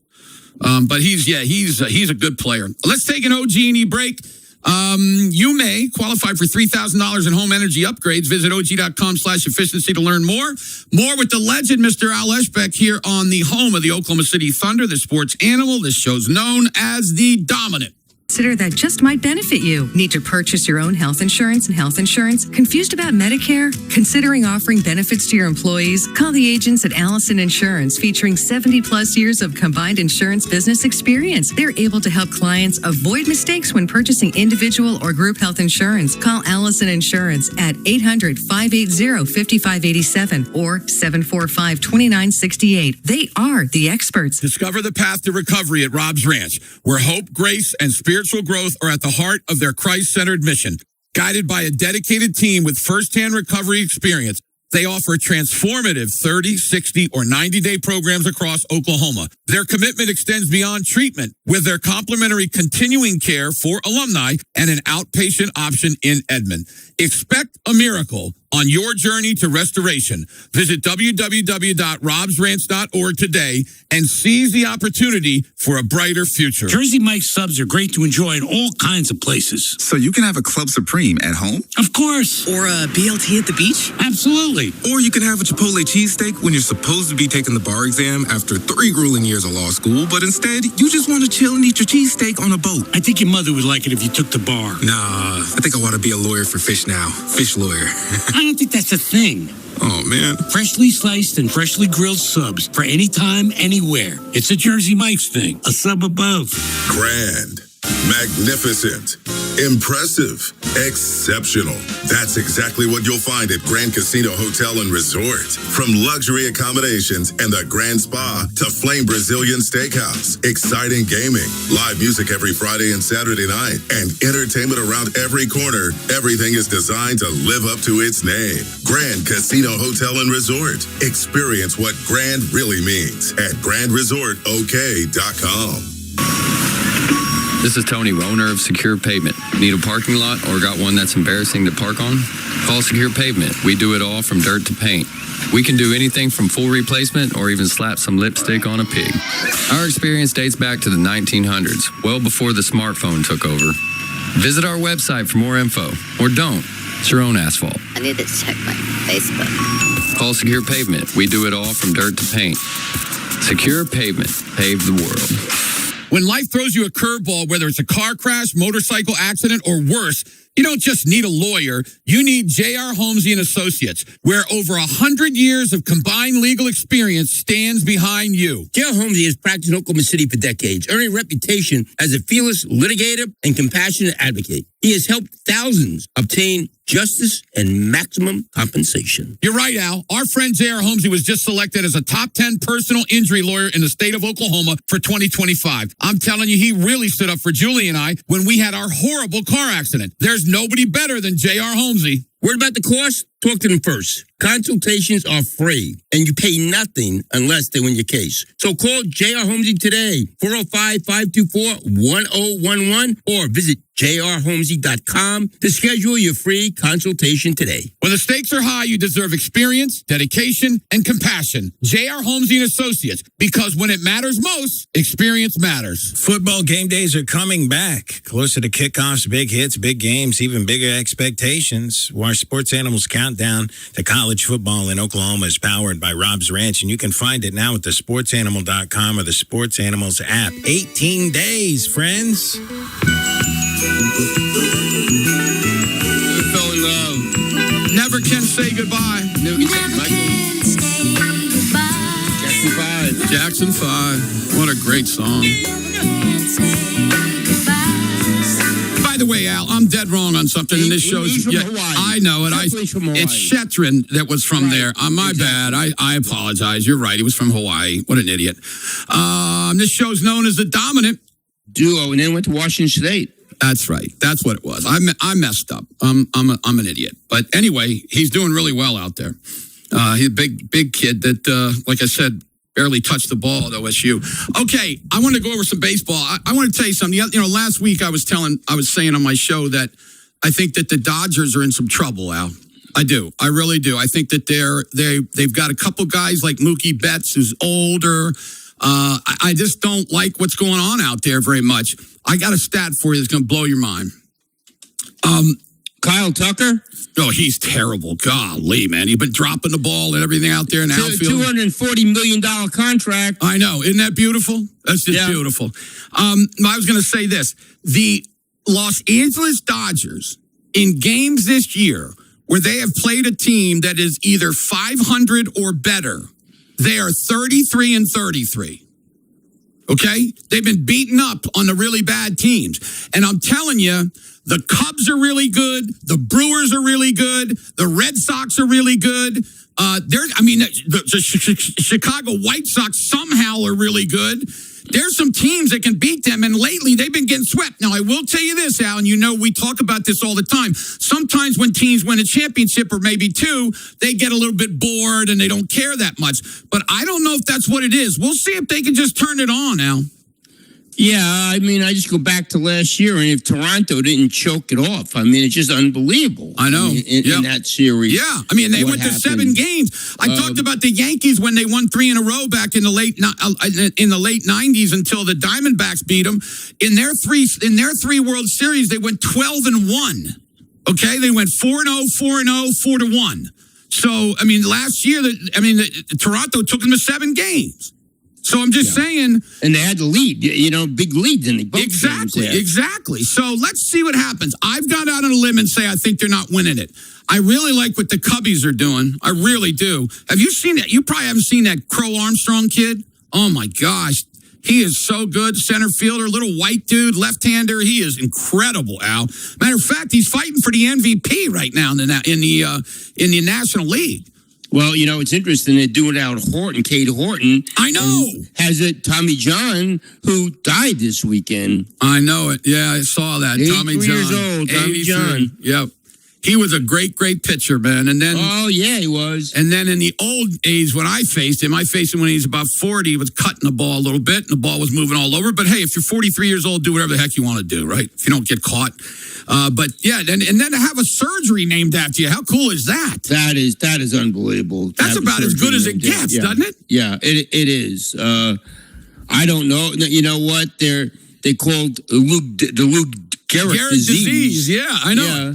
But he's a good player. Let's take an OG&E break. You may qualify for $3,000 in home energy upgrades. Visit OG.com/efficiency to learn more. More with the legend, Mr. Al Eshbeck, here on the home of the Oklahoma City Thunder, the sports animal. This show's known as the Dominant. Consider that just might benefit you. Need to purchase your own health insurance and health insurance? Confused about Medicare? Considering offering benefits to your employees? Call the agents at Allison Insurance, featuring 70 plus years of combined insurance business experience. They're able to help clients avoid mistakes when purchasing individual or group health insurance. Call Allison Insurance at 800-580-5587 or 745-2968. They are the experts. Discover the path to recovery at Rob's Ranch, where hope, grace, and spiritual growth are at the heart of their Christ-centered mission. Guided by a dedicated team with firsthand recovery experience, they offer transformative 30, 60, or 90-day programs across Oklahoma. Their commitment extends beyond treatment with their complimentary continuing care for alumni and an outpatient option in Edmond. Expect a miracle on your journey to restoration. Visit www.robsranch.org today and seize the opportunity for a brighter future. Jersey Mike's subs are great to enjoy in all kinds of places. So you can have a Club Supreme at home? Of course. Or a BLT at the beach? Absolutely. Or you can have a Chipotle cheesesteak when you're supposed to be taking the bar exam after 3 grueling years of law school, but instead, you just want to chill and eat your cheesesteak on a boat. I think your mother would like it if you took the bar. Nah, I think I want to be a lawyer for fish now. Fish lawyer. I don't think that's a thing. Oh, man. Freshly sliced and freshly grilled subs for any time, anywhere. It's a Jersey Mike's thing. A sub above. Grand. Magnificent. Impressive. Exceptional. That's exactly what you'll find at Grand Casino Hotel and Resort. From luxury accommodations and the Grand Spa to Flame Brazilian Steakhouse. Exciting gaming, live music every Friday and Saturday night, and entertainment around every corner. Everything is designed to live up to its name. Grand Casino Hotel and Resort. Experience what grand really means at GrandResortOK.com. This is Tony, owner of Secure Pavement. Need a parking lot or got one that's embarrassing to park on? Call Secure Pavement. We do it all from dirt to paint. We can do anything from full replacement or even slap some lipstick on a pig. Our experience dates back to the 1900s, well before the smartphone took over. Visit our website for more info, or don't. It's your own asphalt. I need to check my Facebook. Call Secure Pavement. We do it all from dirt to paint. Secure Pavement. Pave the world. When life throws you a curveball, whether it's a car crash, motorcycle accident, or worse, You don't just need a lawyer. You need J.R. Holmesy and Associates, where over 100 years of combined legal experience stands behind you. J.R. Holmesy has practiced in Oklahoma City for decades, earning a reputation as a fearless litigator and compassionate advocate. He has helped thousands obtain justice and maximum compensation. You're right, Al. Our friend J.R. Holmesy was just selected as a top 10 personal injury lawyer in the state of Oklahoma for 2025. I'm telling you, he really stood up for Julie and I when we had our horrible car accident. There's nobody better than J.R. Holmesy. Word about the cost? Talk to them first. Consultations are free, and you pay nothing unless they win your case. So call J.R. Holmesy today, 405-524-1011, or visit jrholmesy.com to schedule your free consultation today. When the stakes are high, you deserve experience, dedication, and compassion. J.R. Holmesy and Associates, because when it matters most, experience matters. Football game days are coming back. Closer to kickoffs, big hits, big games, even bigger expectations. Our Sports Animals Countdown to college football in Oklahoma is powered by Rob's Ranch, and you can find it now at thesportsanimal.com or the Sports Animals app. 18 days, friends. We fell in love. Never can say goodbye. Never can say goodbye. Jackson 5. What a great song. By the way, Al, I'm dead wrong on something in this show. I know it. It's Shetron that was from there. My bad. I apologize. You're right. He was from Hawaii. What an idiot. This show's known as The Dominant Duo, and then went to Washington State. That's right. That's what it was. I messed up. I'm an idiot. But anyway, he's doing really well out there. He's a big kid that, like I said, barely touched the ball at OSU. Okay, I want to go over some baseball. I want to tell you something. You know, last week I was saying on my show that I think that the Dodgers are in some trouble, Al. I do. I really do. I think that they've got a couple guys like Mookie Betts, who's older. I just don't like what's going on out there very much. I got a stat for you that's going to blow your mind. Kyle Tucker? Oh, he's terrible. Golly, man. He's been dropping the ball and everything out there in the outfield. $240 million contract. I know. Isn't that beautiful? That's just beautiful. I was going to say this. The Los Angeles Dodgers, in games this year where they have played a team that is either 500 or better, they are 33-33. Okay? They've been beaten up on the really bad teams. And I'm telling you, the Cubs are really good. The Brewers are really good. The Red Sox are really good. The Chicago White Sox somehow are really good. There's some teams that can beat them, and lately they've been getting swept. Now, I will tell you this, Al, and you know we talk about this all the time. Sometimes when teams win a championship or maybe two, they get a little bit bored and they don't care that much. But I don't know if that's what it is. We'll see if they can just turn it on, Al. Yeah, I mean, I just go back to last year, and if Toronto didn't choke it off, I mean, it's just unbelievable. I know. In that series. Yeah, I mean, they went to 7 games. I talked about the Yankees when they won 3 in a row back in the late 90s until the Diamondbacks beat them. In their three World Series, they went 12-1. Okay, they went 4-0, 4-0, 4-1. So, I mean, last year, Toronto took them to 7 games. So I'm just saying. And they had the lead, big lead in the both Exactly. So let's see what happens. I've gone out on a limb and say I think they're not winning it. I really like what the Cubbies are doing. I really do. Have you seen that? You probably haven't seen that Crow Armstrong kid. Oh, my gosh. He is so good. Center fielder, little white dude, left-hander. He is incredible, Al. Matter of fact, he's fighting for the MVP right now in the National League. Well, it's interesting. They're doing it out Horton, Kate Horton. I know. Has it Tommy John, who died this weekend. I know it. Yeah, I saw that. Tommy John. 83 years old, Tommy John. Yep. He was a great, great pitcher, man. And then, oh, yeah, he was. And then in the old days when I faced him when he was about 40, he was cutting the ball a little bit, and the ball was moving all over. But, hey, if you're 43 years old, do whatever the heck you want to do, right? If you don't get caught. But, yeah, and then to have a surgery named after you, how cool is that? That is unbelievable. That's about as good as it gets, doesn't it? Yeah, it is. I don't know. You know what? They called the Lou Gehrig disease. Yeah, I know. Yeah.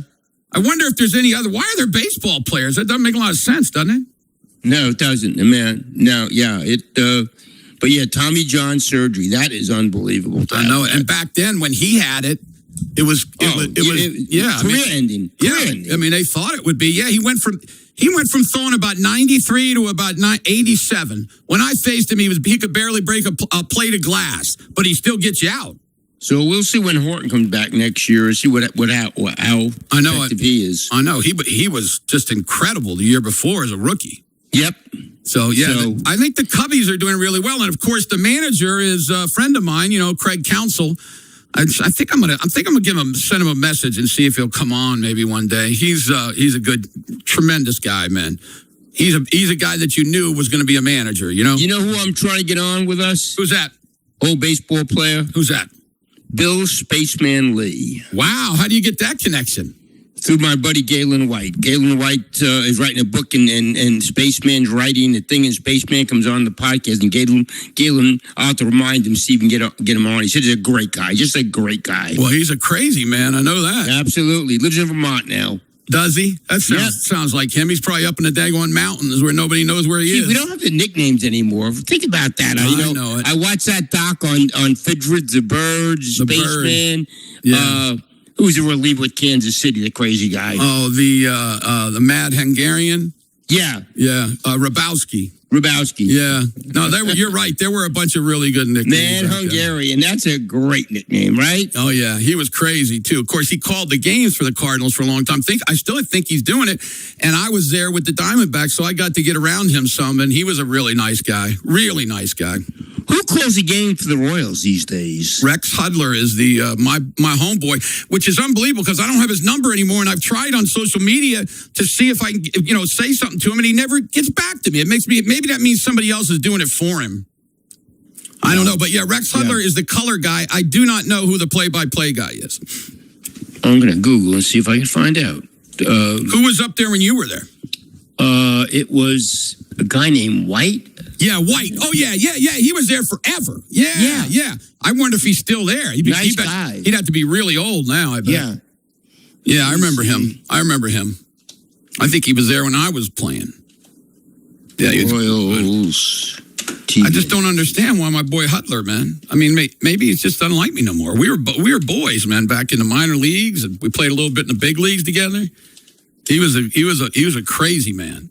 I wonder if there's any other. Why are there baseball players? That doesn't make a lot of sense, doesn't it? No, it doesn't, man. No, yeah, but yeah, Tommy John surgery. That is unbelievable. I know. And back then, when he had it, It was career ending. I mean, they thought it would be. Yeah, he went from throwing about 93 to about 87. When I faced him, he could barely break a plate of glass, but he still gets you out. So we'll see when Horton comes back next year and see how effective he is. I know he was just incredible the year before as a rookie. Yep. So I think the Cubbies are doing really well, and of course the manager is a friend of mine. Craig Counsell. I think I'm gonna send him a message and see if he'll come on maybe one day. He's a good, tremendous guy, man. He's a guy that you knew was going to be a manager. You know who I'm trying to get on with us? Who's that? Old baseball player. Who's that? Bill Spaceman Lee. Wow, how do you get that connection? Through my buddy Galen White. Galen White is writing a book, and Spaceman's writing the thing, and Spaceman comes on the podcast, and Galen, I'll have to remind him, see if we can get him on. He said he's a great guy, just a great guy. Well, he's a crazy man, I know that. Absolutely. Lives in Vermont now. Does he? That sounds like him. He's probably up in the daggone mountains where nobody knows where he is. We don't have the nicknames anymore. Think about that. I know it. I watched that doc on Fidred, the Birds, Spaceman. Yeah. Who's the reliever with Kansas City, the crazy guy? Oh, the Mad Hungarian? Yeah. Yeah. Rabowski. Yeah. No, you're right. There were a bunch of really good nicknames. Mad Hungarian. That's a great nickname, right? Oh, yeah. He was crazy, too. Of course, he called the games for the Cardinals for a long time. I still think he's doing it. And I was there with the Diamondbacks, so I got to get around him some, and he was a really nice guy. Really nice guy. Who calls the game for the Royals these days? Rex Hudler is the my homeboy, which is unbelievable because I don't have his number anymore, and I've tried on social media to see if I can, say something to him, and he never gets back to me. It makes me maybe that means somebody else is doing it for him. I don't know, but yeah, Rex Hudler is the color guy. I do not know who the play-by-play guy is. I'm going to Google and see if I can find out. Who was up there when you were there? It was a guy named White. Yeah, White. Oh, yeah. He was there forever. Yeah. I wonder if he's still there. Nice guy. He'd have to be really old now, I bet. Yeah, I remember him. I think he was there when I was playing. Yeah, Royals. I just don't understand why my boy Hudler, man. I mean, maybe he just doesn't like me no more. We were boys, man, back in the minor leagues, and we played a little bit in the big leagues together. He was a crazy man.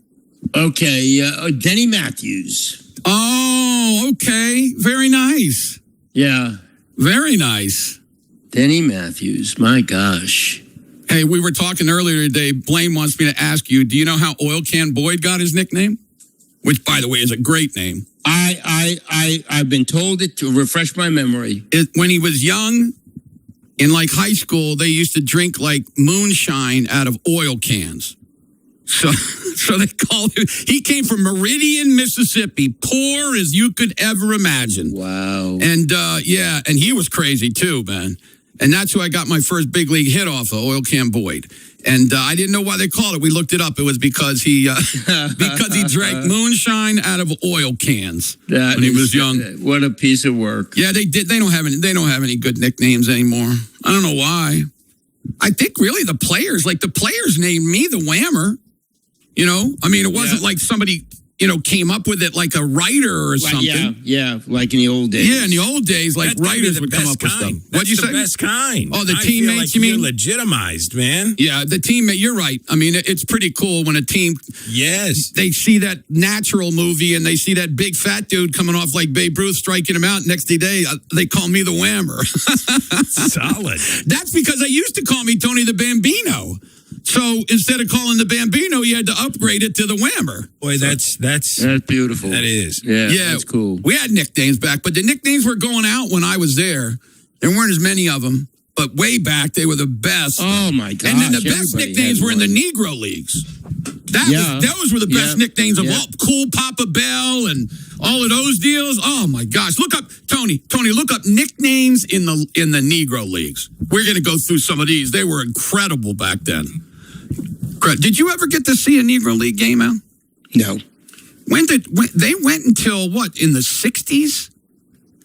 Okay, Denny Matthews. Oh, okay, very nice. Yeah, very nice. Denny Matthews. My gosh. Hey, we were talking earlier today. Blaine wants me to ask you, do you know how Oil Can Boyd got his nickname? Which, by the way, is a great name. I've been told it to refresh my memory. When he was young, in like high school, they used to drink like moonshine out of oil cans. So they called him. He came from Meridian, Mississippi, poor as you could ever imagine. Wow. And and he was crazy too, man. And that's who I got my first big league hit off of, Oil Can Boyd. And I didn't know why they called it. We looked it up. It was because he drank moonshine out of oil cans when he was young. What a piece of work. Yeah, they did. They don't have any good nicknames anymore. I don't know why. I think really the players named me the Whammer. I mean, it wasn't like somebody came up with it like a writer or something. Yeah, like in the old days. Yeah, in the old days, like writers would come up with stuff. What'd you say? The best kind. Oh, the I teammates, feel like you mean? You're legitimized, man. Yeah, the teammate, you're right. I mean, it's pretty cool when a team... Yes. They see that Natural movie and they see that big fat dude coming off like Babe Ruth striking him out. Next day, they call me the Whammer. Solid. That's because they used to call me Tony the Bambino. So instead of calling the Bambino, you had to upgrade it to the Whammer. Boy, that's beautiful. That is. Yeah, that's cool. We had nicknames back, but the nicknames were going out when I was there. There weren't as many of them, but way back, they were the best. Oh, my gosh. And then the best nicknames were in the Negro Leagues. Those were the best nicknames of all. Cool Papa Bell and all of those deals. Oh, my gosh. Look up, Tony, look up nicknames in the Negro Leagues. We're going to go through some of these. They were incredible back then. Did you ever get to see a Negro League game, Al? No. When they went until what, in the 60s?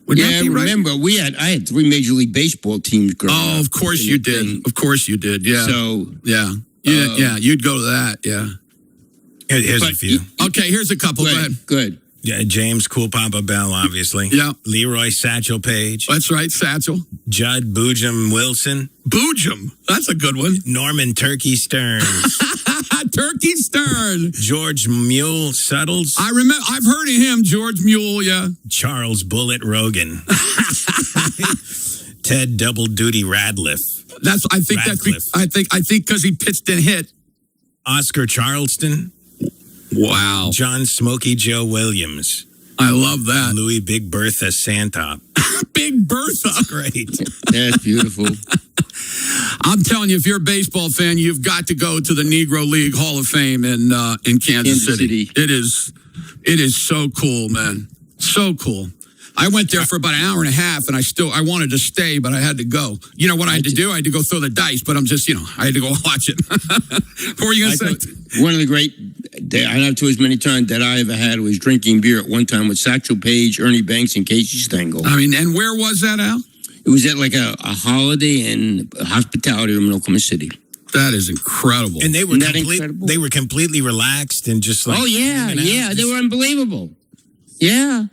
Would that be right? Remember, I had 3 Major League Baseball teams growing up. Oh, of course you did. Of course you did, yeah. So, yeah, you'd go to that, yeah. Here's a few. Okay, here's a couple. Good. Yeah, James Cool Papa Bell, obviously. Yeah. Leroy Satchel Paige. That's right, Satchel. Judd Boojum Wilson. Boojum. That's a good one. Norman Turkey Stearns. Turkey Stern. George Mule Suttles. I remember. I've heard of him, George Mule. Yeah. Charles Bullet Rogan. Ted Double Duty Radcliffe. I think because he pitched and hit. Oscar Charleston. Wow. John Smokey Joe Williams. I love that. Louis Big Bertha Santop. Big Bertha. Great. That's beautiful. I'm telling you, if you're a baseball fan, you've got to go to the Negro League Hall of Fame in Kansas City. It is so cool, man. So cool. I went there for about an hour and a half, and I wanted to stay, but I had to go. You know what I had to do? I had to go throw the dice, but I'm just, I had to go watch it. What were you going to say? One of the great, I know to as many times that I ever had was drinking beer at one time with Satchel Paige, Ernie Banks, and Casey Stengel. I mean, and where was that, Al? It was at like a holiday and hospitality room in Oklahoma City. That is incredible. And they were completely relaxed and just like... Oh, yeah, they were unbelievable. Yeah.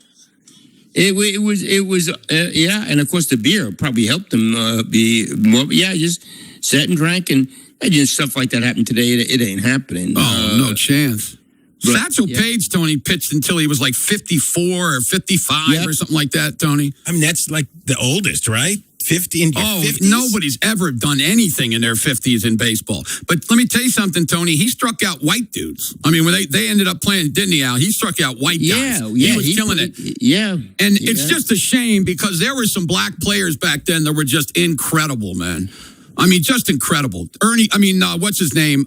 It was, and of course the beer probably helped them be more. Yeah, just sat and drank, and just stuff like that happened today. It ain't happening. Oh, no chance. Satchel Paige, Tony, pitched until he was like 54 or 55 or something like that, Tony. I mean, that's like the oldest, right? 50 in your 50s? Nobody's ever done anything in their 50s in baseball. But let me tell you something, Tony. He struck out white dudes. I mean, when they ended up playing, didn't he, Al? He struck out white guys. He was killing it. Yeah. And it's just a shame because there were some black players back then that were just incredible, man. I mean, just incredible. What's his name?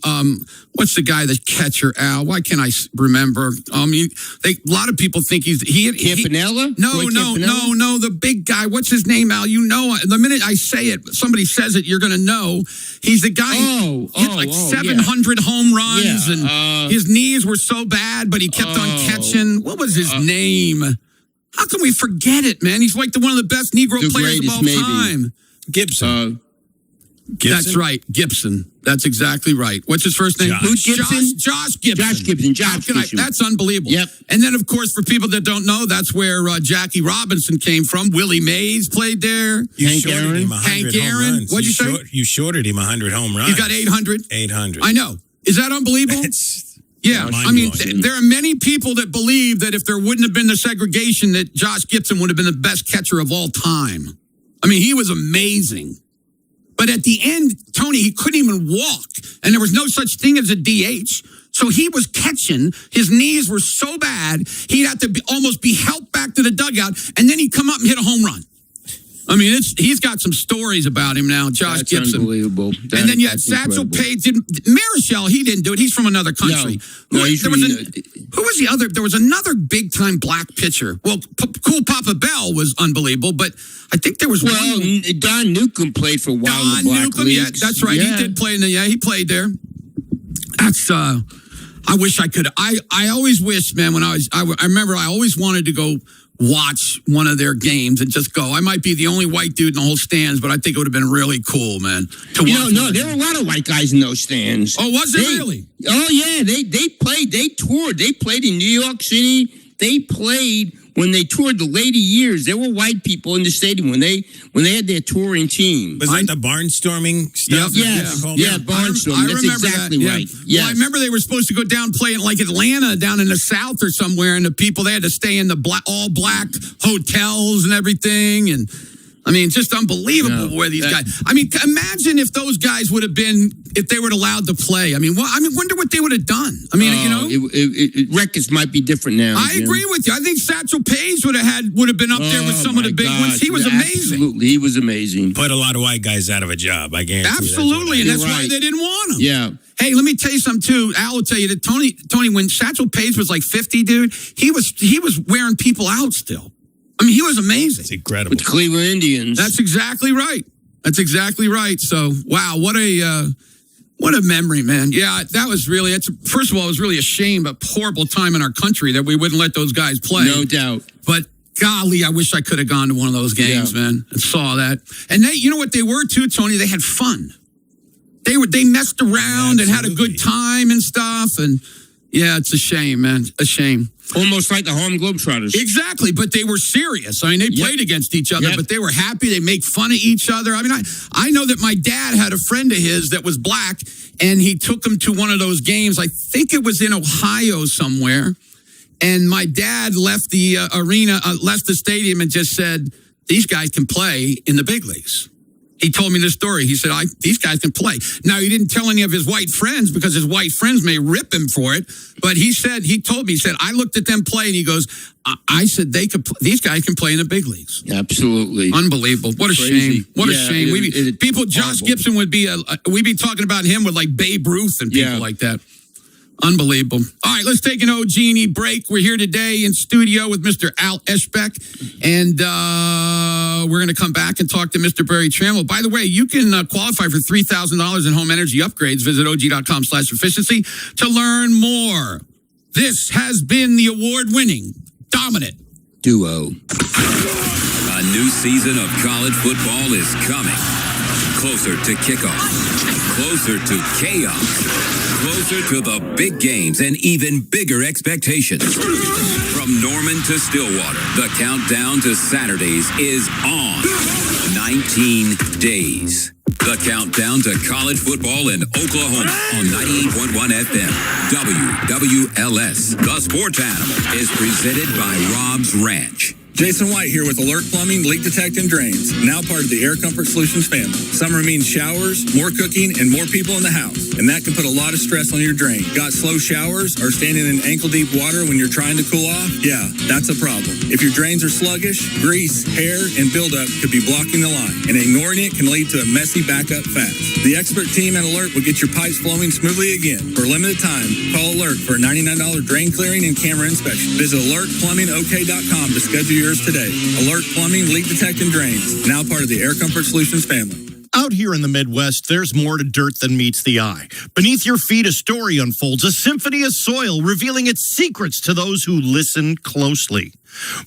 What's the guy, the catcher, Al? Why can't I remember? I mean, a lot of people think Campanella? No, the big guy. What's his name, Al? You know, the minute I say it, somebody says it, you're going to know. He's the guy who hit 700 home runs, and his knees were so bad, but he kept on catching. What was his name? How can we forget it, man? He's like one of the best Negro players of all time. Gibson. That's right, Gibson. That's exactly right. What's his first name? Josh Gibson. Josh Gibson. That's unbelievable. Yep. And then, of course, for people that don't know, that's where Jackie Robinson came from. Willie Mays played there. Hank Aaron. Hank Aaron. What'd you say? You shorted him 100 home runs. You got 800? 800. I know. Is that unbelievable? Yeah, I mean, there are many people that believe that if there wouldn't have been the segregation, that Josh Gibson would have been the best catcher of all time. I mean, he was amazing. But at the end, Tony, he couldn't even walk. And there was no such thing as a DH. So he was catching. His knees were so bad, he'd have to almost be helped back to the dugout. And then he'd come up and hit a home run. I mean, he's got some stories about him now, Josh Gibson. Unbelievable. And then you had Satchel Paige. Marichal, he didn't do it. He's from another country. No, who was the other? There was another big-time black pitcher. Well, Cool Papa Bell was unbeliable, but I think there was one. Don Newcomb played for a while in the Black Leagues. Yeah, that's right. Yeah. He did play he played there. That's, I wish I could. I always wish, man, when I remember I always wanted to go watch one of their games and just go. I might be the only white dude in the whole stands, but I think it would have been really cool, man. No, there were a lot of white guys in those stands. Oh, was there really? Oh, yeah. They played. They toured. They played in New York City. They played when they toured the later years. There were white people in the stadium when they had their touring team. Was that the barnstorming stuff? Yeah, barnstorming. That's exactly right. Yes. Well, I remember they were supposed to go down play in like Atlanta, down in the South or somewhere, and the people, they had to stay in the all black hotels and everything, and I mean, just unbelievable where these guys. I mean, imagine if those guys would have been, if they were allowed to play. I mean, wonder what they would have done. I mean, records might be different now. I agree with you. I think Satchel Paige would have been up there with some of the big ones. He was amazing. Absolutely, he was amazing. Put a lot of white guys out of a job. I guarantee. Absolutely, and that's why they didn't want him. Yeah. Hey, let me tell you something too. Al will tell you that Tony, when Satchel Paige was like 50, dude, he was wearing people out still. I mean, he was amazing. It's incredible. With the Cleveland Indians. That's exactly right. So, wow, what a memory, man. Yeah, that was really, first of all, it was really a shame, a horrible time in our country that we wouldn't let those guys play. No doubt. But golly, I wish I could have gone to one of those games, man, and saw that. And you know what they were too, Tony? They had fun. They messed around and had a good time and stuff. And yeah, it's a shame, man. A shame. Almost like the Harlem Globetrotters. Exactly, but they were serious. I mean, they played against each other, but they were happy. They make fun of each other. I mean, I know that my dad had a friend of his that was black, and he took him to one of those games. I think it was in Ohio somewhere. And my dad left the arena, left the stadium, and just said, these guys can play in the big leagues. He told me this story. He said, these guys can play. Now, he didn't tell any of his white friends because his white friends may rip him for it. But he told me, I looked at them play, and he goes, I said, these guys can play in the big leagues. Absolutely. Unbelievable. What a shame. What a shame. Josh Gibson we'd be talking about him with like Babe Ruth and people like that. Unbelievable. All right, let's take an OG&E break. We're here today in studio with Mr. Al Eschbeck, and we're going to come back and talk to Mr. Barry Trammell. By the way, you can qualify for $3,000 in home energy upgrades. Visit OG.com/efficiency to learn more. This has been the award-winning, dominant duo. A new season of college football is coming. Closer to kickoff. Closer to chaos. Closer to the big games and even bigger expectations. From Norman to Stillwater, the countdown to Saturdays is on. 19 days. The countdown to college football in Oklahoma on 98.1 FM. WWLS. The Sports Animal is presented by Rob's Ranch. Jason White here with Alert Plumbing, Leak Detect and Drains, now part of the Air Comfort Solutions family. Summer means showers, more cooking, and more people in the house, and that can put a lot of stress on your drain. Got slow showers or standing in ankle-deep water when you're trying to cool off? Yeah, that's a problem. If your drains are sluggish, grease, hair, and buildup could be blocking the line, and ignoring it can lead to a messy backup fast. The expert team at Alert will get your pipes flowing smoothly again. For a limited time, call Alert for a $99 drain clearing and camera inspection. Visit alertplumbingok.com to schedule yours today. Alert Plumbing, Leak Detect and Drains, now part of the Air Comfort Solutions family. Out here in the Midwest, there's more to dirt than meets the eye. Beneath your feet, a story unfolds, a symphony of soil revealing its secrets to those who listen closely.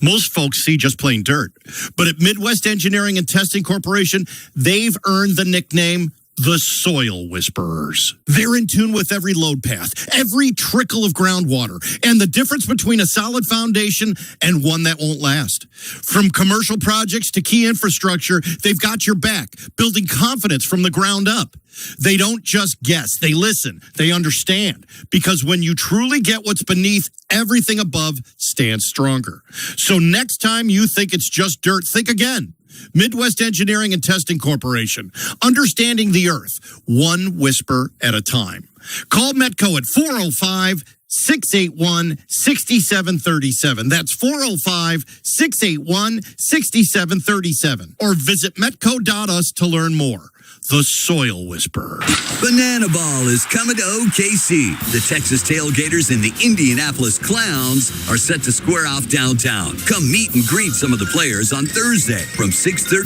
Most folks see just plain dirt, but at Midwest Engineering and Testing Corporation, they've earned the nickname the Soil Whisperers. They're in tune with every load path, every trickle of groundwater, and the difference between a solid foundation and one that won't last. From commercial projects to key infrastructure, they've got your back, building confidence from the ground up. They don't just guess, they listen, they understand. Because when you truly get what's beneath, everything above stands stronger. So next time you think it's just dirt, think again. Midwest Engineering and Testing Corporation, understanding the earth, one whisper at a time. Call Metco at 405-681-6737. That's 405-681-6737. Or visit metco.us to learn more. The Soil Whisperer. Banana Ball is coming to OKC. The Texas Tailgaters and the Indianapolis Clowns are set to square off downtown. Come meet and greet some of the players on Thursday from 6:30 to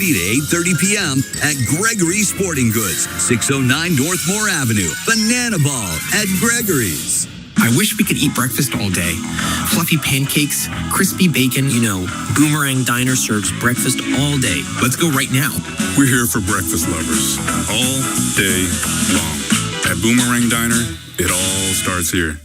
8:30 p.m. at Gregory's Sporting Goods, 609 Northmore Avenue. Banana Ball at Gregory's. I wish we could eat breakfast all day. Fluffy pancakes, crispy bacon, Boomerang Diner serves breakfast all day. Let's go right now. We're here for breakfast lovers all day long. At Boomerang Diner, it all starts here.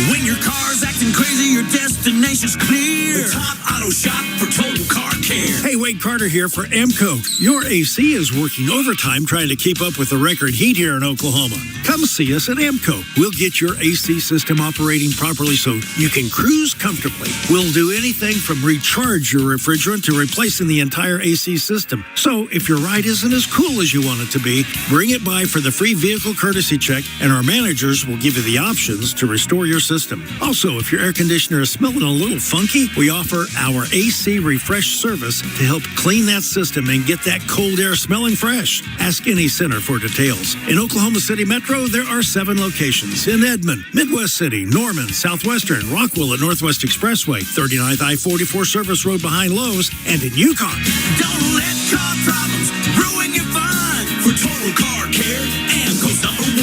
When your car's acting crazy, your destination's clear. The Top Auto Shop for total car care. Hey, Wade Carter here for AMCO. Your AC is working overtime trying to keep up with the record heat here in Oklahoma. Come see us at AMCO. We'll get your AC system operating properly so you can cruise comfortably. We'll do anything from recharge your refrigerant to replacing the entire AC system. So if your ride isn't as cool as you want it to be, bring it by for the free vehicle courtesy check, and our managers will give you the options to restore your system. Also, if your air conditioner is smelling a little funky, we offer our AC refresh service to help clean that system and get that cold air smelling fresh. Ask any center for details. In Oklahoma City Metro, there are 7 locations. In Edmond, Midwest City, Norman, Southwestern, Rockwell at Northwest Expressway, 39th I-44 Service Road behind Lowe's, and in Yukon. Don't let car problems ruin your fun. For total car care, AMCO's #1.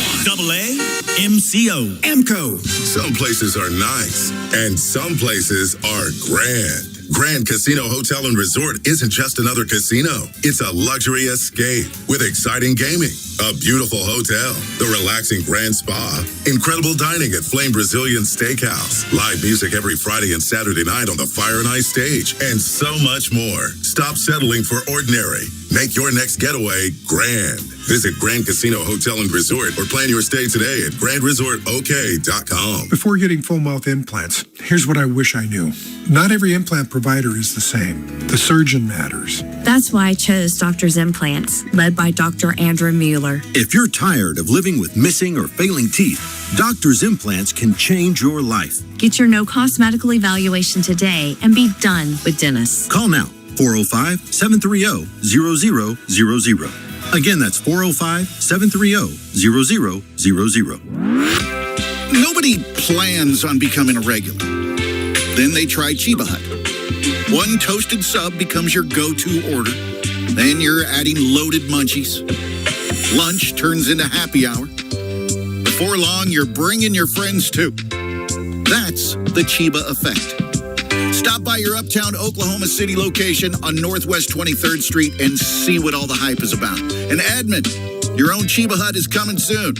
AAMCO. AMCO. Some places are nice, and some places are grand. Grand Casino Hotel and Resort isn't just another casino. It's a luxury escape with exciting gaming, A beautiful hotel, the relaxing Grand Spa, incredible dining at Flame Brazilian Steakhouse, live music every Friday and Saturday night on the Fire and Ice stage, and so much more. Stop settling for ordinary. Make your next getaway grand. Visit Grand Casino Hotel and Resort or plan your stay today at grandresortok.com. Before getting full mouth implants, here's what I wish I knew. Not every implant provider is the same. The surgeon matters. That's why I chose Doctor's Implants, led by Dr. Andrew Mueller. If you're tired of living with missing or failing teeth, Doctor's Implants can change your life. Get your no-cost medical evaluation today and be done with dentists. Call now, 405-730-0000. Again, that's 405-730-0000. Nobody plans on becoming a regular. Then they try Chiba Hut. One toasted sub becomes your go-to order. Then you're adding loaded munchies. Lunch turns into happy hour. Before long, you're bringing your friends too. That's the Chiba effect. Stop by your uptown Oklahoma City location on Northwest 23rd Street and see what all the hype is about. And Edmond, your own Chiba Hut is coming soon.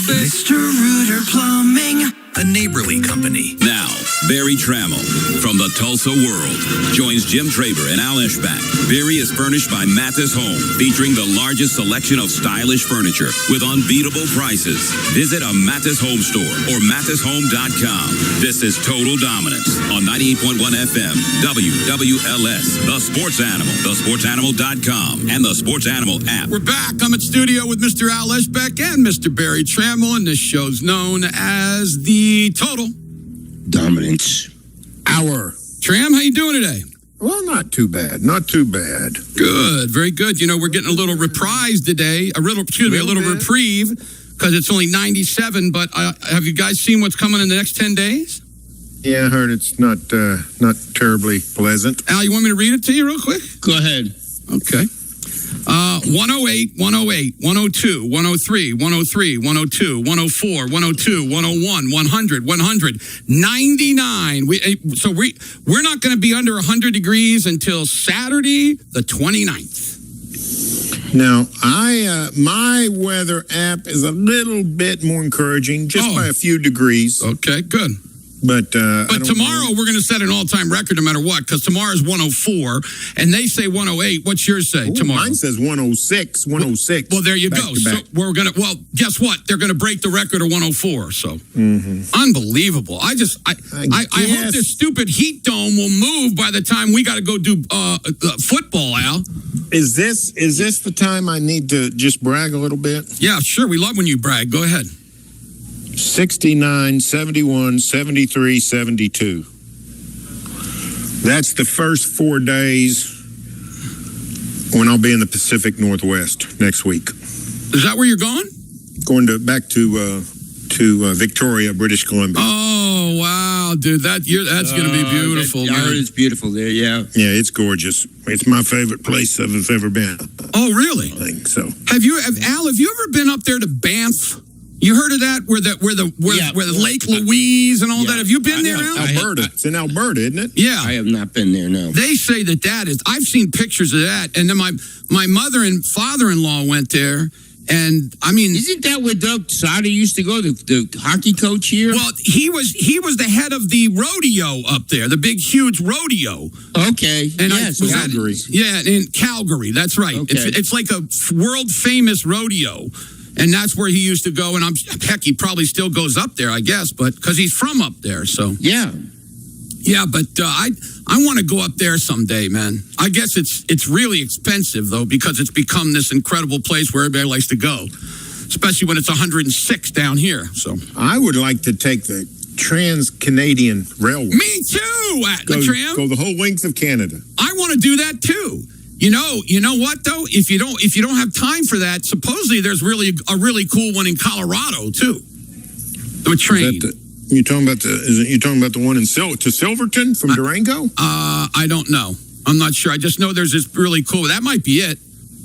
Mr. Rooter Plumbing, a neighborly company. Now, Barry Trammell from the Tulsa World joins Jim Traber and Al Eschbach. Barry is furnished by Mathis Home, featuring the largest selection of stylish furniture with unbeatable prices. Visit a Mathis Home store or mathishome.com. This is Total Dominance on 98.1 FM, WWLS, The Sports Animal, thesportsanimal.com, and the Sports Animal app. We're back. I'm at studio with Mr. Al Eschbach and Mr. Barry Trammell, and this show's known as the Total Dominance Hour. Tram, how you doing today? Well, not too bad. Not too bad. Good, very good. You know, we're getting a little reprise today. A little reprieve, because it's only 97. But have you guys seen what's coming in the next 10 days? Yeah, I heard it's not terribly pleasant. Al, you want me to read it to you real quick? Go ahead. Okay. 108, 108, 102, 103, 103, 102, 104, 102, 101, 100, 100, 99. We're not going to be under 100 degrees until Saturday, the 29th. Now, my weather app is a little bit more encouraging, just by a few degrees. Okay, good. But tomorrow we're going to set an all-time record no matter what, because tomorrow's 104, and they say 108. What's yours say tomorrow? Mine says 106, 106. Well, there you go. So guess what? They're going to break the record of 104. So unbelievable. I hope this stupid heat dome will move by the time we got to go do football, Al. Is this the time I need to just brag a little bit? Yeah, sure. We love when you brag. Go ahead. 69, 71, 73, 72. That's the first 4 days when I'll be in the Pacific Northwest next week. Is that where you're going? Going back to Victoria, British Columbia. Oh, wow, dude. That's going to be beautiful, man. It's beautiful there, yeah. Yeah, it's gorgeous. It's my favorite place I've ever been. Oh, really? I think so. Al, have you ever been up there to Banff? You heard of that? Where the Lake Louise and all that? Have you been there now? Alberta. It's in Alberta, isn't it? Yeah. I have not been there, no. They say that is. I've seen pictures of that. And then my mother and father-in-law went there. And I mean, isn't that where Doug Sauter used to go, the hockey coach here? Well, he was the head of the rodeo up there, the big, huge rodeo. Okay. And Calgary. In Calgary. That's right. Okay. It's like a world famous rodeo. And that's where he used to go. And he probably still goes up there, I guess, but because he's from up there. So yeah. But I want to go up there someday, man. I guess it's really expensive though, because it's become this incredible place where everybody likes to go, especially when it's 106 down here. So I would like to take the Trans-Canadian Railway. Me too. The tram. Go the whole length of Canada. I want to do that too. You know what though? If you don't have time for that, supposedly there's really a really cool one in Colorado too. The train. You talking about the one in Silverton from Durango? I don't know. I'm not sure. I just know there's this really cool. That might be it.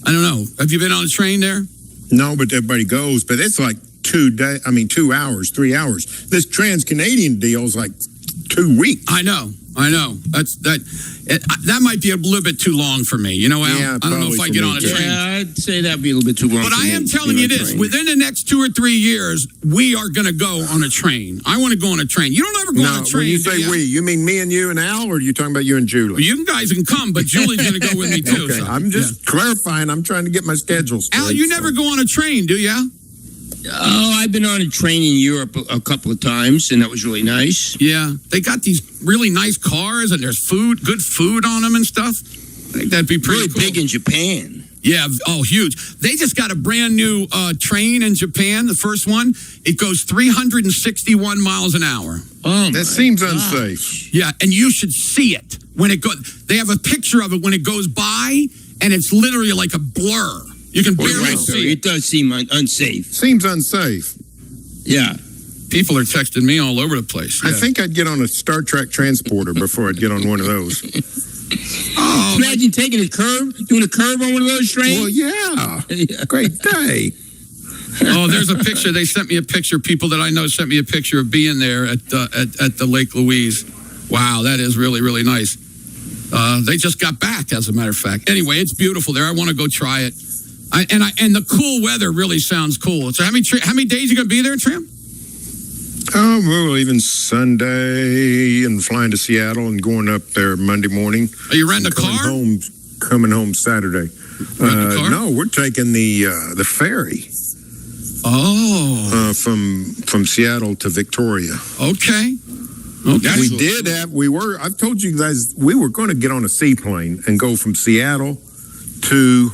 I don't know. Have you been on a train there? No, but everybody goes. But it's like 2 hours, 3 hours. This Trans-Canadian deal is like 2 weeks. I know. That might be a little bit too long for me. You know, Al? Yeah, I don't know if I get on a train. Yeah, I'd say that'd be a little bit too long. But for I me am to telling be you on a this: train. within the next 2 or 3 years, we are going to go on a train. I want to go on a train. You don't ever go on a train. When you say we, you mean me and you and Al, or are you talking about you and Julie? Well, you guys can come, but Julie's going to go with me too. Okay, so, I'm just clarifying. I'm trying to get my schedule straight. Al, you never go on a train, do you? Oh, I've been on a train in Europe a couple of times, and that was really nice. Yeah, they got these really nice cars, and there's good food on them and stuff. I think that'd be pretty really cool. big in Japan. Yeah, huge. They just got a brand new train in Japan, the first one. It goes 361 miles an hour. Oh, that seems unsafe. Yeah, and you should see it. When it goes, they have a picture of it when it goes by, and it's literally like a blur. You can barely see it. It does seem unsafe. Seems unsafe. Yeah. People are texting me all over the place. I think I'd get on a Star Trek transporter before I'd get on one of those. Imagine doing a curve on one of those trains. Well, yeah. Great day. Oh, there's a picture. They sent me a picture. People that I know sent me a picture of being there at the Lake Louise. Wow, that is really, really nice. They just got back, as a matter of fact. Anyway, it's beautiful there. I want to go try it. And the cool weather really sounds cool. So how many days are you going to be there, Tram? Oh, we're leaving Sunday and flying to Seattle and going up there Monday morning. Are you renting a car? Coming home Saturday. No, we're taking the ferry. Oh. From Seattle to Victoria. Okay. I've told you guys, we were going to get on a seaplane and go from Seattle to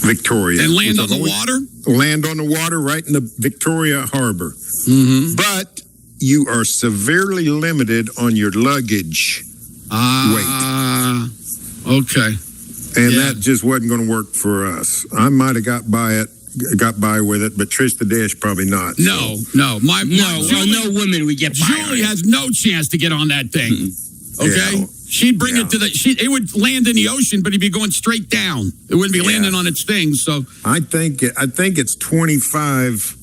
Victoria. And land on the water? Land on the water right in the Victoria Harbor. Mm-hmm. But you are severely limited on your luggage weight. Okay. And that just wasn't going to work for us. I might have got by with it, but Trish the Dish probably not. No. No women would get by. Julie has no chance to get on that thing. Okay? Yeah. She'd bring it to it would land in the ocean, but it'd be going straight down. It wouldn't be landing on its thing. So I think it's 25.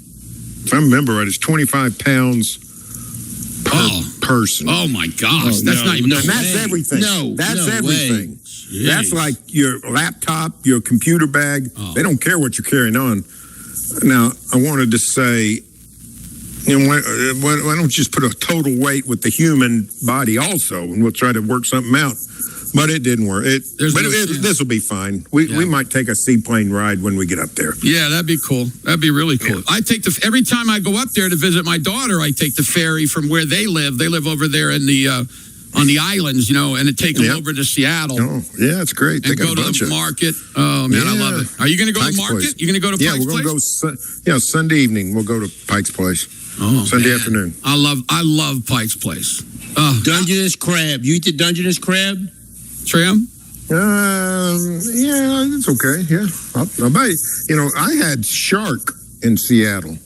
If I remember right, it's 25 pounds per person. Oh my gosh, that's not even. And that's everything. That's everything. Jeez. That's like your laptop, your computer bag. They don't care what you're carrying on. Now, I wanted to say, why don't you just put a total weight with the human body also, and we'll try to work something out. But it didn't work. This will be fine. We might take a seaplane ride when we get up there. Yeah, that'd be cool. That'd be really cool. I take every time I go up there to visit my daughter, I take the ferry from where they live. They live over there in the on the islands, and take them over to Seattle. Oh, yeah, it's great. And go to the market. Oh man, I love it. Are you going to go to the market? You're going to go to Pike's Place? Yeah, we're going to go. Sunday evening we'll go to Pike's Place. Oh, Sunday afternoon. I love Pike's Place. Dungeness crab. You eat the Dungeness crab? Tram? Yeah, it's okay. Yeah, I'll bet. I had shark in Seattle.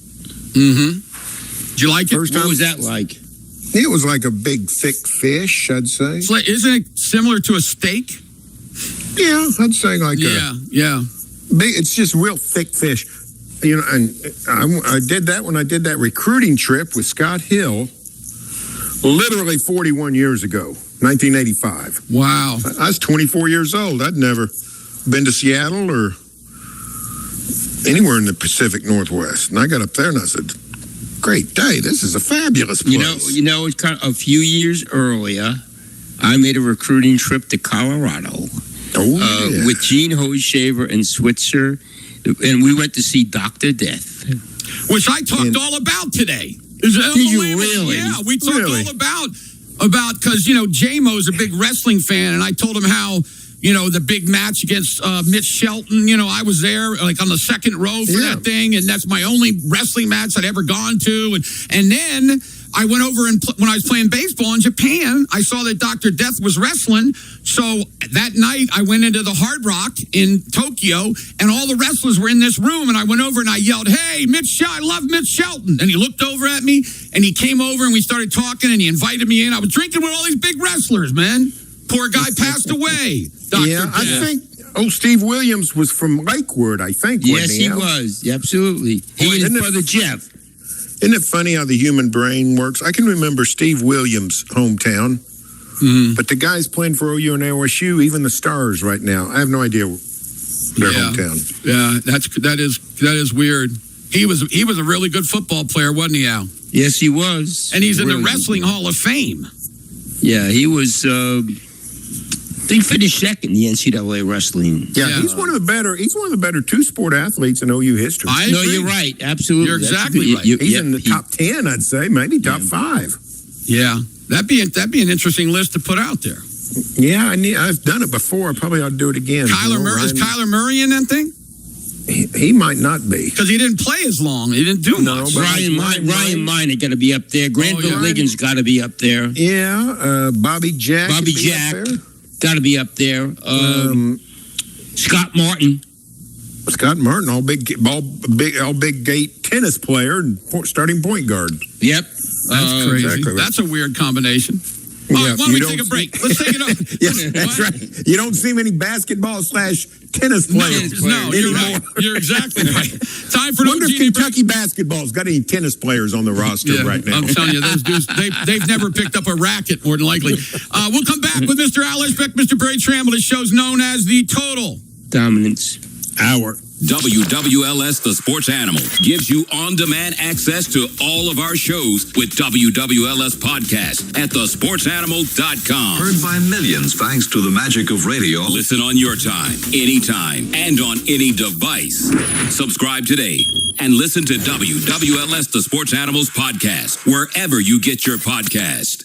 Mm-hmm. Did you like it? What was that like? It was like a big, thick fish, I'd say. It's like, isn't it similar to a steak? Yeah, I'd say like yeah. Big. It's just real thick fish. And I did that when I did that recruiting trip with Scott Hill, literally 41 years ago, 1985. Wow. I was 24 years old. I'd never been to Seattle or anywhere in the Pacific Northwest. And I got up there and I said, great day. This is a fabulous place. It's kind of a few years earlier, I made a recruiting trip to Colorado with Gene Hoshaver and Switzer. And we went to see Dr. Death. Which I talked all about today. Did you really? Yeah, we talked all about because, J-Mo's a big wrestling fan, and I told him how, the big match against Mitch Shelton, I was there, like on the second row for that thing, and that's my only wrestling match I'd ever gone to. And then I went over and when I was playing baseball in Japan, I saw that Dr. Death was wrestling. So that night I went into the Hard Rock in Tokyo and all the wrestlers were in this room. And I went over and I yelled, hey, I love Mitch Shelton. And he looked over at me and he came over and we started talking and he invited me in. I was drinking with all these big wrestlers, man. Poor guy passed away. Dr. Death. I think, Steve Williams was from Lakewood, I think. Yes, he was. Absolutely. He and his brother Jeff. Isn't it funny how the human brain works? I can remember Steve Williams' hometown, but the guys playing for OU and LSU, even the Stars right now, I have no idea their hometown. Yeah, that is weird. He was a really good football player, wasn't he, Al? Yes, he was. And he's in the Wrestling Hall of Fame. Yeah, he was. I think finished second in the NCAA wrestling. Yeah, he's one of the better two-sport athletes in OU history. No, you're right. Absolutely, You're exactly right. He's in the top 10, I'd say, maybe top 5. Yeah, that'd be an interesting list to put out there. Yeah, I've done it before. I probably ought to do it again. Is Kyler Murray in that thing? He might not be because he didn't play as long. He didn't do much. Ryan Minor got to be up there. Granville Liggins got to be up there. Yeah, Bobby Jack. Got to be up there. Scott Martin, all big gate tennis player and starting point guard. Yep, that's crazy. Exactly. That's a weird combination. Yeah, why don't we take a break? Let's take it up. Yes, that's right. You don't see many basketball/tennis players. No, you're right. You're exactly right. Time for wonder if Kentucky basketball's got any tennis players on the roster right now. I'm telling you, those dudes, they've never picked up a racket, more than likely. We'll come back with Mr. Al Ishbeck, Mr. Barry Tramel. This show's known as the Total Dominance Hour. WWLS The Sports Animal gives you on-demand access to all of our shows with WWLS Podcast at thesportsanimal.com. Heard by millions thanks to the magic of radio. Listen on your time, anytime, and on any device. Subscribe today and listen to WWLS The Sports Animals Podcast wherever you get your podcast.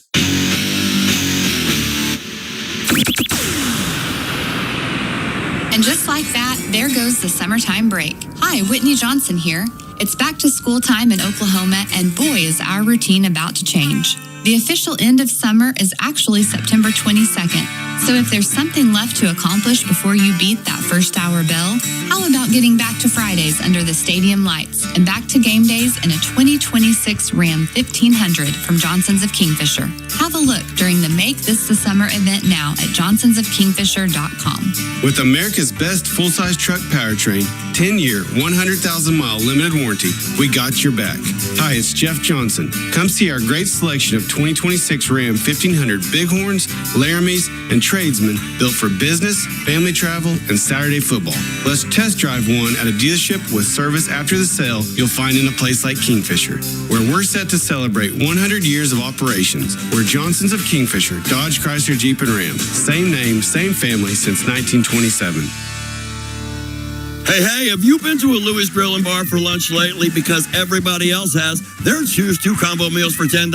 And just like that, there goes the summertime break. Hi, Whitney Johnson here. It's back to school time in Oklahoma, and boy, is our routine about to change. The official end of summer is actually September 22nd. So if there's something left to accomplish before you beat that first hour bell, how about getting back to Fridays under the stadium lights and back to game days in a 2026 Ram 1500 from Johnson's of Kingfisher? Have a look during the Make This the Summer event now at johnsonsofkingfisher.com. With America's best full-size truck powertrain, 10-year, 100,000-mile limited warranty, we got your back. Hi, it's Jeff Johnson. Come see our great selection of 2026 Ram 1500 Bighorns, Laramies, and Tradesmen built for business, family travel, and Saturday football. Let's test drive one at a dealership with service after the sale you'll find in a place like Kingfisher, where we're set to celebrate 100 years of operations. We're Johnson's of Kingfisher, Dodge, Chrysler, Jeep, and Ram. Same name, same family since 1927. Hey, have you been to a Louis Grill and Bar for lunch lately? Because everybody else has. Their Choose 2 combo meals for $10.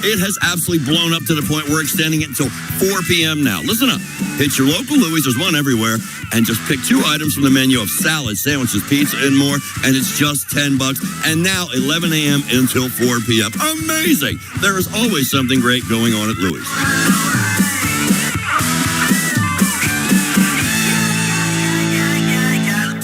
It has absolutely blown up to the point we're extending it until 4 p.m. now. Listen up. Hit your local Louis. There's one everywhere. And just pick 2 items from the menu of salads, sandwiches, pizza, and more. And it's just $10. And now 11 a.m. until 4 p.m. Amazing. There is always something great going on at Louis.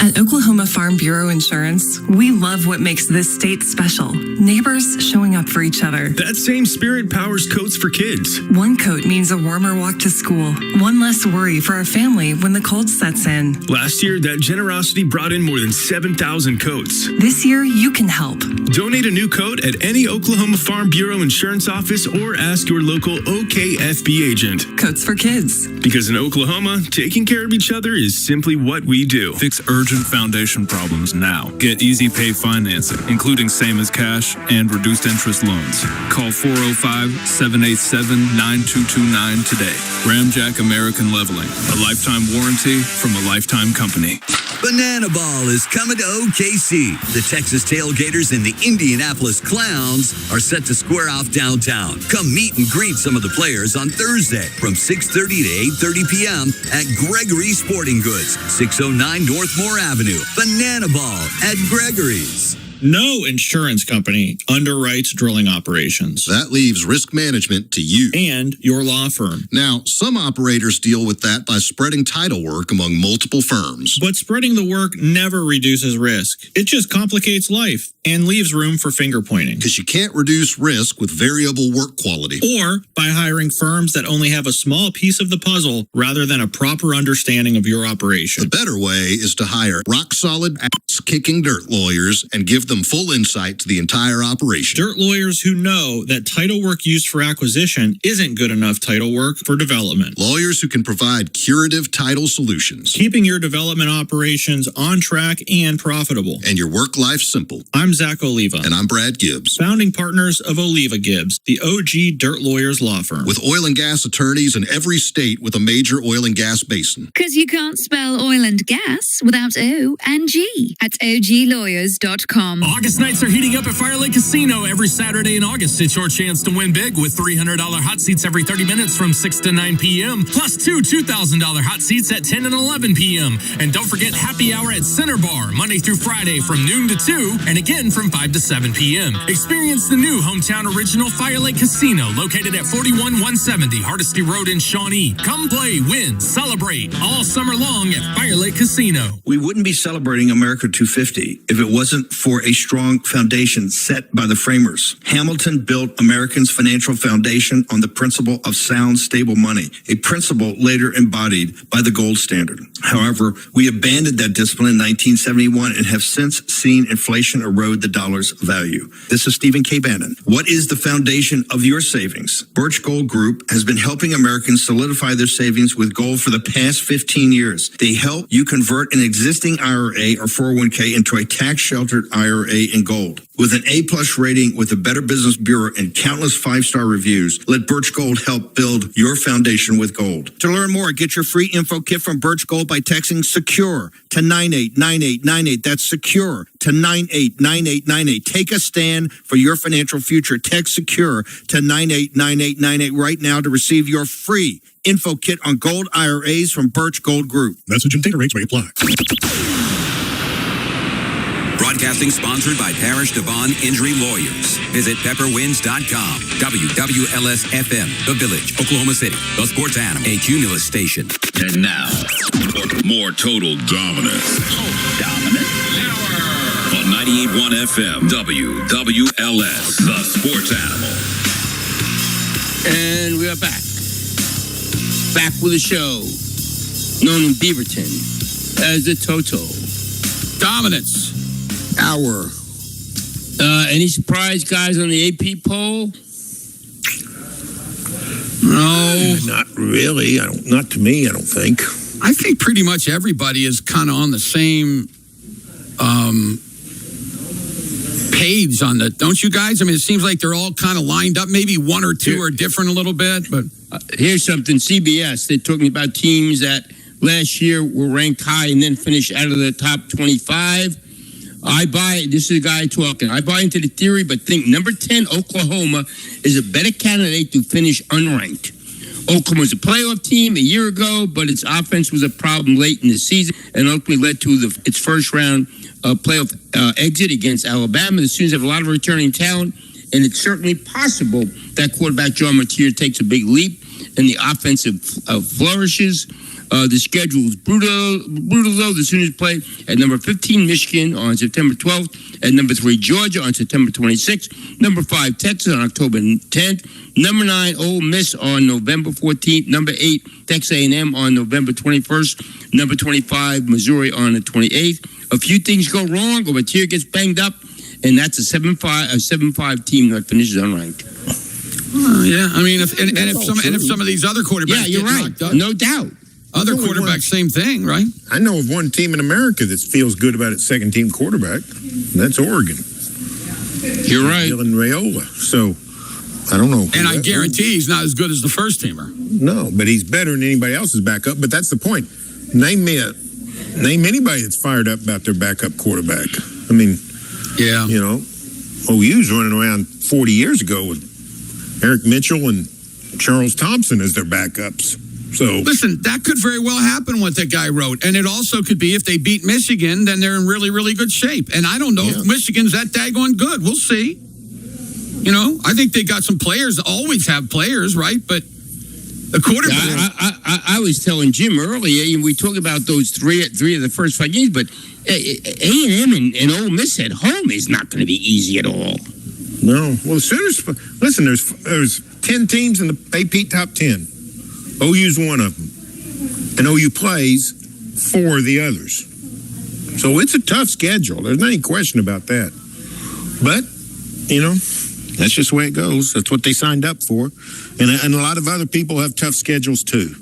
At Oklahoma Farm Bureau Insurance, we love what makes this state special. Neighbors showing up for each other. That same spirit powers coats for kids. One coat means a warmer walk to school. One less worry for our family when the cold sets in. Last year, that generosity brought in more than 7,000 coats. This year, you can help. Donate a new coat at any Oklahoma Farm Bureau Insurance office or ask your local OKFB agent. Coats for kids. Because in Oklahoma, taking care of each other is simply what we do. Fix urgent foundation problems now. Get Easy Pay financing, including same as cash and reduced interest loans. Call 405-787-9229 today. Ramjack American Leveling, a lifetime warranty from a lifetime company. Banana Ball is coming to OKC. The Texas Tailgaters and the Indianapolis Clowns are set to square off downtown. Come meet and greet some of the players on Thursday from 6:30 to 8:30 p.m. at Gregory Sporting Goods, 609 North Moore Avenue. Banana Ball at Gregory's. No insurance company underwrites drilling operations. That leaves risk management to you and your law firm. Now, some operators deal with that by spreading title work among multiple firms. But spreading the work never reduces risk. It just complicates life and leaves room for finger pointing. Because you can't reduce risk with variable work quality. Or by hiring firms that only have a small piece of the puzzle rather than a proper understanding of your operation. The better way is to hire rock-solid, ass-kicking dirt lawyers and give them full insight to the entire operation. Dirt lawyers who know that title work used for acquisition isn't good enough title work for development. Lawyers who can provide curative title solutions. Keeping your development operations on track and profitable. And your work life simple. I'm Zach Oliva. And I'm Brad Gibbs. Founding partners of Oliva Gibbs, the OG Dirt Lawyers law firm. With oil and gas attorneys in every state with a major oil and gas basin. Because you can't spell oil and gas without O and G at oglawyers.com. August nights are heating up at Fire Lake Casino. Every Saturday in August, it's your chance to win big with $300 hot seats every 30 minutes from 6 to 9 p.m. Plus two $2,000 hot seats at 10 and 11 p.m. And don't forget happy hour at Center Bar, Monday through Friday from noon to 2 and again from 5 to 7 p.m. Experience the new hometown original Fire Lake Casino located at 41170 Hardesty Road in Shawnee. Come play, win, celebrate all summer long at Fire Lake Casino. We wouldn't be celebrating America 250 if it wasn't for a strong foundation set by the framers. Hamilton built Americans' financial foundation on the principle of sound, stable money, a principle later embodied by the gold standard. However, we abandoned that discipline in 1971 and have since seen inflation erode the dollar's value. This is Stephen K. Bannon. What is the foundation of your savings? Birch Gold Group has been helping Americans solidify their savings with gold for the past 15 years. They help you convert an existing IRA or 401k into a tax-sheltered IRA in gold. With an A-plus rating with the Better Business Bureau and countless five-star reviews, let Birch Gold help build your foundation with gold. To learn more, get your free info kit from Birch Gold by texting SECURE to 989898. That's SECURE to 989898. Take a stand for your financial future. Text SECURE to 989898 right now to receive your free info kit on gold IRAs from Birch Gold Group. Message and data rates may apply. Broadcasting sponsored by Parish Devon Injury Lawyers. Visit pepperwinds.com. WWLS-FM, The Village, Oklahoma City, the sports animal, a Cumulus station. And now, more total dominance. On 98.1 FM, WWLS, the sports animal. And we are back. Back with a show known in Beaverton as the Toto. Dominance. Hour. Any surprise, guys, on the AP poll? No. Not really. Not to me, I don't think. I think pretty much everybody is kind of on the same page on the, don't you guys? I mean, it seems like they're all kind of lined up. Maybe one or two are different a little bit, but here's something. CBS, they're talking about teams that last year were ranked high and then finished out of the top 25. I buy it. This is a guy talking. I buy into the theory, but think number 10, Oklahoma, is a better candidate to finish unranked. Oklahoma was a playoff team a year ago, but its offense was a problem late in the season and ultimately led to its first round playoff exit against Alabama. The Sooners have a lot of returning talent, and it's certainly possible that quarterback John Mateer takes a big leap and the offensive flourishes. The schedule is brutal though. The Sooners play at number 15, Michigan on September 12th, at number 3, Georgia on September 26th, number 5, Texas on October 10th, number 9, Ole Miss on November 14th, number 8, Texas A&M on November 21st, number 25, Missouri on the 28th. A few things go wrong, or Mateer gets banged up, and that's a 7-5 team that finishes unranked. Yeah, I mean, if some of these other quarterbacks, you're right, no doubt. Other quarterbacks, same thing, right? I know of one team in America that feels good about its second team quarterback, and that's Oregon. You're right. Dylan Raiola. So, I don't know. And I guarantee he's not as good as the first teamer. No, but he's better than anybody else's backup. But that's the point. Name anybody that's fired up about their backup quarterback. I mean, yeah, you know, OU's running around 40 years ago with Eric Mitchell and Charles Thompson as their backups. So listen, that could very well happen what that guy wrote. And it also could be if they beat Michigan, then they're in really, really good shape. And I don't know if Michigan's that daggone good. We'll see. You know, I think they got some players, always have players, right? But the quarterback. I was telling Jim earlier, and we talked about those three of the first 5 games, but A&M and Ole Miss at home is not going to be easy at all. No. Well, the Sooners, listen, there's 10 teams in the AP top 10. OU's one of them. And OU plays 4 of the others. So it's a tough schedule. There's not any question about that. But, that's just the way it goes. That's what they signed up for. And a lot of other people have tough schedules, too.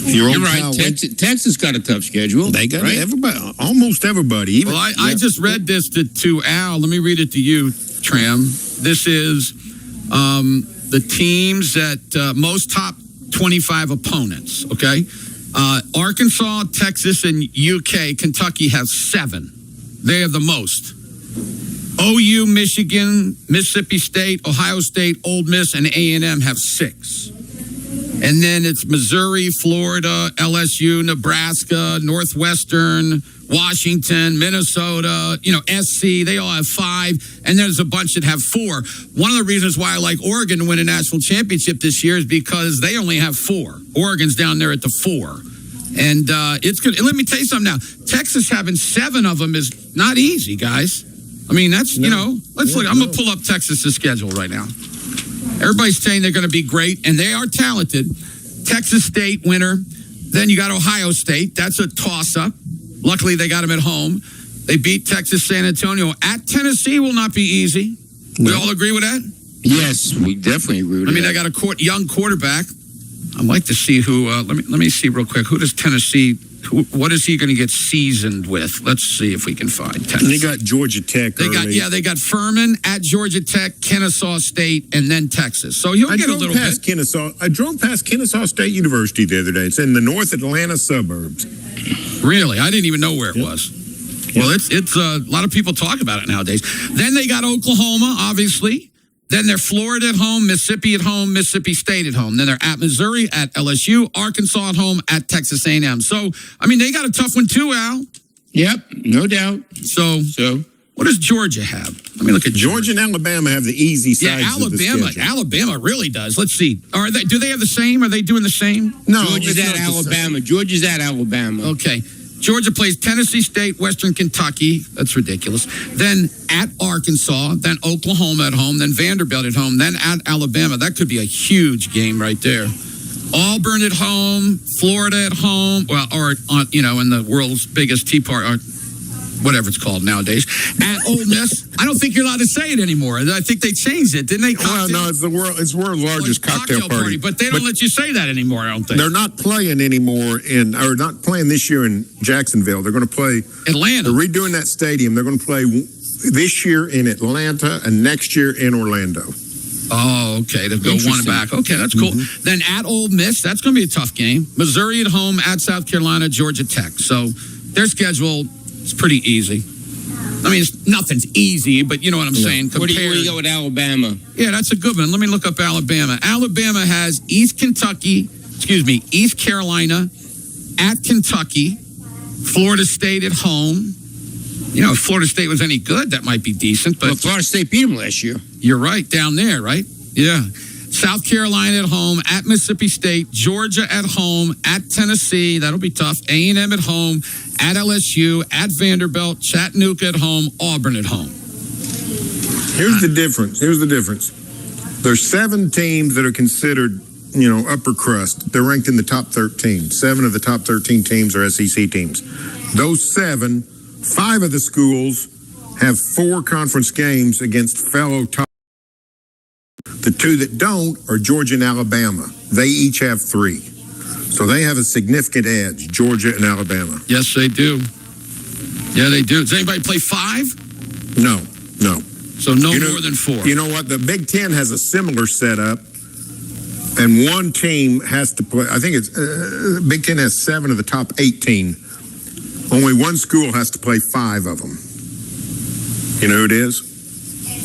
You're right. Texas got a tough schedule. They got everybody, almost everybody. Even, well, I just read this to Al. Let me read it to you, Tram. This is the teams that most top 25 opponents, okay? Arkansas, Texas, and UK, Kentucky have 7. They have the most. OU, Michigan, Mississippi State, Ohio State, Ole Miss, and A&M have 6. And then it's Missouri, Florida, LSU, Nebraska, Northwestern, Washington, Minnesota, SC, they all have 5. And there's a bunch that have 4. One of the reasons why I like Oregon to win a national championship this year is because they only have 4. Oregon's down there at the 4. And it's good. And let me tell you something now. Texas having 7 of them is not easy, guys. I mean, that's, let's look. I'm going to pull up Texas's schedule right now. Everybody's saying they're going to be great, and they are talented. Texas State winner. Then you got Ohio State. That's a toss-up. Luckily, they got them at home. They beat Texas San Antonio. At Tennessee will not be easy. We all agree with that? Yes, we definitely agree with that. I mean, they got a young quarterback. I'd like to see who. Let me see real quick. Who does Tennessee? What is he going to get seasoned with? Let's see if we can find Tennessee. They got Georgia Tech. They got Furman at Georgia Tech, Kennesaw State, and then Texas. So he'll get a little bit. I drove past Kennesaw State University the other day. It's in the North Atlanta suburbs. Really? I didn't even know where it was. Well, it's a lot of people talk about it nowadays. Then they got Oklahoma, obviously. Then they're Florida at home, Mississippi at home, Mississippi State at home. Then they're at Missouri, at LSU, Arkansas at home, at Texas A&M. So, I mean, they got a tough one too, Al. Yep, no doubt. So what does Georgia have? Let me look at Georgia and Alabama have the easy sides of the schedule. Alabama really does. Let's see. Do they have the same? Are they doing the same? No, Georgia's at Alabama. Georgia's at Alabama. Okay. Georgia plays Tennessee State, Western Kentucky. That's ridiculous. Then at Arkansas, then Oklahoma at home, then Vanderbilt at home, then at Alabama. That could be a huge game right there. Auburn at home, Florida at home, in the world's biggest tea party, whatever it's called nowadays. At Ole Miss, I don't think you're allowed to say it anymore. I think they changed it, didn't they? Well, no, it's the world's largest cocktail party. But they don't let you say that anymore, I don't think. They're not playing anymore not playing this year in Jacksonville. They're going to play Atlanta. They're redoing that stadium. They're going to play this year in Atlanta and next year in Orlando. Oh, okay. To go one back. Okay, that's cool. Mm-hmm. Then at Ole Miss, that's going to be a tough game. Missouri at home, at South Carolina, Georgia Tech. So their schedule is pretty easy. I mean, nothing's easy, but you know what I'm saying. Where do you go with Alabama? Yeah, that's a good one. Let me look up Alabama. Alabama has East Carolina, at Kentucky, Florida State at home. If Florida State was any good, that might be decent. But Florida State beat them last year. You're right, down there, right? Yeah. South Carolina at home, at Mississippi State, Georgia at home, at Tennessee. That'll be tough. A&M at home, at LSU, at Vanderbilt, Chattanooga at home, Auburn at home. Here's the difference. There's 7 teams that are considered, upper crust. They're ranked in the top 13. 7 of the top 13 teams are SEC teams. Those 7, 5 of the schools have 4 conference games against fellow top. The 2 that don't are Georgia and Alabama. They each have 3. So they have a significant edge, Georgia and Alabama. Yes, they do. Yeah, they do. Does anybody play 5? No. So more than 4. You know what? The Big Ten has a similar setup, and one team has to play. I think it's Big Ten has 7 of the top 18. Only one school has to play 5 of them. You know who it is?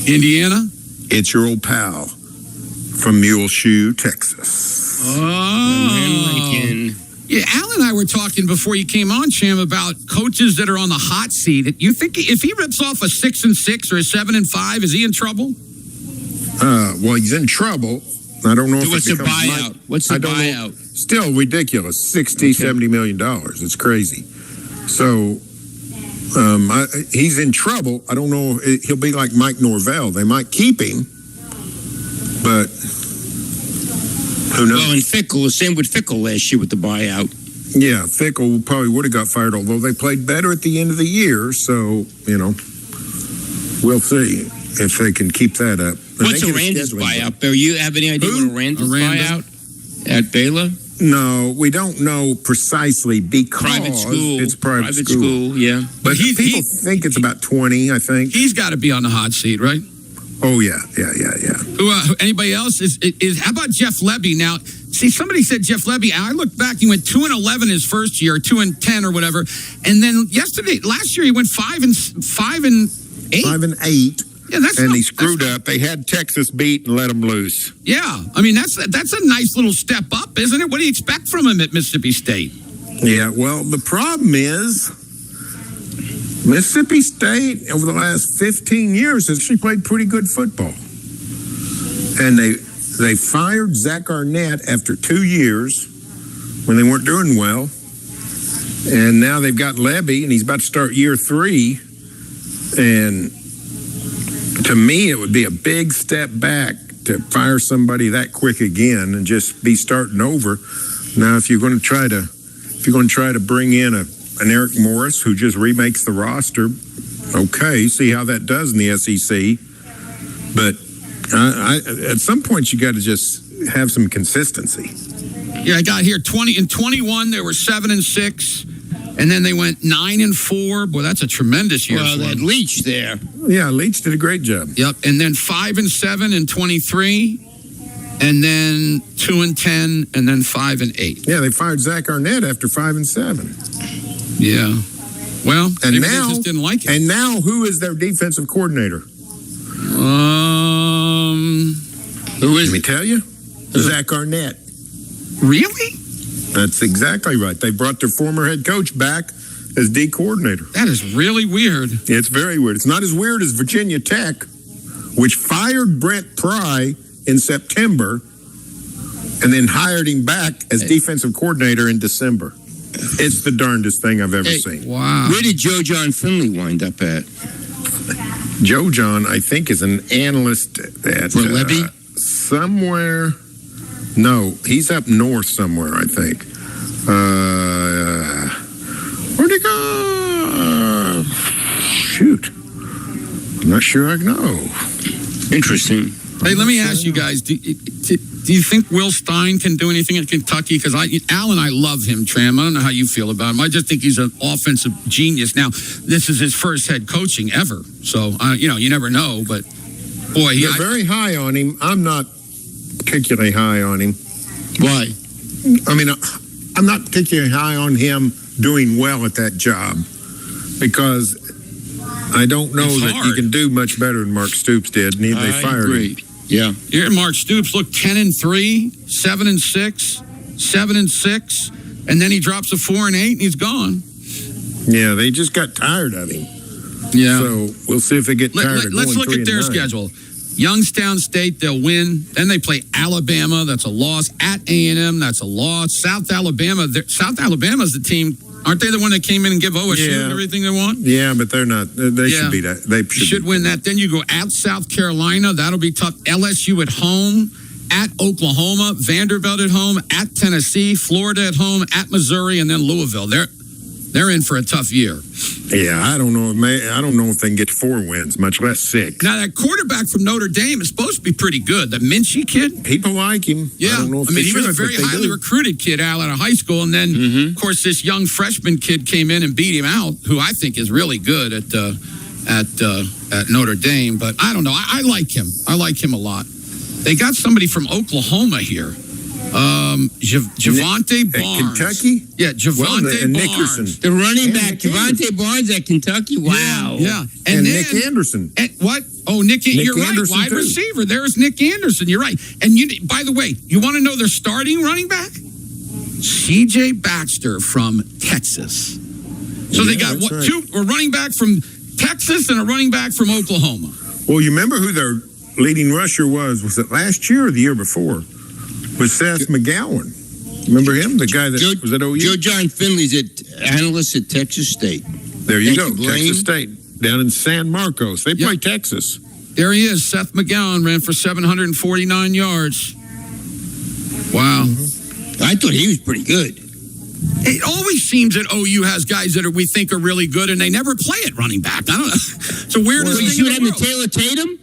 Indiana? It's your old pal from Muleshoe, Texas. Oh. Yeah, Al and I were talking before you came on, Cham, about coaches that are on the hot seat. You think if he rips off a 6-6 or a 7-5, is he in trouble? Well, he's in trouble. I don't know if what's the buyout? What's the buyout? Still ridiculous. $70 million. It's crazy. So he's in trouble. I don't know. He'll be like Mike Norvell. They might keep him, but who knows? Well, and Fickle, same with Fickle last year with the buyout. Yeah, Fickle probably would have got fired, although they played better at the end of the year. So, we'll see if they can keep that up. And What's Aranda's buyout, Bill? You have any idea what Aranda's buyout at Baylor? No, we don't know precisely because it's private school. Yeah. But people think it's about 20, I think. He's got to be on the hot seat, right? Oh, yeah. Who? Anybody else? Is how about Jeff Lebby? Now, see, somebody said Jeff Lebby. I looked back. He went 2-11 his first year, 2-10 or whatever, and then last year he went 5-8. 5-8. Yeah, and he screwed up. They had Texas beat and let them loose. Yeah, I mean that's a nice little step up, isn't it? What do you expect from him at Mississippi State? Yeah, well, the problem is Mississippi State over the last 15 years has actually played pretty good football, and they fired Zach Arnett after 2 years when they weren't doing well, and now they've got Lebby, and he's about to start year 3, and to me, it would be a big step back to fire somebody that quick again and just be starting over. Now, if you're going to try to bring in an Eric Morris who just remakes the roster, okay, see how that does in the SEC. But at some point, you got to just have some consistency. Yeah, I got here 20-21. They were 7-6. And then they went 9-4. Boy, that's a tremendous year. Well, they had Leach there. Yeah, Leach did a great job. Yep. And then 5-7 in 23, and then 2-10, and then 5-8. Yeah, they fired Zach Arnett after 5-7. Yeah. Well, and maybe now they just didn't like it. And now, who is their defensive coordinator? Who is? Let me tell you, Zach Arnett. Really? That's exactly right. They brought their former head coach back as D coordinator. That is really weird. It's very weird. It's not as weird as Virginia Tech, which fired Brent Pry in September and then hired him back as defensive coordinator in December. It's the darndest thing I've ever seen. Wow. Where did Joe John Finley wind up at? Joe John, I think, is an analyst at for Lebby? Somewhere. No, he's up north somewhere, I think. Where'd he go? Shoot. I'm not sure I know. Interesting. Hey, let me ask you guys, do you think Will Stein can do anything at Kentucky? Because Al and I love him, Tram. I don't know how you feel about him. I just think he's an offensive genius. Now, this is his first head coaching ever. So, you never know. But, boy, They're very high on him. I'm not particularly high on him. Why? I mean, I'm not particularly high on him doing well at that job because I don't know that you can do much better than Mark Stoops did, and they fired him. Yeah. Here, Mark Stoops, look, 10-3, 7-6, 7-6, and then he drops a 4-8, and he's gone. Yeah, they just got tired of him. Yeah. So we'll see if they get tired of going 3-9. Let's look at their schedule. Youngstown State, they'll win. Then they play Alabama. That's a loss. At A&M, that's a loss. South Alabama's the team. Aren't they the one that came in and give OSU everything they want? Yeah, but they're not. They should be that. They should win that. Then you go at South Carolina. That'll be tough. LSU at home. At Oklahoma. Vanderbilt at home. At Tennessee. Florida at home. At Missouri. And then Louisville. They're in for a tough year. Yeah, I don't know if they can get 4 wins, much less 6. Now, that quarterback from Notre Dame is supposed to be pretty good. The Minchie kid. People like him. Yeah. I don't know if he was a very highly recruited kid out of high school. And then, of course, this young freshman kid came in and beat him out, who I think is really good at Notre Dame. But I don't know. I like him. I like him a lot. They got somebody from Oklahoma here. Javante Barnes. Kentucky? Yeah, Javante Barnes. The running back, Javante Barnes at Kentucky. Wow. Yeah. And Nick Anderson. What? Oh, Nick you're right. Anderson Wide too. receiver. There's Nick Anderson. You're right. And by the way, you want to know their starting running back? C.J. Baxter from Texas. So they got a running back from Texas and a running back from Oklahoma. Well, you remember who their leading rusher was? Was it last year or the year before? Was Seth McGowan. Remember him? The guy that was at OU? Joe John Finley's analyst at Texas State. There you go. Texas State. Down in San Marcos. They play Texas. There he is. Seth McGowan ran for 749 yards. Wow. I thought he was pretty good. It always seems that OU has guys that we think are really good, and they never play at running back. I don't know. It's the weirdest thing. You see what in the happened to world. Taylor Tatum?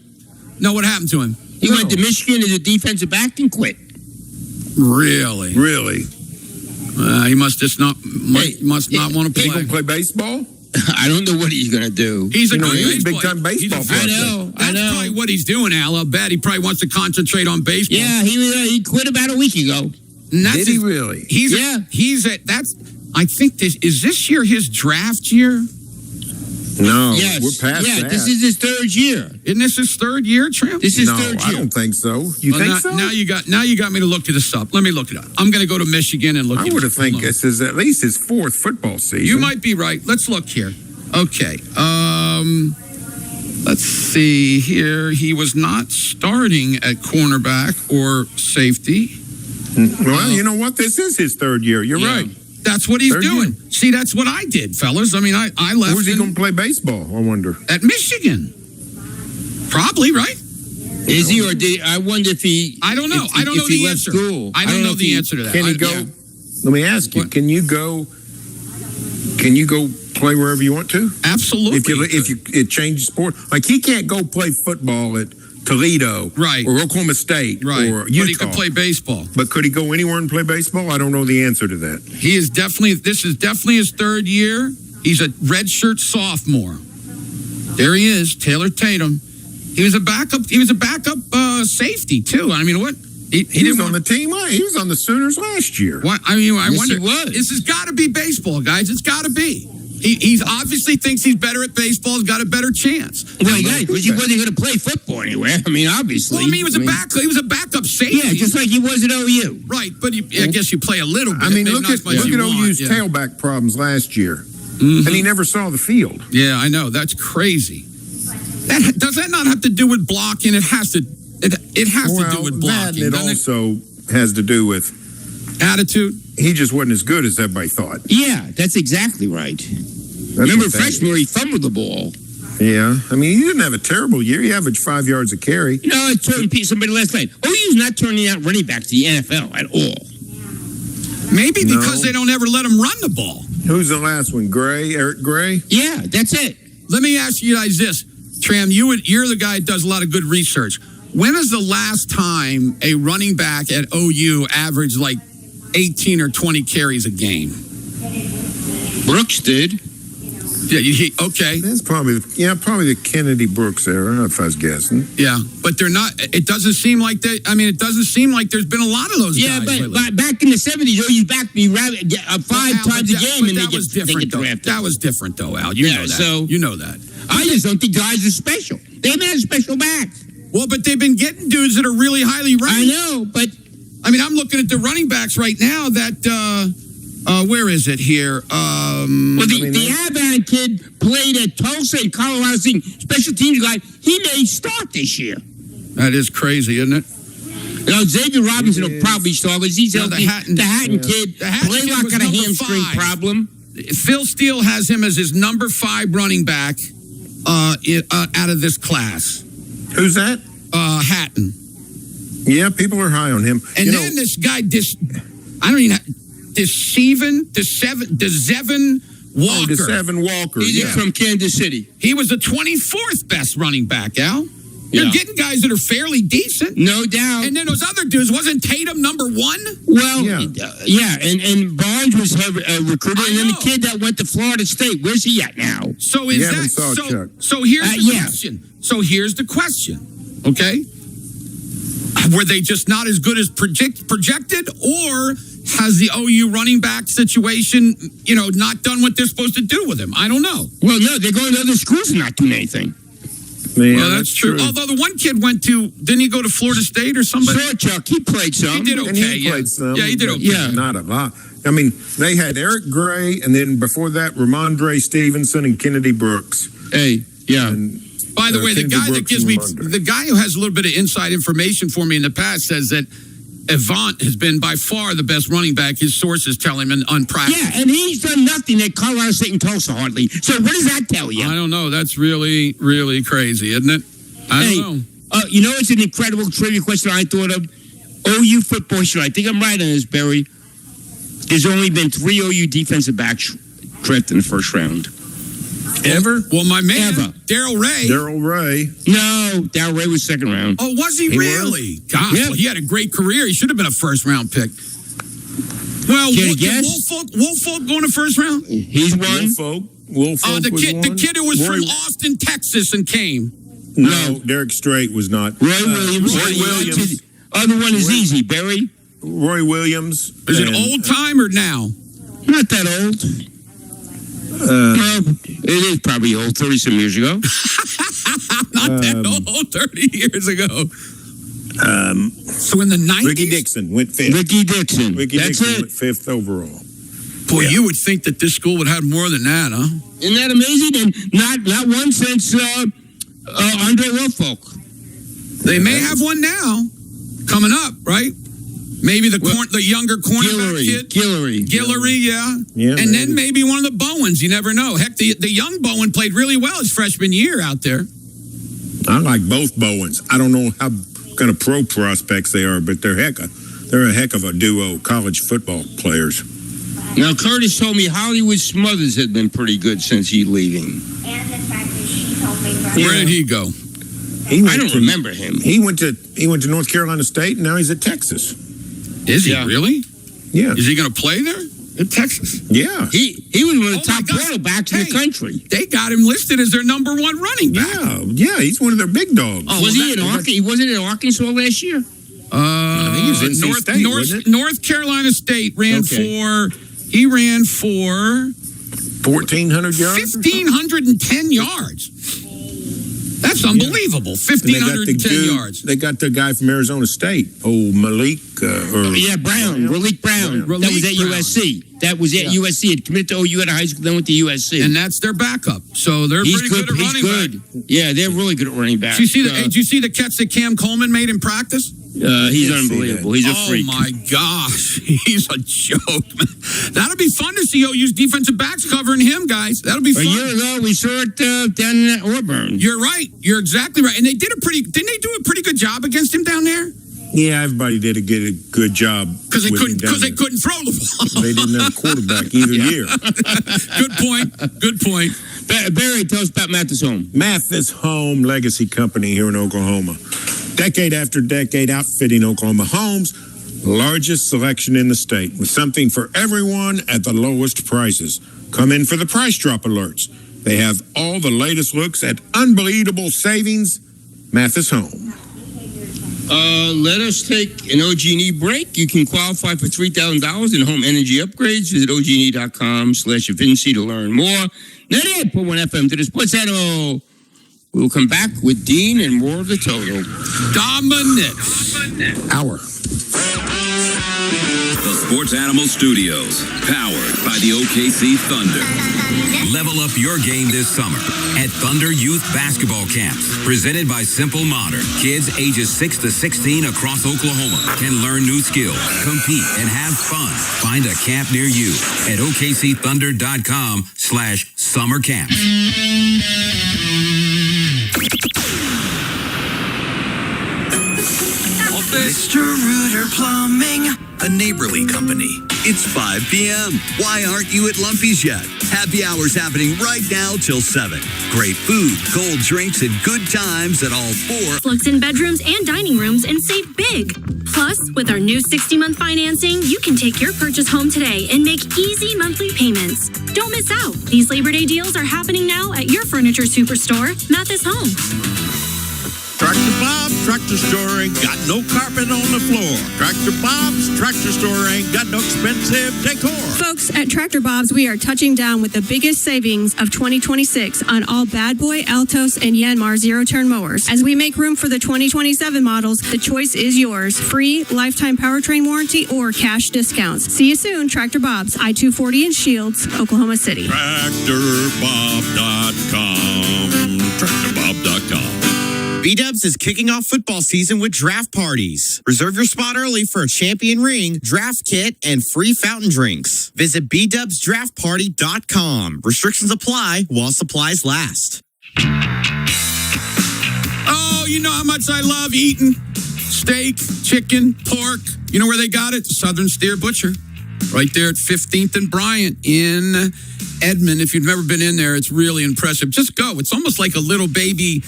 No, what happened to him? He went to Michigan as a defensive back and quit. Really? Really? He must just not must not want to He play. gonna play baseball? I don't know what he's going to do. He's a He's a big time baseball player. I know. That's probably what he's doing, Al. I bet he probably wants to concentrate on baseball. Yeah, he quit about a week ago. And that's Did he really? He's at that's. I think this year his draft year. No, Yes. we're past that. This is his third year. Isn't this his third year, Tramp? This is no, third I year. don't think so. You think so? Now you got me to look this up. Let me look it up. I'm going to go to Michigan and look. I would have think this is at least his fourth football season. You might be right. Let's look here. Okay. Let's see here. He was not starting at cornerback or safety. Well, you know what? This is his third year. You're right. That's what he's Third doing. year. See, that's what I did, fellas. I mean, I left. Where's he going to play baseball? I wonder. At Michigan. Probably, right? Is he or did I wonder if he? I don't know. I don't know if he the left answer. school. I don't know the answer to that. Can he go? Yeah. Let me ask you. Can you go? Can you go play wherever you want to? Absolutely. If you it changes sport, like he can't go play football at Toledo, right, or Oklahoma State, right, or Utah. But he could play baseball. But could he go anywhere and play baseball? I don't know the answer to that. He is definitely. This is definitely his third year. He's a redshirt sophomore. There he is, Taylor Tatum. He was a backup. He was a backup safety too. I mean, what? He was on the team. He was on the Sooners last year. What? I mean, I Yes, wonder. he was. This has got to be baseball, guys. It's got to be. He obviously thinks he's better at baseball. He's got a better chance. Well, yeah, because he wasn't going to play football anywhere. I mean, obviously. Well, I mean, he was a backup safety. Yeah, just like he was at OU. Right, but I guess you play a little bit. I mean, maybe look not at as much as you want, OU's yeah. tailback problems last year, Mhm. and he never saw the field. Yeah, I know. That's crazy. Does that not have to do with blocking? It has to. It has to do with blocking. That doesn't also has to do with attitude. He just wasn't as good as everybody thought. Yeah, that's exactly right. That's Remember what that freshman year, he fumbled the ball. Yeah, I mean, he didn't have a terrible year. He averaged 5 yards a carry. You know, I told somebody last night, OU's not turning out running back to the NFL at all. Maybe No. because they don't ever let him run the ball. Who's the last one? Gray, Eric Gray? Yeah, that's it. Let me ask you guys this, Tram. You're the guy that does a lot of good research. When is the last time a running back at OU averaged like 18 or 20 carries a game? Brooks did. Yeah, okay. That's probably the Kennedy Brooks era, if I was guessing. Yeah, but they're not. It doesn't seem like they. I mean, it doesn't seem like there's been a lot of those Yeah, guys but lately. back in the 70s, OU's back be five times a game and that was different. Though. That was different, though, Al. You know that. So you know that. I just don't think guys are special. They haven't had special backs. Well, but they've been getting dudes that are really highly ranked. I know, but I mean, I'm looking at the running backs right now. That where is it here? Well, the Avon kid played at Tulsa and Colorado State, special teams guy. He may start this year. That is crazy, isn't it? You know, Xavier Robinson will probably start because he's healthy. The Hatton kid, Blaylock was got a number hamstring 5. problem. Phil Steele has him as his number 5 running back out of this class. Who's that? Hatton. Yeah, people are high on him. And then this guy, Devin Walker. DeSeven Walker. He's from Kansas City. He was the 24th best running back, Al. You're Yeah. getting guys that are fairly decent. No doubt. And then those other dudes, wasn't Tatum number 1? Well, and Barnes was recruited, and then the kid that went to Florida State, where's he at now? So is that so here's the question. So here's the question. Okay? Were they just not as good as projected, or has the OU running back situation, not done what they're supposed to do with him? I don't know. Well, no, they're going to other schools and not doing anything. Yeah, well, that's true. Although the one kid didn't he go to Florida State or somebody? Sure, Chuck, he played some. He did okay. And he played some. Yeah, he did but okay. Not a lot. I mean, they had Eric Gray, and then before that, Ramondre Stevenson and Kennedy Brooks. Hey, yeah. And, by the way, the Kennedy guy that Brooks gives and me, Ramondre. the guy who has a little bit of inside information for me in the past says that Avant has been by far the best running back. His sources tell him on practice. Yeah, and he's done nothing at Colorado State and Tulsa hardly. So what does that tell you? I don't know. That's really, really crazy, isn't it? I don't know. You know, it's an incredible trivia question I thought of. OU football history. I think I'm right on this, Barry. There's only been 3 OU defensive backs drafted in the first round. Ever? Well, my man, Ever. Daryl Ray. Daryl Ray. No, Daryl Ray was second round. Oh, was he really? was? Gosh, Yeah. well, he had a great career. He should have been a first-round pick. Well, Can you did guess? Woolfolk go in the first round? He's one. Woolfolk The was kid one. who was Roy- from Austin, Texas, and came. No, Derek Strait was not. Roy Williams. Roy Williams. Other one is easy, Barry. Roy Williams. Is it and, old time or now? Not that old. No, it is probably old, 30-some years ago. Not that old, 30 years ago. So in the 90s? Ricky Dixon went fifth. Ricky Dixon. Ricky That's Dixon it. went fifth overall. Boy, you would think that this school would have more than that, huh? Isn't that amazing? And not one since Andre Woolfolk. They may have one now coming up, right? Maybe the younger cornerback kid. Guillory, yeah. And then maybe one of the Bowens. You never know. Heck, the young Bowen played really well his freshman year out there. I like both Bowens. I don't know how kind of pro prospects they are, but they're a heck of a duo college football players. Now, Curtis told me Hollywood Smothers had been pretty good since he leaving. Where did he go? I don't remember him. He went to North Carolina State, and now he's at Texas. Is he really? Yeah. Is he going to play there in Texas? Yeah. He was one of the top quarterbacks in the country. They got him listed as their number one running back. Yeah, he's one of their big dogs. Was he in Arkansas? He wasn't in Arkansas last year? I think he was in NC State, wasn't it? North Carolina State ran for 1,400 yards? 1,510 yards. That's unbelievable. 1,510 yards. They got the guy from Arizona State. Oh, Malik. Brown. Malik Brown. That was at USC. That was at USC. He committed to OU at high school, then went to USC. And that's their backup. So they're pretty good at running back. Yeah, they're really good at running back. Did you see the catch that Cam Coleman made in practice? He's unbelievable. He's a freak. Oh, my gosh. He's a joke, man. That'll be fun to see OU's defensive backs covering him, guys. That'll be fun. A year ago, we saw it down in Auburn. You're right. You're exactly right. And they didn't they do a pretty good job against him down there? Yeah, everybody did a good job. Because they couldn't throw the ball. They didn't have a quarterback either year. Good point. Barry, tell us about Mathis Home. Mathis Home Legacy Company here in Oklahoma. Decade after decade, outfitting Oklahoma homes, largest selection in the state, with something for everyone at the lowest prices. Come in for the price drop alerts. They have all the latest looks at unbelievable savings. Mathis Home. Let us take an OG&E break. You can qualify for $3,000 in home energy upgrades. Visit OG&E.com/efficiency to learn more. 98.1 FM to the Sports Animal. We'll come back with Dean and more of the total. Dominic. Hour. The Sports Animal Studios, powered by the OKC Thunder. Level up your game this summer at Thunder Youth Basketball Camps, presented by Simple Modern. Kids ages 6 to 16 across Oklahoma can learn new skills, compete, and have fun. Find a camp near you at OKCThunder.com/summer camp. Mr. Rooter Plumbing, a neighborly company. It's 5 p.m. Why aren't you at Lumpy's yet? Happy hour's happening right now till 7. Great food, cold drinks, and good times at all 4. Looks in bedrooms and dining rooms and save big. Plus, with our new 60-month financing, you can take your purchase home today and make easy monthly payments. Don't miss out. These Labor Day deals are happening now at your furniture superstore, Mathis Home. Tractor Bob's Tractor Store ain't got no carpet on the floor. Tractor Bob's Tractor Store ain't got no expensive decor. Folks, at Tractor Bob's, we are touching down with the biggest savings of 2026 on all Bad Boy, Altos, and Yanmar zero-turn mowers. As we make room for the 2027 models, the choice is yours. Free lifetime powertrain warranty or cash discounts. See you soon, Tractor Bob's, I-240 in Shields, Oklahoma City. TractorBob.com. TractorBob.com. B-Dubs is kicking off football season with draft parties. Reserve your spot early for a champion ring, draft kit, and free fountain drinks. Visit bdubsdraftparty.com. Restrictions apply while supplies last. Oh, you know how much I love eating steak, chicken, pork. You know where they got it? Southern Steer Butcher. right there at 15th and Bryant in Edmond. If you've never been in there, it's really impressive. Just go. It's almost like a little baby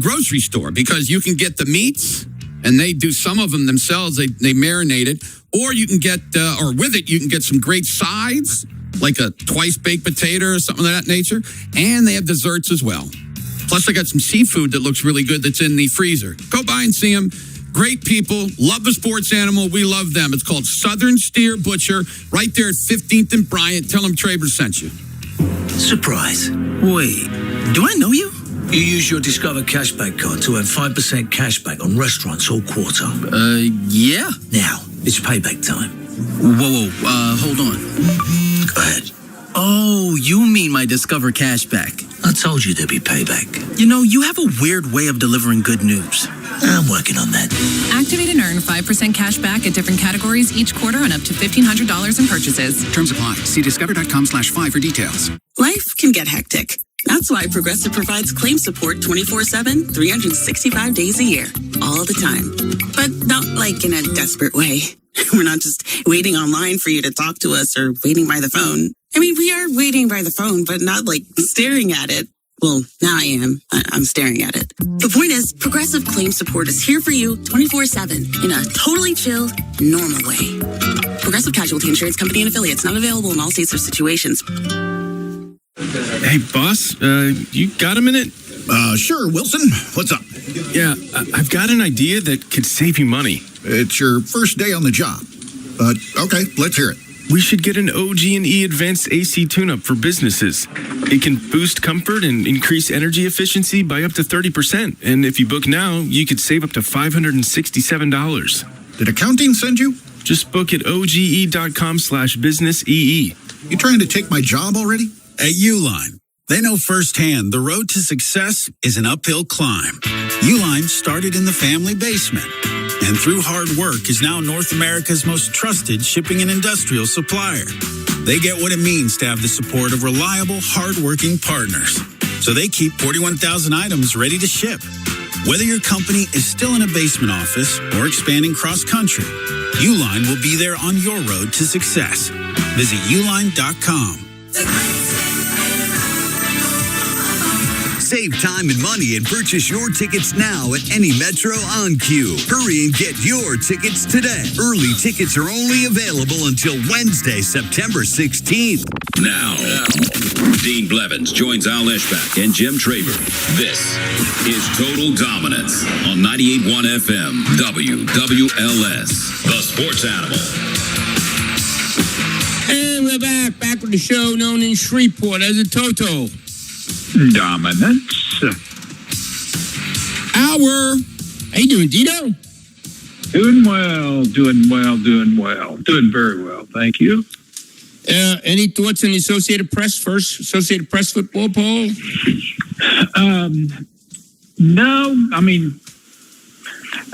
grocery store because you can get the meats, and they do some of them themselves. They marinate it. Or you can get, or with it, you can get some great sides, like a twice-baked potato or something of that nature. And they have desserts as well. Plus, I got some seafood that looks really good that's in the freezer. Go by and see them. Great people. Love the sports animal. We love them. It's called Southern Steer Butcher, right there at 15th and Bryant. Tell them Traber sent you. Surprise. Wait, do I know you? You use your Discover Cashback card to earn 5% cashback on restaurants all quarter. Yeah. Now, it's payback time. Whoa, hold on. Go ahead. Oh, you mean my Discover Cashback. I told you there'd be payback. You know, you have a weird way of delivering good news. I'm working on that. Activate and earn 5% cash back at different categories each quarter on up to $1,500 in purchases. Terms apply. See discover.com/5 for details. Life can get hectic. That's why Progressive provides claim support 24/7, 365 days a year, all the time. But not like in a desperate way. We're not just waiting online for you to talk to us or waiting by the phone. I mean, we are waiting by the phone, but not like staring at it. Well, now I am. I'm staring at it. The point is, Progressive Claim Support is here for you 24/7 in a totally chill, normal way. Progressive Casualty Insurance Company and Affiliates, not available in all states or situations. Hey, boss, you got a minute? Sure, Wilson. What's up? Yeah, I've got an idea that could save you money. It's your first day on the job. Okay, let's hear it. We should get an OG&E Advanced AC tune-up for businesses. It can boost comfort and increase energy efficiency by up to 30%. And if you book now, you could save up to $567. Did accounting send you? Just book at oge.com/businessee. You trying to take my job already? At Uline, they know firsthand the road to success is an uphill climb. Uline started in the family basement, and through hard work is now North America's most trusted shipping and industrial supplier. They get what it means to have the support of reliable, hard-working partners. So they keep 41,000 items ready to ship. Whether your company is still in a basement office or expanding cross-country, Uline will be there on your road to success. Visit uline.com. Save time and money and purchase your tickets now at any Metro on Q. Hurry and get your tickets today. Early tickets are only available until Wednesday, September 16th. Now, Dean Blevins joins Al Eschbach and Jim Traber. This is Total Dominance on 98.1 FM, WWLS, the sports animal. And we're back with the show known in Shreveport as a Toto. Dominance. How you doing, Dito? Doing well. Doing very well. Thank you. Any thoughts on the Associated Press football poll? No. I mean,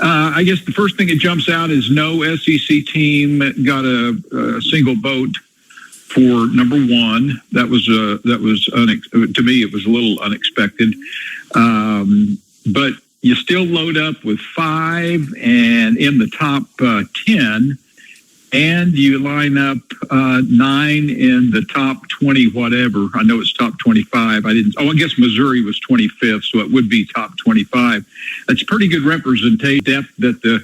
I guess the first thing that jumps out is no SEC team got a single vote for number one. That was to me, it was a little unexpected. But you still load up with 5 and in the top 10, and you line up 9 in the top 20, whatever. I know it's top 25. I guess Missouri was 25th, so it would be top 25. That's pretty good representation depth that the